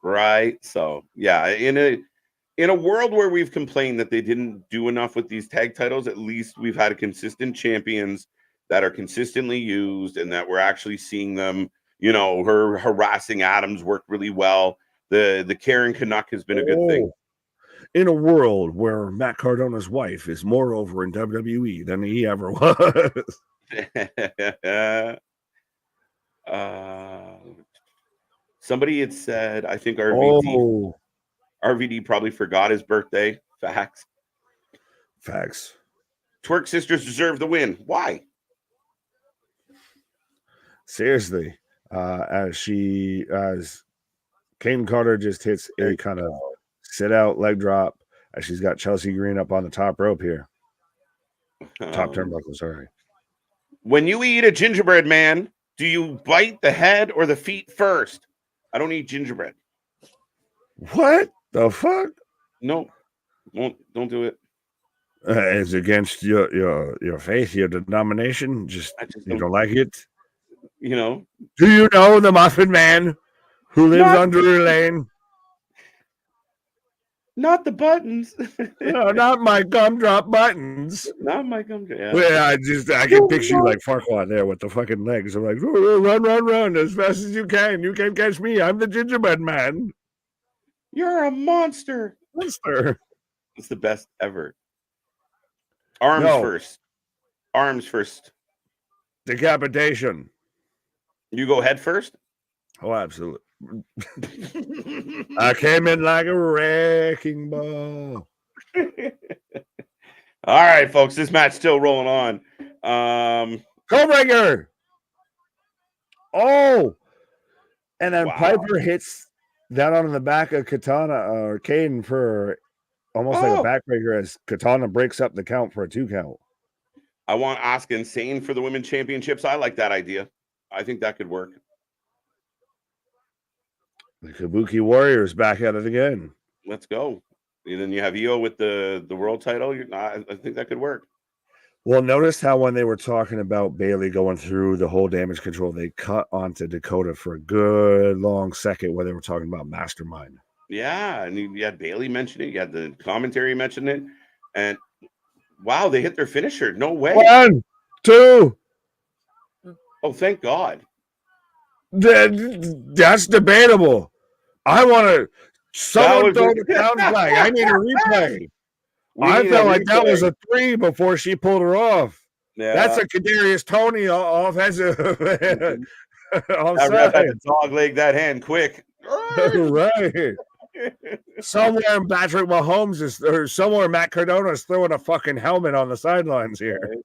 Right. So yeah, in a world where we've complained that they didn't do enough with these tag titles, at least we've had consistent champions that are consistently used and that we're actually seeing them. You know, her harassing Adams worked really well. The Karen Canuck has been a good thing. In a world where Matt Cardona's wife is more over in WWE than he ever was. Somebody had said, I think RVD probably forgot his birthday. Facts. Twerk sisters deserve the win. Why? Seriously, as Kayden Carter just hits a kind of sit out leg drop as she's got Chelsea Green up on the top rope here. Top turnbuckle, sorry. When you eat a gingerbread man, do you bite the head or the feet first? I don't eat gingerbread. What the fuck? No, don't do it. It's against your faith, your denomination. You don't like it. You know. Do you know the Muffin Man who lives under a lane? Not the buttons. No, not my gumdrop buttons. Not my gumdrop. Yeah. Well, I can picture you like Farquaad there with the fucking legs. I'm like, run as fast as you can. You can't catch me. I'm the gingerbread man. You're a monster. It's the best ever. Arms first. Decapitation. You go head first? Oh, absolutely. I came in like a wrecking ball. All right, folks. This match still rolling on. Codebreaker. Oh. And then Piper hits that on the back of Katana or Kayden for almost like a backbreaker as Katana breaks up the count for a 2 count. I want Asuka and Sane for the women's championships. I like that idea. I think that could work. The Kabuki Warriors back at it again. Let's go. And then you have Io with the world title. I think that could work. Well, notice how when they were talking about Bayley going through the whole damage control, they cut onto Dakota for a good long second where they were talking about Mastermind. Yeah, and you had Bayley mention it. You had the commentary mention it. And wow, they hit their finisher. No way. 1, 2. Oh, thank God. That's debatable. I want to someone throw the down flag. I need a replay. I felt like that was a 3 before she pulled her off. Yeah. That's a Kadarius Toney offensive. That ref had to dog leg that hand quick. Right. Somewhere Patrick Mahomes or somewhere Matt Cardona is throwing a fucking helmet on the sidelines here. Right.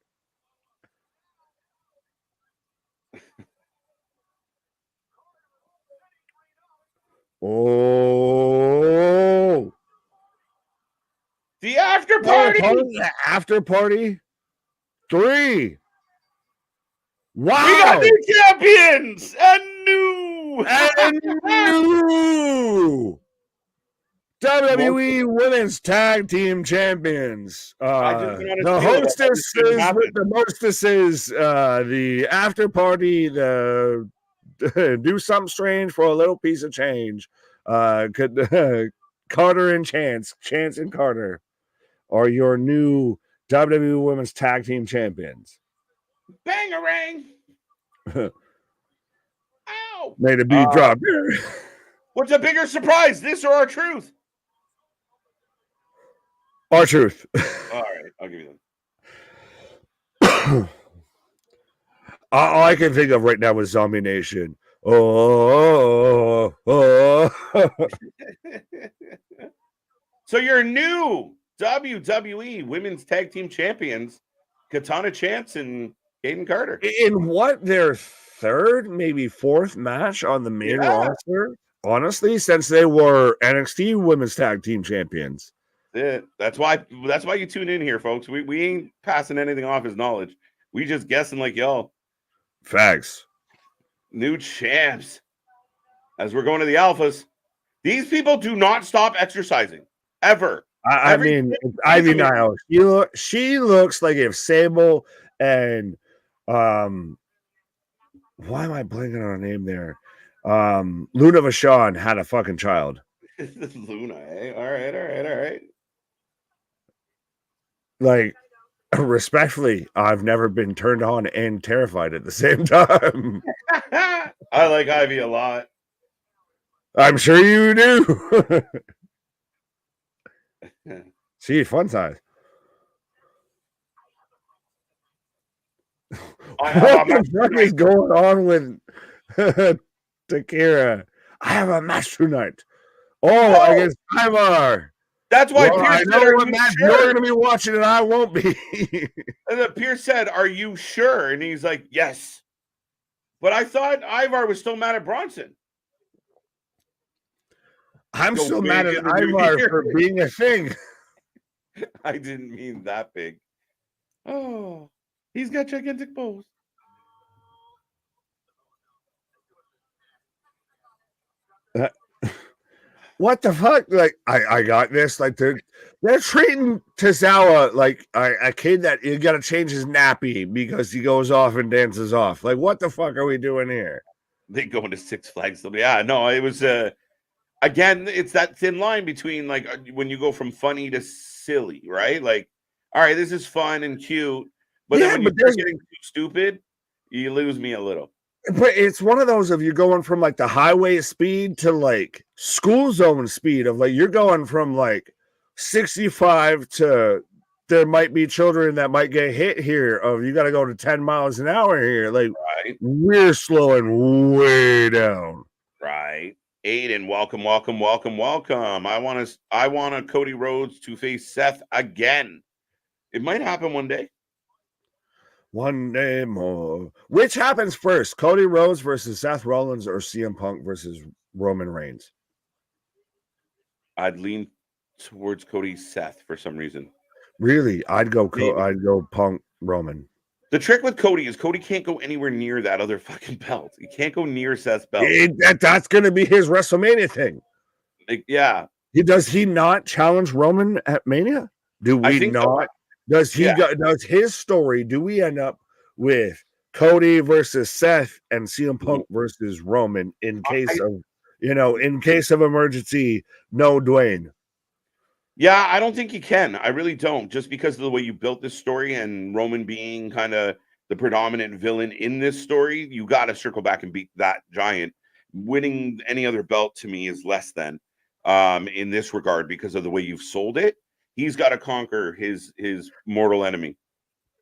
Oh, the after party. The after party. 3. Wow. We got new champions and new And new WWE Women's Tag Team Champions. The hostess is with the mostesses, the after party, the do something strange for a little piece of change. Carter and Chance and Carter are your new WWE Women's Tag Team Champions. Bangarang! Ow! Made a beat drop. What's a bigger surprise, this or our truth? Our truth. All right, I'll give you that. All I can think of right now is Zombie Nation. Oh. So your new WWE Women's Tag Team Champions, Katana Chance and Kayden Carter. In what, their third, maybe fourth match on the main roster? Honestly, since they were NXT Women's Tag Team Champions. That's why you tune in here, folks. We ain't passing anything off as knowledge. We just guessing like y'all. Facts. New champs. As we're going to the alphas, these people do not stop exercising ever. I mean, Ivy Nile. She looks like if Sable and why am I blanking on a name there? Luna Vachon had a fucking child. Luna, eh? All right. Like, respectfully, I've never been turned on and terrified at the same time. I like Ivy a lot. I'm sure you do. See, fun size. What the fuck is going on with Takira? I have a match tonight. Oh, I guess Ivar. That's why Pierce said, "Are you sure? You're going to be watching and I won't be." And then Pierce said, "Are you sure?" And he's like, "Yes." But I thought Ivar was still mad at Bronson. I'm still mad at Ivar for being a thing. I didn't mean that big. Oh, he's got gigantic balls. What the fuck? Like, I got this. Like, they're treating Tozawa like a kid that you got to change his nappy because he goes off and dances off. Like, what the fuck are we doing here? They go into Six Flags. Yeah, no, it was again, it's that thin line between like when you go from funny to silly, right? Like, all right, this is fun and cute, but then when you're getting too stupid, you lose me a little. But it's one of those of you going from like the highway speed to like school zone speed of like you're going from like 65 to there might be children that might get hit here of you got to go to 10 miles an hour here. Like we're slowing way down. Right. Aiden, welcome. I want Cody Rhodes to face Seth again. It might happen one day. One day more. Which happens first? Cody Rhodes versus Seth Rollins or CM Punk versus Roman Reigns? I'd lean towards Cody Seth for some reason. Really? I'd go Punk Roman. The trick with Cody is Cody can't go anywhere near that other fucking belt. He can't go near Seth's belt. That's going to be his WrestleMania thing. Like, yeah. Does he not challenge Roman at Mania? Do we not? So. Does his story? Do we end up with Cody versus Seth and CM Punk versus Roman in case of emergency? No Dwayne. Yeah, I don't think you can. I really don't. Just because of the way you built this story and Roman being kind of the predominant villain in this story, you got to circle back and beat that giant. Winning any other belt to me is less than in this regard because of the way you've sold it. He's got to conquer his mortal enemy.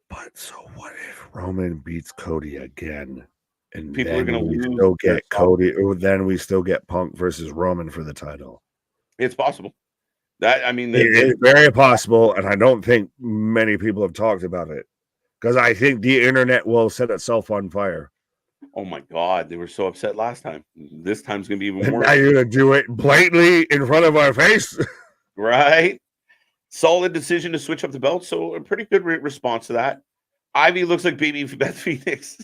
But so what if Roman beats Cody again, and people are going to still get Cody, or then we still get Punk versus Roman for the title? It's possible. It's very possible, and I don't think many people have talked about it because I think the internet will set itself on fire. Oh my God, they were so upset last time. This time's going to be even worse. Now you're going to do it blatantly in front of our face, right? Solid decision to switch up the belt, so a pretty good response to that. Ivy looks like baby Beth Phoenix.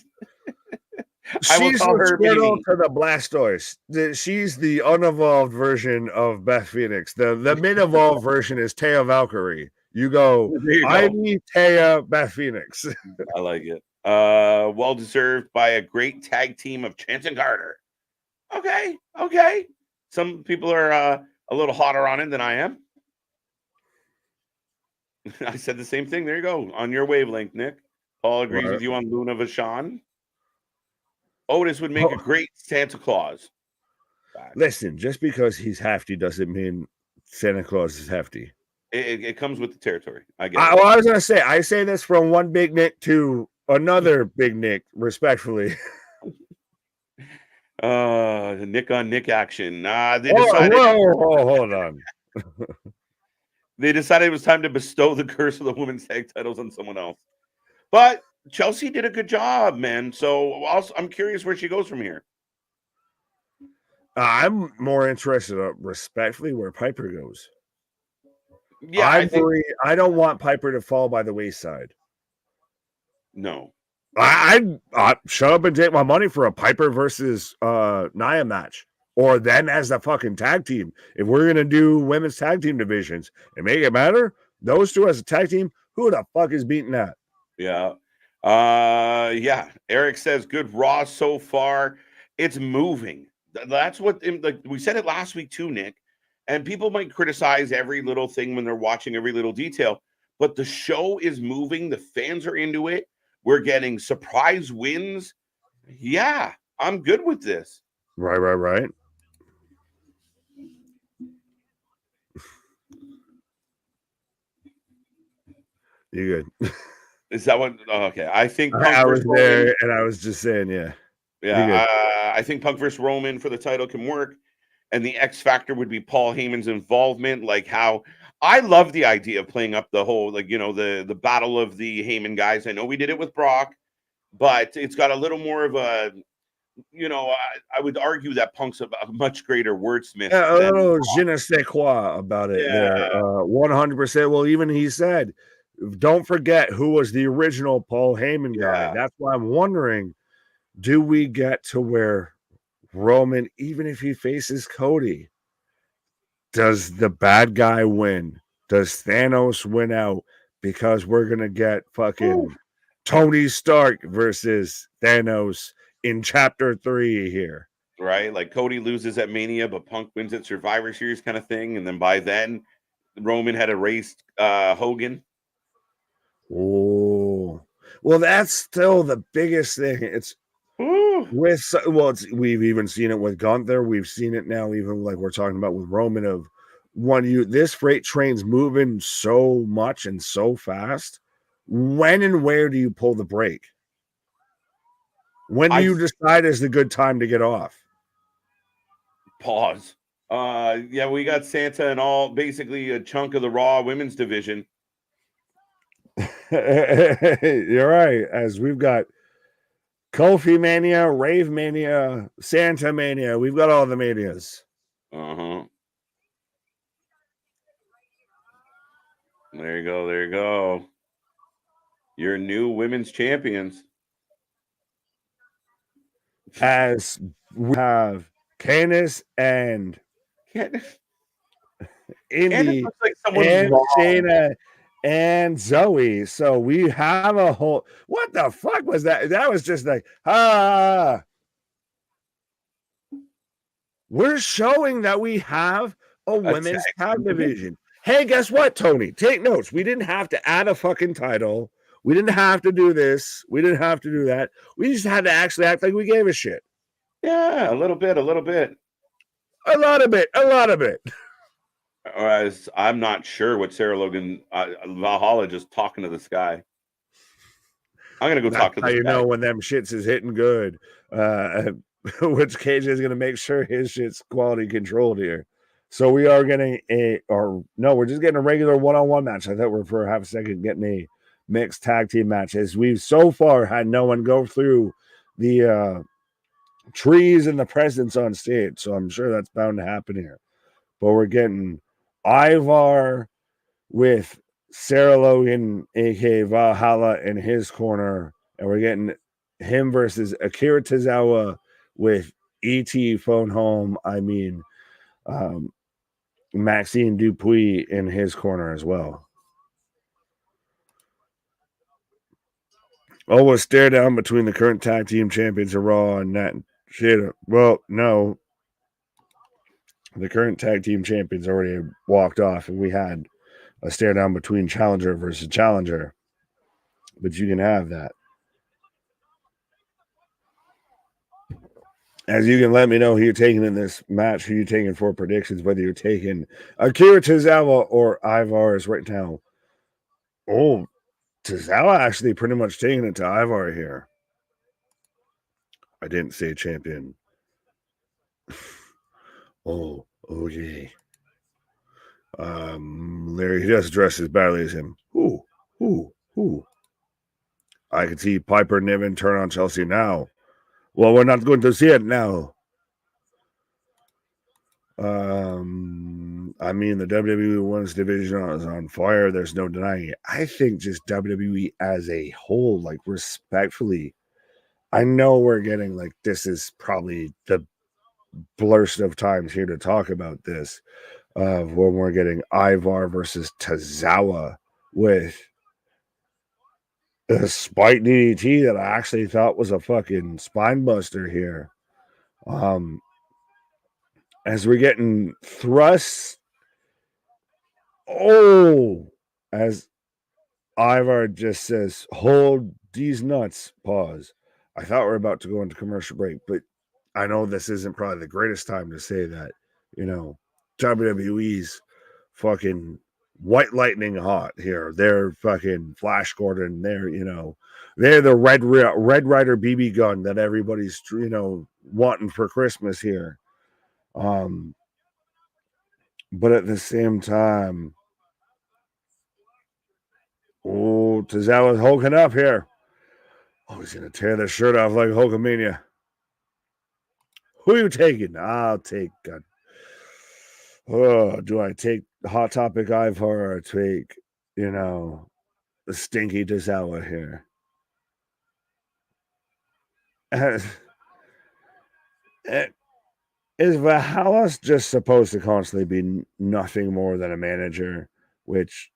I will She's call the her Squirtle Mimi. to the Blastoise. She's the unevolved version of Beth Phoenix. The mid-evolved version is Taya Valkyrie. You go, There you I go. need Taya Beth Phoenix. I like it. Well deserved by a great tag team of Chance and Carter. Okay. Some people are a little hotter on it than I am. I said the same thing. There you go. On your wavelength, Nick. Paul agrees Right. with you on Luna Vachon. Otis would make a great Santa Claus. Listen, just because he's hefty doesn't mean Santa Claus is hefty. It comes with the territory. I get it. I was gonna say, I say this from one big Nick to another big Nick, respectfully. Nick on Nick action. Hold on. They decided it was time to bestow the curse of the women's tag titles on someone else. But Chelsea did a good job, man. So I'm curious where she goes from here. I'm more interested, respectfully, where Piper goes. Yeah, I don't want Piper to fall by the wayside. No. I shut up and take my money for a Piper versus Nia match, or them as a fucking tag team. If we're gonna do women's tag team divisions and make it matter, those two as a tag team, who the fuck is beating that? Yeah. Eric says good Raw so far. It's moving. That's what we said it last week too, Nick. And people might criticize every little thing when they're watching every little detail, but the show is moving. The fans are into it. We're getting surprise wins. Yeah, I'm good with this. Right. You good? Is that what? Oh, okay. I think I was there, and I was just saying, yeah. I think Punk versus Roman for the title can work, and the X factor would be Paul Heyman's involvement. Like how I love the idea of playing up the whole, the battle of the Heyman guys. I know we did it with Brock, but it's got a little more of a, I would argue that Punk's a much greater wordsmith. A little je ne sais quoi about it there. 100%. Well, even he said, don't forget who was the original Paul Heyman guy. That's why I'm wondering, do we get to where Roman, even if he faces Cody, does the bad guy win? Does Thanos win out? Because we're going to get fucking Tony Stark versus Thanos in chapter 3 here. Right? Like Cody loses at Mania, but Punk wins at Survivor Series kind of thing. And then by then, Roman had erased Hogan. Oh, well, that's still the biggest thing. It's we've even seen it with Gunther. We've seen it now, even like we're talking about with Roman, of this freight train's moving so much and so fast. When and where do you pull the brake? When do you decide is the good time to get off? Pause. We got Santa and basically a chunk of the Raw women's division. You're right. As we've got Kofi Mania, Rave Mania, Santa Mania. We've got all the manias. There you go. Your new women's champions. As we have Candice and Indy and Shayna and Zoe. So we have a whole. What the fuck was that? That was just like, we're showing that we have a women's tag division. Hey, guess what, Tony? Take notes. We didn't have to add a fucking title. We didn't have to do this. We didn't have to do that. We just had to actually act like we gave a shit. Yeah, a little bit. A lot of it. I'm not sure what Sarah Logan Valhalla just talking to the sky. I'm gonna go talk to the sky. You know when them shits is hitting good. Which KJ is gonna make sure his shit's quality controlled here. So we are getting we're just getting a regular one-on-one match. I thought we're for half a second getting a mixed tag team match, as we've so far had no one go through the trees and the presents on stage. So I'm sure that's bound to happen here. But we're getting Ivar with Sarah Logan, aka Valhalla, in his corner, and we're getting him versus Akira Tozawa with ET phone home. I mean, Maxine Dupuis in his corner as well. A stare down between the current tag team champions of Raw and Nat and Shida. Well, no. The current tag team champions already walked off, and we had a stare down between challenger versus challenger. But you can have that. As you can let me know who you're taking in this match, who you're taking for predictions, whether you're taking Akira Tozawa or Ivar right now. Oh, Tozawa actually pretty much taking it to Ivar here. I didn't say champion. Oh, yeah. Larry, he does dress as badly as him. Ooh. I can see Piper Niven turn on Chelsea now. Well, we're not going to see it now. I mean, the WWE Women's Division is on fire. There's no denying it. I think just WWE as a whole, like, respectfully, I know we're getting, like, this is probably the blurst of times here to talk about this, when we're getting Ivar versus Tozawa with a spike DDT that I actually thought was a fucking spine buster here. As we're getting thrusts. As Ivar just says, hold these nuts, pause. I thought we were about to go into commercial break, but I know this isn't probably the greatest time to say that. You know, WWE's fucking white lightning hot here. They're fucking Flash Gordon. They're the Red Rider BB gun that everybody's wanting for Christmas here. But at the same time, Tozawa's hulking up here. He's gonna tear the shirt off like Hulkamania. Who are you taking? I'll take God. Do I take Hot Topic Ivar or take, the stinky Tozawa here? Is Valhalla just supposed to constantly be nothing more than a manager, which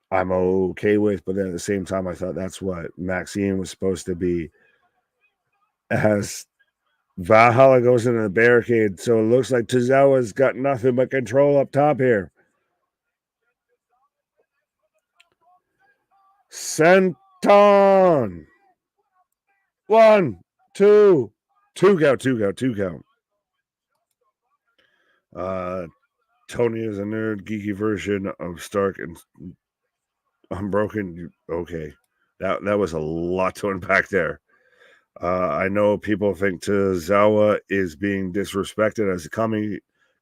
I'm okay with, but then at the same time, I thought that's what Maxine was supposed to be. As Valhalla goes into the barricade, so it looks like Tozawa's got nothing but control up top here. Senton. 1, 2, 2 count. Tony is a nerd, geeky version of Stark and Unbroken. Okay, that was a lot to unpack there. I know people think Tozawa is being disrespected as a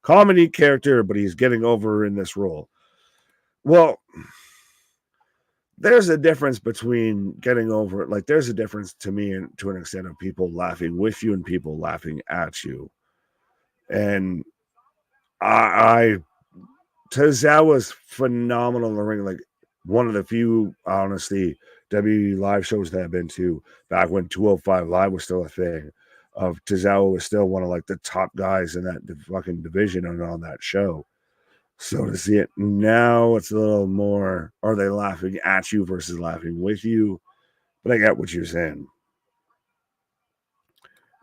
comedy character, but he's getting over in this role. Well, there's a difference between getting over it. Like, there's a difference to me and to an extent of people laughing with you and people laughing at you. And Tozawa's phenomenal in the ring. Like, one of the few, honestly, WWE live shows that I've been to back when 205 Live was still a thing. Tozawa was still one of like the top guys in that fucking division and on that show. So to see it now, it's a little more, are they laughing at you versus laughing with you? But I get what you're saying.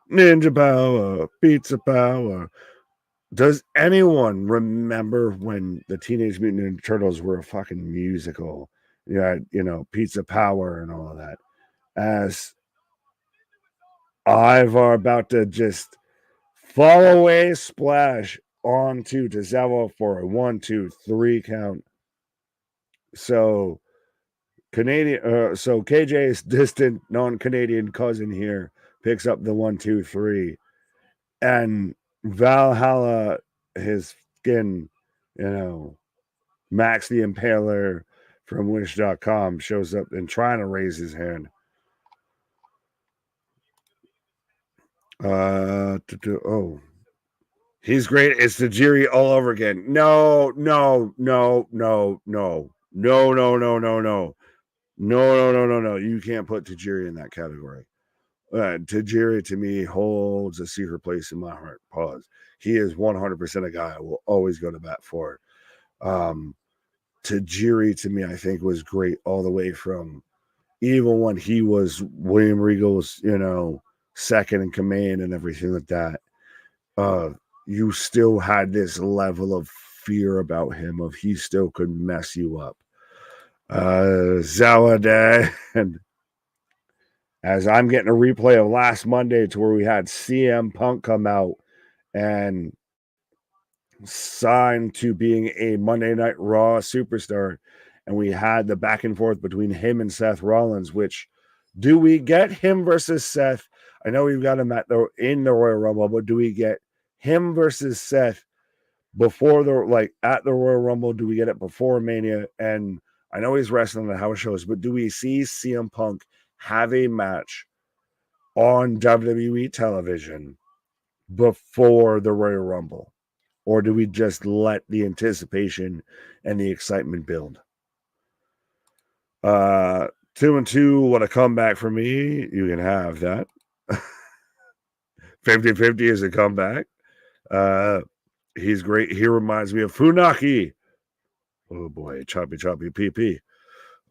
Ninja power, pizza power. Does anyone remember when the Teenage Mutant Ninja Turtles were a fucking musical? Yeah, Pizza Power and all of that. As Ivar about to just fall away, splash onto Tozawa for a 1, 2, 3 count. So KJ's distant non-Canadian cousin here picks up the 1, 2, 3, and Valhalla, his skin, Max the Impaler from Wish.com shows up and trying to raise his hand. He's great. It's Tajiri all over again. No. You can't put Tajiri in that category. Tajiri to me holds a secret place in my heart. Pause. He is 100% a guy I will always go to bat for. Tajiri to me, I think, was great all the way from even when he was William Regal's, second in command and everything like that. You still had this level of fear about him of he still could mess you up. Zawada, and as I'm getting a replay of last Monday to where we had CM Punk come out and sign to being a Monday Night Raw superstar, and we had the back and forth between him and Seth Rollins, which do we get him versus Seth? I know we've got him in the Royal Rumble, but do we get him versus Seth before at the Royal Rumble? Do we get it before Mania? And I know he's wrestling the house shows, but do we see CM Punk have a match on WWE television before the Royal Rumble? Or do we just let the anticipation and the excitement build? 2-2, what a comeback for me. You can have that. 50-50 is a comeback. He's great. He reminds me of Funaki. Oh boy, choppy PP.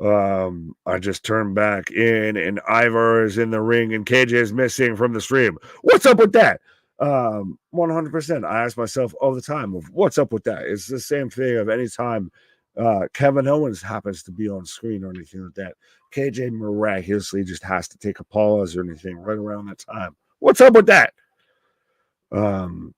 I just turned back in and Ivar is in the ring and KJ is missing from the stream. What's up with that? 100%. I ask myself all the time of what's up with that. It's the same thing of any time Kevin Owens happens to be on screen or anything like that. KJ miraculously just has to take a pause or anything right around that time. What's up with that? 3-1.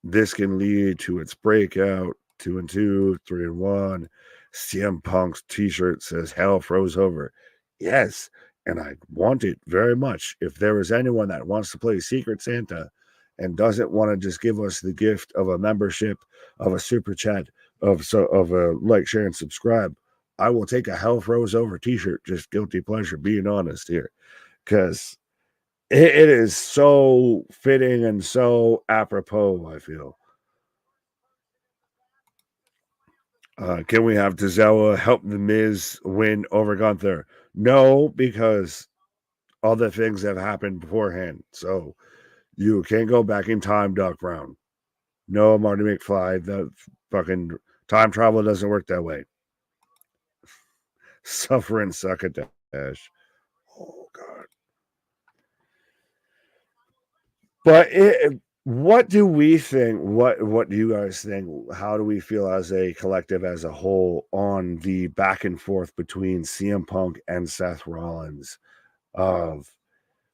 This can lead to its breakout. 2-2, 3-1. CM Punk's t-shirt says hell froze over. Yes, and I want it very much. If there is anyone that wants to play Secret Santa and doesn't want to just give us the gift of a membership, of a super chat, of a like, share, and subscribe, I will take a hell froze over t-shirt. Just guilty pleasure being honest here, because it is so fitting and so apropos, I feel. Can we have Tozawa help The Miz win over Gunther? No, because other things have happened beforehand. So you can't go back in time, Doc Brown. No, Marty McFly. The fucking time travel doesn't work that way. Suffer and suck a dash. Oh, God. But what do we think? What do you guys think? How do we feel as a collective, as a whole, on the back and forth between CM Punk and Seth Rollins?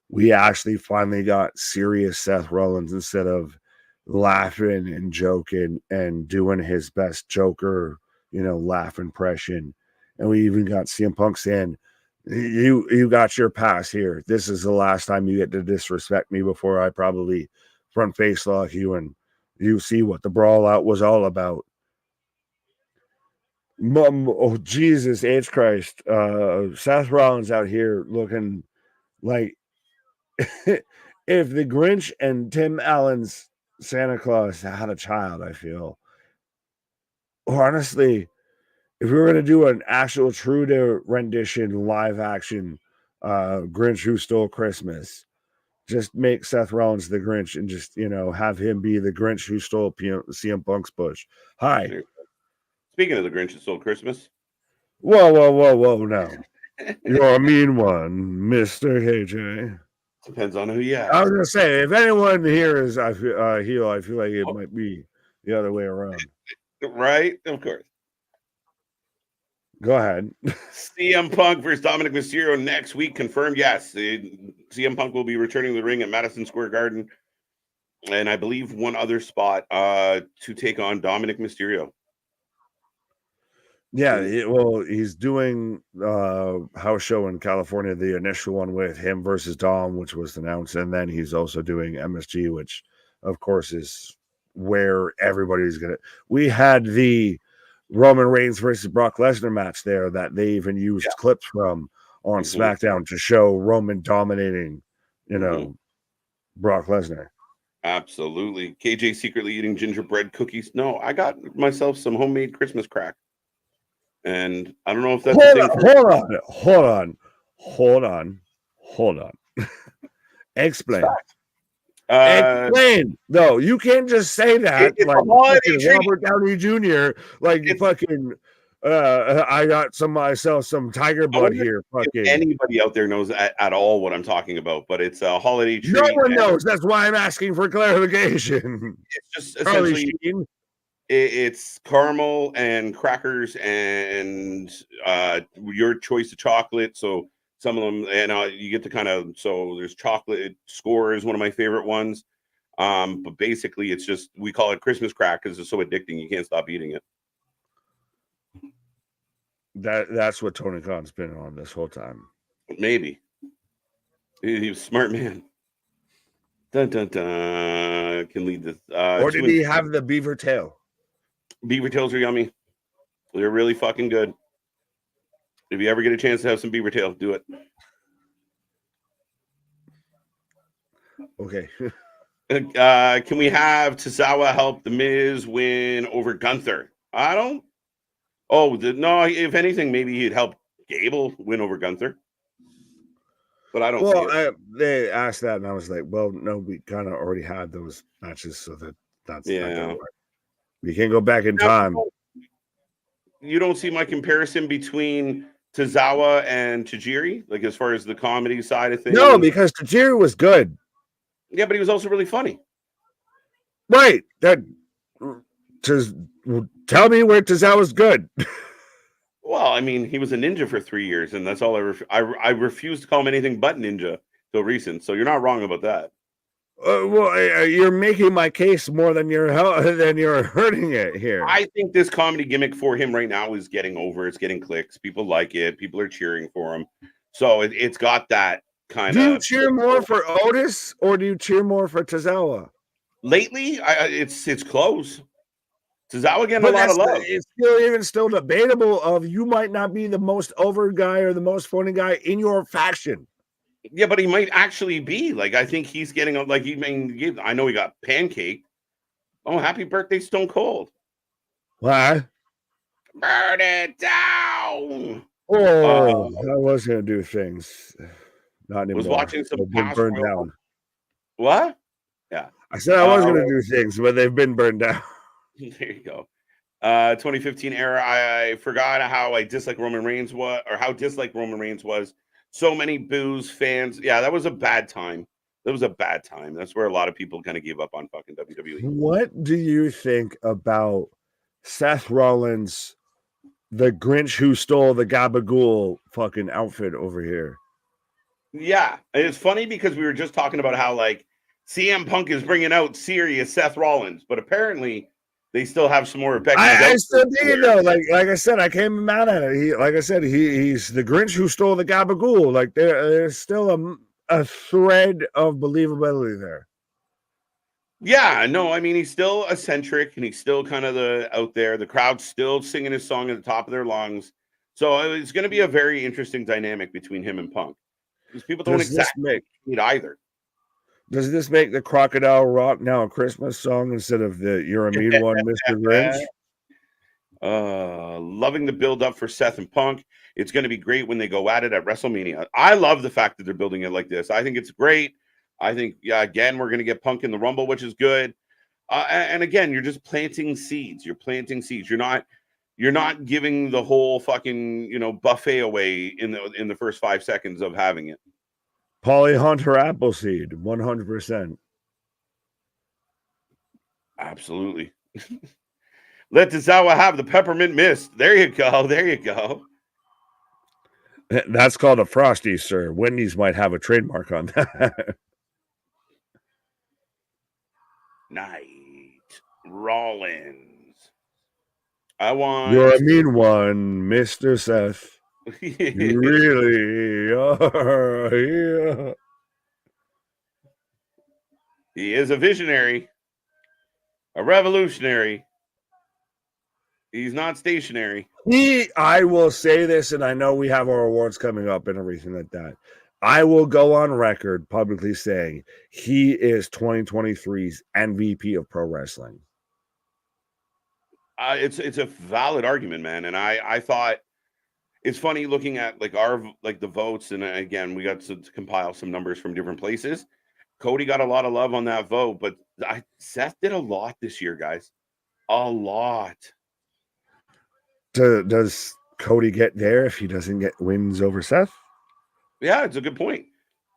We actually finally got serious Seth Rollins instead of laughing and joking and doing his best Joker, laugh impression. And we even got CM Punk saying, you got your pass here. This is the last time you get to disrespect me before I probably front face lock you and you see what the brawl out was all about. Oh, Jesus H. Christ. Seth Rollins out here looking like if the Grinch and Tim Allen's Santa Claus had a child, I feel. Honestly, if we were going to do an actual true to rendition live action Grinch Who Stole Christmas, just make Seth Rollins the Grinch and just, have him be the Grinch who stole CM Punk's bush. Hi. Speaking of the Grinch who stole Christmas. Whoa, no. You're a mean one, Mr. KJ. Depends on who you ask. I was going to say, if anyone here is heel, I feel like it might be the other way around. Right? Of course. Go ahead. CM Punk versus Dominic Mysterio next week. Confirmed, yes. CM Punk will be returning to the ring at Madison Square Garden. And I believe one other spot to take on Dominic Mysterio. Yeah, he's doing house show in California, the initial one with him versus Dom, which was announced. And then he's also doing MSG, which, of course, is where everybody's going to... We had the Roman Reigns versus Brock Lesnar match there that they even used clips from on SmackDown to show Roman dominating, Brock Lesnar. Absolutely. KJ secretly eating gingerbread cookies. No, I got myself some homemade Christmas crack. And I don't know if that's hold on. Hold on. Explain. Explain. No, you can't just say that it's like a holiday treat. Robert Downey Jr. Like fucking. I got myself some tiger blood here. Fucking anybody out there knows at all what I'm talking about, but it's a holiday treat. No one knows. That's why I'm asking for clarification. It's just essentially Sheen. It's caramel and crackers and your choice of chocolate. So some of them, and you get to kind of, so there's chocolate score is one of my favorite ones. But basically it's just, we call it Christmas crack because it's so addicting you can't stop eating it. That's what Tony Khan's been on this whole time. Maybe he's a smart man. Dun dun dun. Can lead this. Or did he have the beaver tail? Beaver tails are yummy. They're really fucking good. If you ever get a chance to have some beaver tail, do it. Okay. Can we have Tozawa help The Miz win over Gunther? I don't. Oh, no. If anything, maybe he'd help Gable win over Gunther. But I don't. Well, they asked that, and I was like, "Well, no, we kind of already had those matches, so that's not gonna work. We can't go back in time." You don't see my comparison between Tozawa and Tajiri, like as far as the comedy side of things? No, because Tajiri was good. Yeah, but he was also really funny. Right. Tell me where Tozawa's good. Well, I mean, he was a ninja for 3 years, and that's all I refuse to call him anything but ninja till recent. So you're not wrong about that. You're making my case more than you're hurting it here. I think this comedy gimmick for him right now is getting over. It's getting clicks. People like it. People are cheering for him. So it's got that kind of. Do you cheer more for Otis or do you cheer more for Tozawa? Lately, it's close. Tozawa getting a lot of love. It's still debatable of you might not be the most over guy or the most funny guy in your faction. Yeah, but he might actually be. Like, I think he's getting like I know he got pancake. Oh, happy birthday, Stone Cold. Why? Burn it down. Oh, I was gonna do things. Not anymore. Was watching some been burned down. What? Yeah. I said I was gonna do things, but they've been burned down. There you go. 2015 era. I forgot how I dislike Roman Reigns was, or how disliked Roman Reigns was. So many boos, fans. Yeah, that was a bad time. That was a bad time. That's where a lot of people kind of gave up on fucking WWE. What do you think about Seth Rollins, the Grinch who stole the Gabagool fucking outfit over here? Yeah, it's funny because we were just talking about how like CM Punk is bringing out serious Seth Rollins, but apparently they still have some more effective. I still do though. Like I said, I came mad at it. He's the Grinch who stole the Gabagool. Like there's still a thread of believability there. Yeah, no, I mean he's still eccentric and he's still kind of out there. The crowd's still singing his song at the top of their lungs. So it's going to be a very interesting dynamic between him and Punk because people don't exactly need either. Does this make the Crocodile Rock now a Christmas song instead of the You're a Mean One, Mr. Grinch? Loving the build up for Seth and Punk. It's going to be great when they go at it at WrestleMania. I love the fact that they're building it like this. I think it's great. I think, again, we're going to get Punk in the Rumble, which is good. And again, you're just planting seeds. You're planting seeds. You're not giving the whole fucking, buffet away in the first 5 seconds of having it. Polly Hunter Appleseed, 100%. Absolutely. Let Tozawa have the peppermint mist. There you go. There you go. That's called a Frosty, sir. Wendy's might have a trademark on that. Night Rollins. I want. You're a mean one, Mr. Seth. You really are. Yeah. He is a visionary, a revolutionary. He's not stationary. I will say this, and I know we have our awards coming up and everything like that. I will go on record publicly saying he is 2023's MVP of pro wrestling. It's a valid argument, man. And I thought it's funny looking at like the votes, and again, we got to compile some numbers from different places. Cody got a lot of love on that vote, but Seth did a lot this year, guys. A lot. Does Cody get there if he doesn't get wins over Seth? Yeah, it's a good point.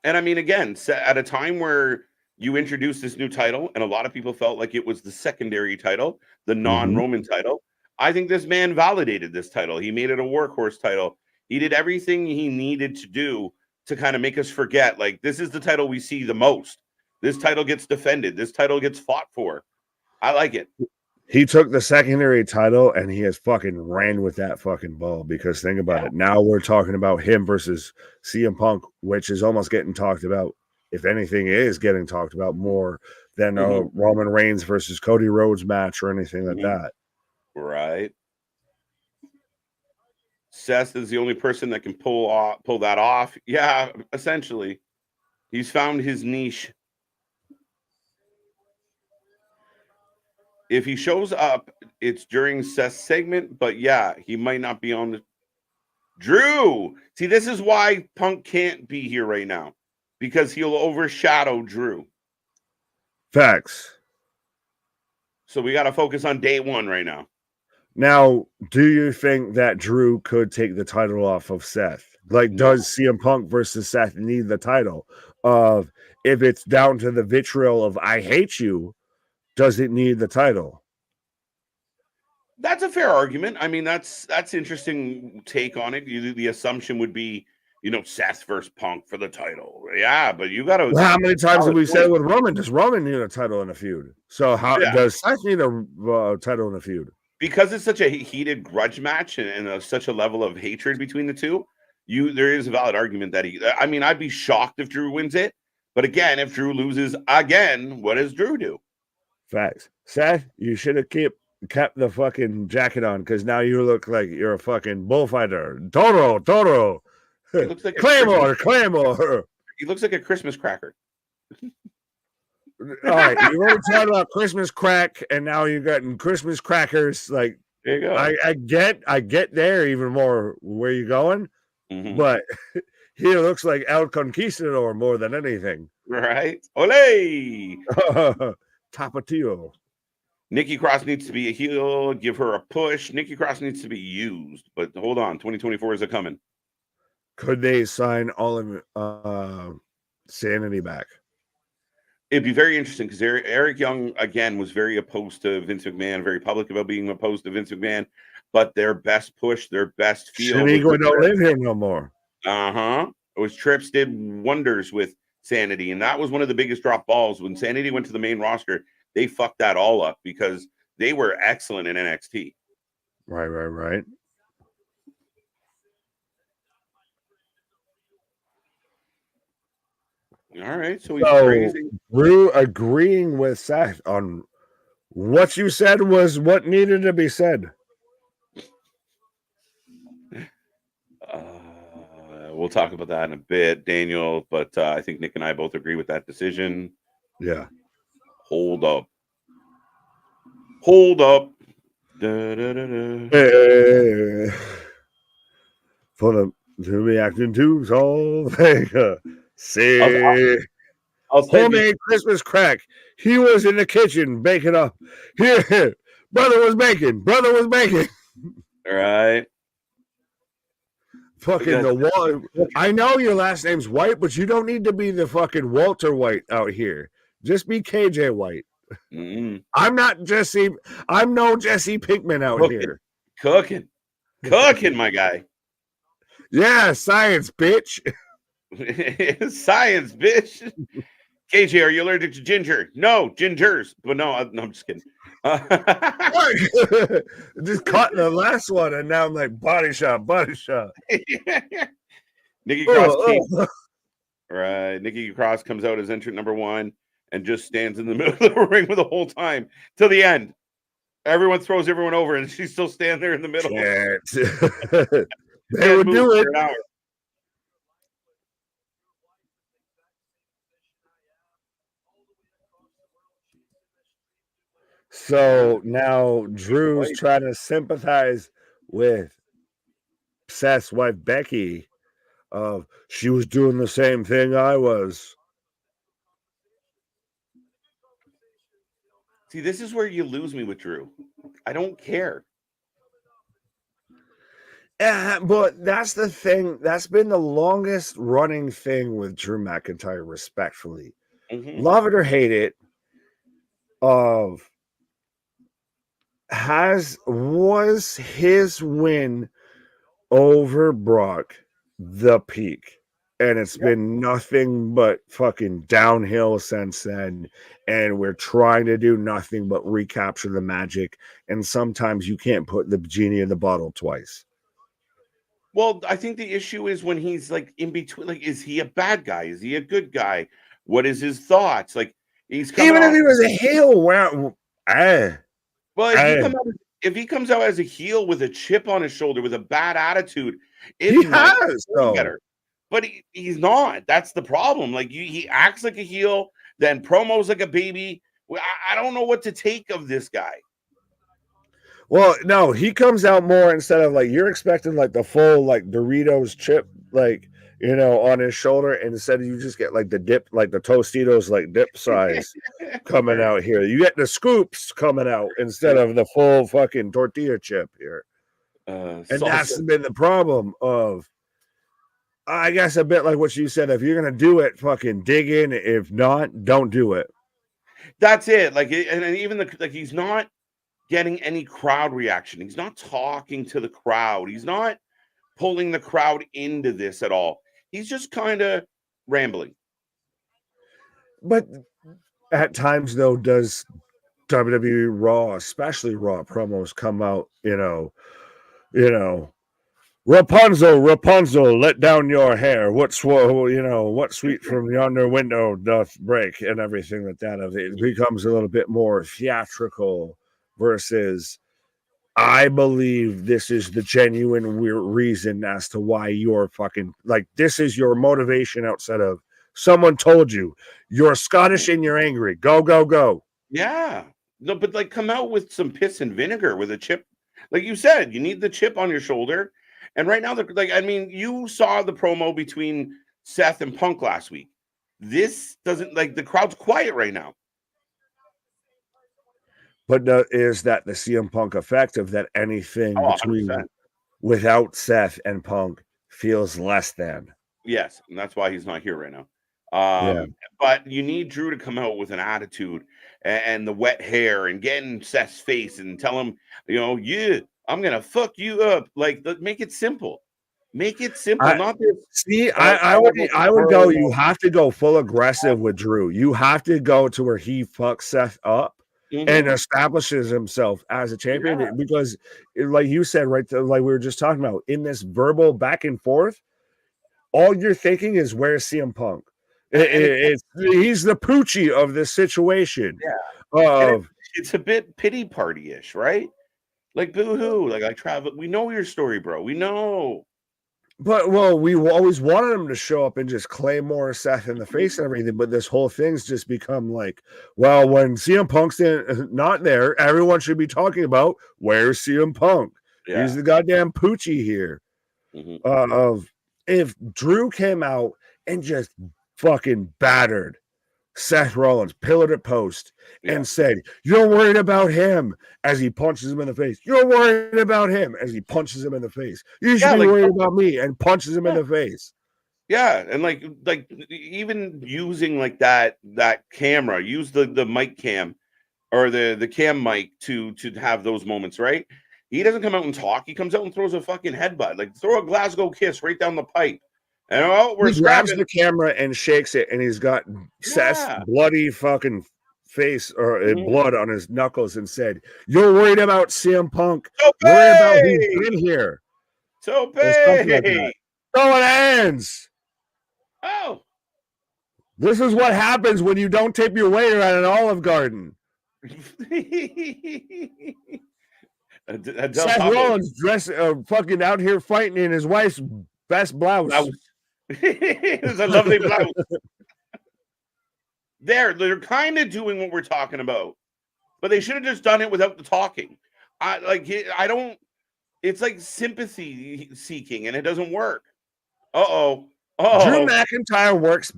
And I mean, again, at a time where you introduced this new title, and a lot of people felt like it was the secondary title, the non-Roman title. I think this man validated this title. He made it a workhorse title. He did everything he needed to do to kind of make us forget, like, this is the title we see the most. This title gets defended. This title gets fought for. I like it. He took the secondary title and he has fucking ran with that fucking ball, because think about it. Now we're talking about him versus CM Punk, which is almost getting talked about. If anything, is getting talked about more than a Roman Reigns versus Cody Rhodes match or anything like that. Right. Seth is the only person that can pull that off. Yeah, essentially. He's found his niche. If he shows up, it's during Seth's segment, but yeah, he might not be on the Drew. See, this is why Punk can't be here right now, because he'll overshadow Drew. Facts. So we got to focus on day one right now. Now, do you think that Drew could take the title off of Seth? Like, does CM Punk versus Seth need the title? If it's down to the vitriol of I hate you, does it need the title? That's a fair argument. I mean, that's interesting take on it. The assumption would be, Seth versus Punk for the title. Yeah, but you got to. Well, how many times have we said with Roman? Does Roman need a title in a feud? So how does Seth need a title in a feud? Because it's such a heated grudge match and such a level of hatred between the two. There is a valid argument that I'd be shocked if Drew wins it. But again, if Drew loses again, what does Drew do? Facts. Seth, you should have kept the fucking jacket on, because now you look like you're a fucking bullfighter. Toro. He looks like Claymore. He looks like a Christmas cracker. All right, you already talked about Christmas crack, and now you're getting Christmas crackers. Like, there you go. I get there even more where you're going, but he looks like El Conquistador more than anything. Right? Ole! Tapatio. Nikki Cross needs to be a heel. Give her a push. Nikki Cross needs to be used. But hold on, 2024 is a coming. Could they sign all of Sanity back? It'd be very interesting, because Eric Young, again, was very opposed to Vince McMahon, very public about being opposed to Vince McMahon. But their best push, their best feel. Shaniqua don't live here no more. It was Trips did wonders with Sanity. And that was one of the biggest drop balls. When Sanity went to the main roster, they fucked that all up, because they were excellent in NXT. Right. All right, so he's crazy. Drew agreeing with Seth on what you said was what needed to be said. We'll talk about that in a bit, Daniel, but I think Nick and I both agree with that decision. Yeah. Hold up. Hey. For the to be acting to all see. Homemade Christmas crack. He was in the kitchen baking up. Here, brother was baking. All right. Fucking the wall. I know your last name's White, but you don't need to be the fucking Walter White out here. Just be KJ White. I'm not Jesse. I'm no Jesse Pinkman out here. Cooking, my guy. Yeah, science, bitch. Science, bitch. KJ, are you allergic to ginger? No, gingers. But no, I'm just kidding. Just caught the last one, and now I'm like, body shot. Nikki Cross right. Nikki Cross comes out as entrant number 1 and just stands in the middle of the ring with the whole time till the end. Everyone throws everyone over, and she's still standing there in the middle. They would do it. So now Drew's trying to sympathize with Seth's wife Becky of she was doing the same thing I was. See, this is where you lose me with Drew. I don't care. Yeah, but that's the thing. That's been the longest running thing with Drew McIntyre, respectfully. Mm-hmm. Love it or hate it, was his win over Brock the peak. And it's been nothing but fucking downhill since then. And we're trying to do nothing but recapture the magic. And sometimes you can't put the genie in the bottle twice. Well, I think the issue is when he's like in between. Like, is he a bad guy? Is he a good guy? What is his thoughts? Like, he's coming even off, if he was a heel. Well, if he comes out as a heel with a chip on his shoulder with a bad attitude, he has though. Better. But he's not. That's the problem. Like he acts like a heel, then promos like a baby. I don't know what to take of this guy. Well, no, he comes out more instead of like you're expecting like the full like Doritos chip, like on his shoulder, and instead you just get like the dip, like the Tostitos like dip size coming out here. You get the scoops coming out instead of the full fucking tortilla chip here. And that's been the problem of, I guess, a bit like what you said. If you're gonna do it, fucking dig in. If not, don't do it. That's it. Like, and even like he's not getting any crowd reaction. He's not talking to the crowd. He's not pulling the crowd into this at all. He's just kind of rambling. But at times, though, does WWE Raw, especially Raw promos, come out, Rapunzel, let down your hair. What sweet from yonder window doth break, and everything like that. It becomes a little bit more theatrical versus, I believe this is the genuine reason as to why you're fucking, like, this is your motivation outside of someone told you you're Scottish and you're angry. Go, go, go. Yeah. No, but like come out with some piss and vinegar with a chip. Like you said, you need the chip on your shoulder. And right now, you saw the promo between Seth and Punk last week. This doesn't, like, the crowd's quiet right now. But is that the CM Punk effect of that anything between 100%. Without Seth and Punk feels less than? Yes, and that's why he's not here right now. But you need Drew to come out with an attitude and the wet hair and get in Seth's face and tell him, I'm gonna fuck you up. Like, make it simple. Make it simple. Not this. See, I would go. You have to go full aggressive with Drew. You have to go to where he fucks Seth up and establishes himself as a champion. Because, like you said, like we were just talking about, in this verbal back and forth, all you're thinking is, where's CM Punk? He's the Poochie of this situation. Yeah. It's a bit pity party-ish, right? Like, boo-hoo. Like, I travel. We know your story, bro. We know. But, we always wanted him to show up and just claymore Seth in the face and everything. But this whole thing's just become like, well, when CM Punk's not there, everyone should be talking about, where's CM Punk? Yeah. He's the goddamn Poochie here. If Drew came out and just fucking battered Seth Rollins, pillared at post, and said, you're worried about him, as he punches him in the face. You're worried about him, as he punches him in the face. You should be worried about me, and punches him in the face. Yeah, and like even using like that camera, use the mic cam or the cam mic to have those moments, right? He doesn't come out and talk. He comes out and throws a fucking headbutt, like throw a Glasgow kiss right down the pipe. And he grabs the camera and shakes it, and he's got Seth's bloody fucking face or blood on his knuckles, and said, "You're worried about CM Punk. Worry about who's been here." So big. So it ends. Oh, this is what happens when you don't tip your waiter at an Olive Garden. Seth Rollins dressed fucking out here fighting in his wife's best blouse. It was a lovely blouse. They're kind of doing what we're talking about, but they should have just done it without the talking. I don't It's like sympathy seeking, and it doesn't work. Drew McIntyre works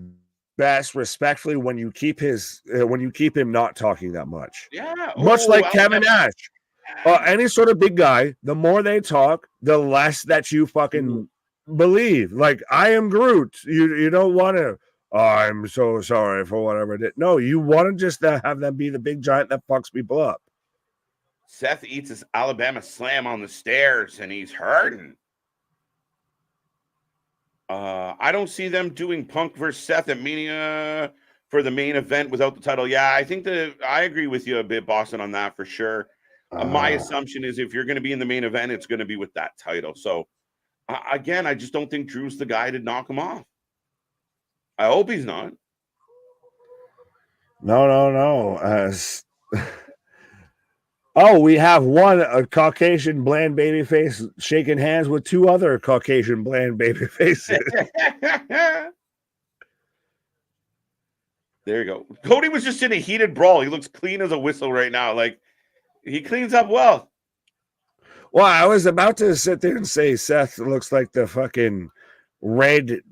best respectfully when you keep him not talking that much. Yeah. Much like Kevin Nash. Any sort of big guy, the more they talk, the less that you fucking believe. Like, I am Groot. You don't want to, I'm so sorry for whatever it is. No, you want to just have them be the big giant that fucks people up. Seth eats his Alabama slam on the stairs, and he's hurting. I don't see them doing Punk versus Seth at Mania for the main event without the title. Yeah, I think I agree with you a bit, Boston, on that for sure. My assumption is if you're going to be in the main event, it's going to be with that title. So, again, I just don't think Drew's the guy to knock him off. I hope he's not. No. We have a Caucasian bland baby face shaking hands with two other Caucasian bland baby faces. There you go. Cody was just in a heated brawl. He looks clean as a whistle right now. Like, he cleans up well. Well, I was about to sit there and say Seth looks like the fucking red,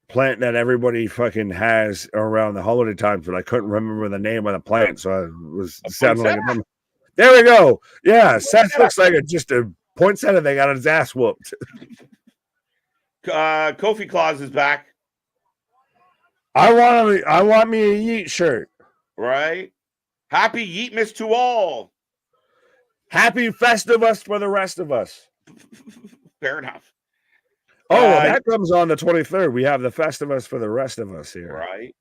plant that everybody fucking has around the holiday times, but I couldn't remember the name of the plant, so I was sounding like a... There we go. Yeah, Seth looks like just a poinsettia that got his ass whooped. Kofi Claus is back. I want me a Yeet shirt. Right? Happy Yeetmas to all. Happy Festivus for the rest of us. Fair enough. That comes on the 23rd. We have the Festivus for the rest of us here. Right.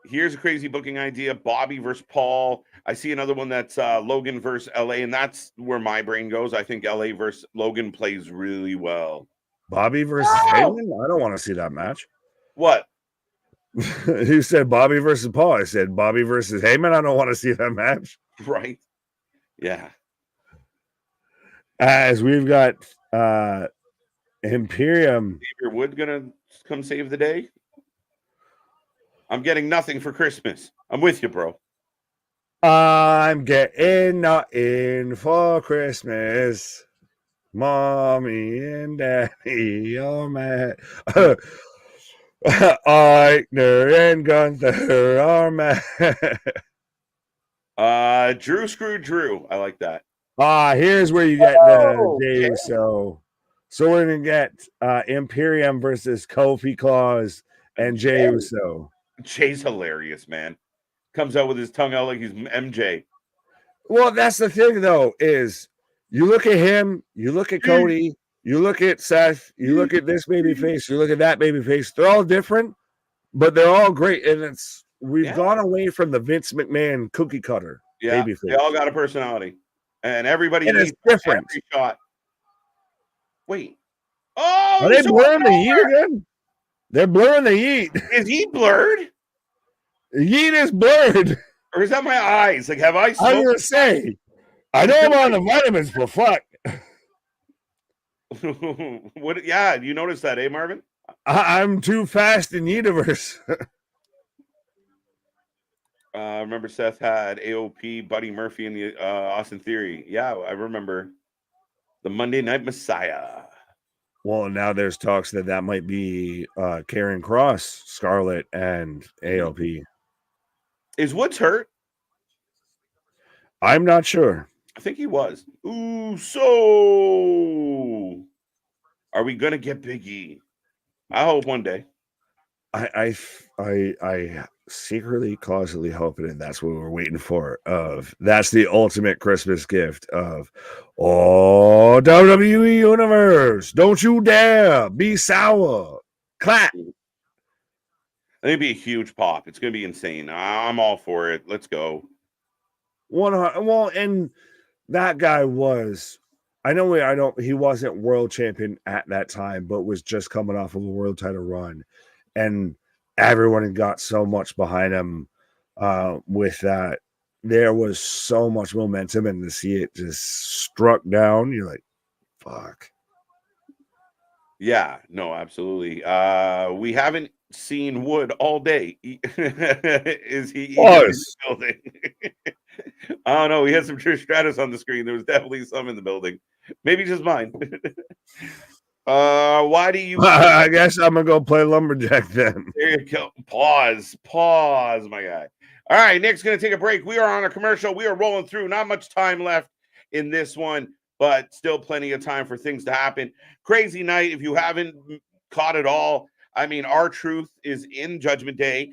Here's a crazy booking idea. Bobby versus Paul. I see another one that's Logan versus LA, and that's where my brain goes. I think LA versus Logan plays really well. Bobby versus Heyman? I don't want to see that match. What? You said Bobby versus Paul. I said Bobby versus Heyman. I don't want to see that match. Right. Yeah. As we've got Imperium. Xavier Wood gonna come save the day? I'm getting nothing for Christmas. I'm with you, bro. I'm getting nothing for Christmas. Mommy and Daddy are mad. Eichner and Gunther are mad. Drew screwed Drew. I like that. Here's where you get the Jey Uso. So we're gonna get Imperium versus Kofi Claus and Jey Uso. Jay's hilarious, man. Comes out with his tongue out like he's MJ. Well, that's the thing, though, is you look at him, you look at Cody, you look at Seth, you look at this baby face, you look at that baby face. They're all different, but they're all great. And we've gone away from the Vince McMahon cookie cutter. Yeah, baby face. They all got a personality. And everybody is different. Every shot. Wait. Oh, are they blurring the Yeet again? They're blurring the Yeet. Is he blurred? Yeet is blurred. Or is that my eyes? Like, have I? I was gonna say, I know I'm on the vitamins, but fuck. What? Yeah, you noticed that, eh, Marvin? I'm too fast in universe. Remember Seth had AOP, Buddy Murphy, and the Austin Theory. Yeah, I remember the Monday Night Messiah. Well, now there's talks that might be Karen Cross, Scarlett, and AOP. Is Woods hurt? I'm not sure. I think he was. Ooh, so are we gonna get Big E? I hope one day. I secretly, closetly hoping, and that's what we're waiting for. That's the ultimate Christmas gift of WWE Universe. Don't you dare be sour. Clap. I think it'd be a huge pop. It's gonna be insane. I'm all for it. Let's go. 100. Well, and that guy was. I know he wasn't world champion at that time, but was just coming off of a world title run, and everyone had got so much behind him with that. There was so much momentum, and to see it just struck down, you're like, fuck. Yeah, no, absolutely. We haven't seen Wood all day. Is he in the building? Oh no, we had some Trish Stratus on the screen. There was definitely some in the building. Maybe just mine. Why do you I guess I'm gonna go play lumberjack then. There you go. Pause, my guy. All right, Nick's gonna take a break. We are on a commercial. We are rolling through. Not much time left in this one, but still plenty of time for things to happen. Crazy night. If you haven't caught it all, I mean, R-Truth is in Judgment Day.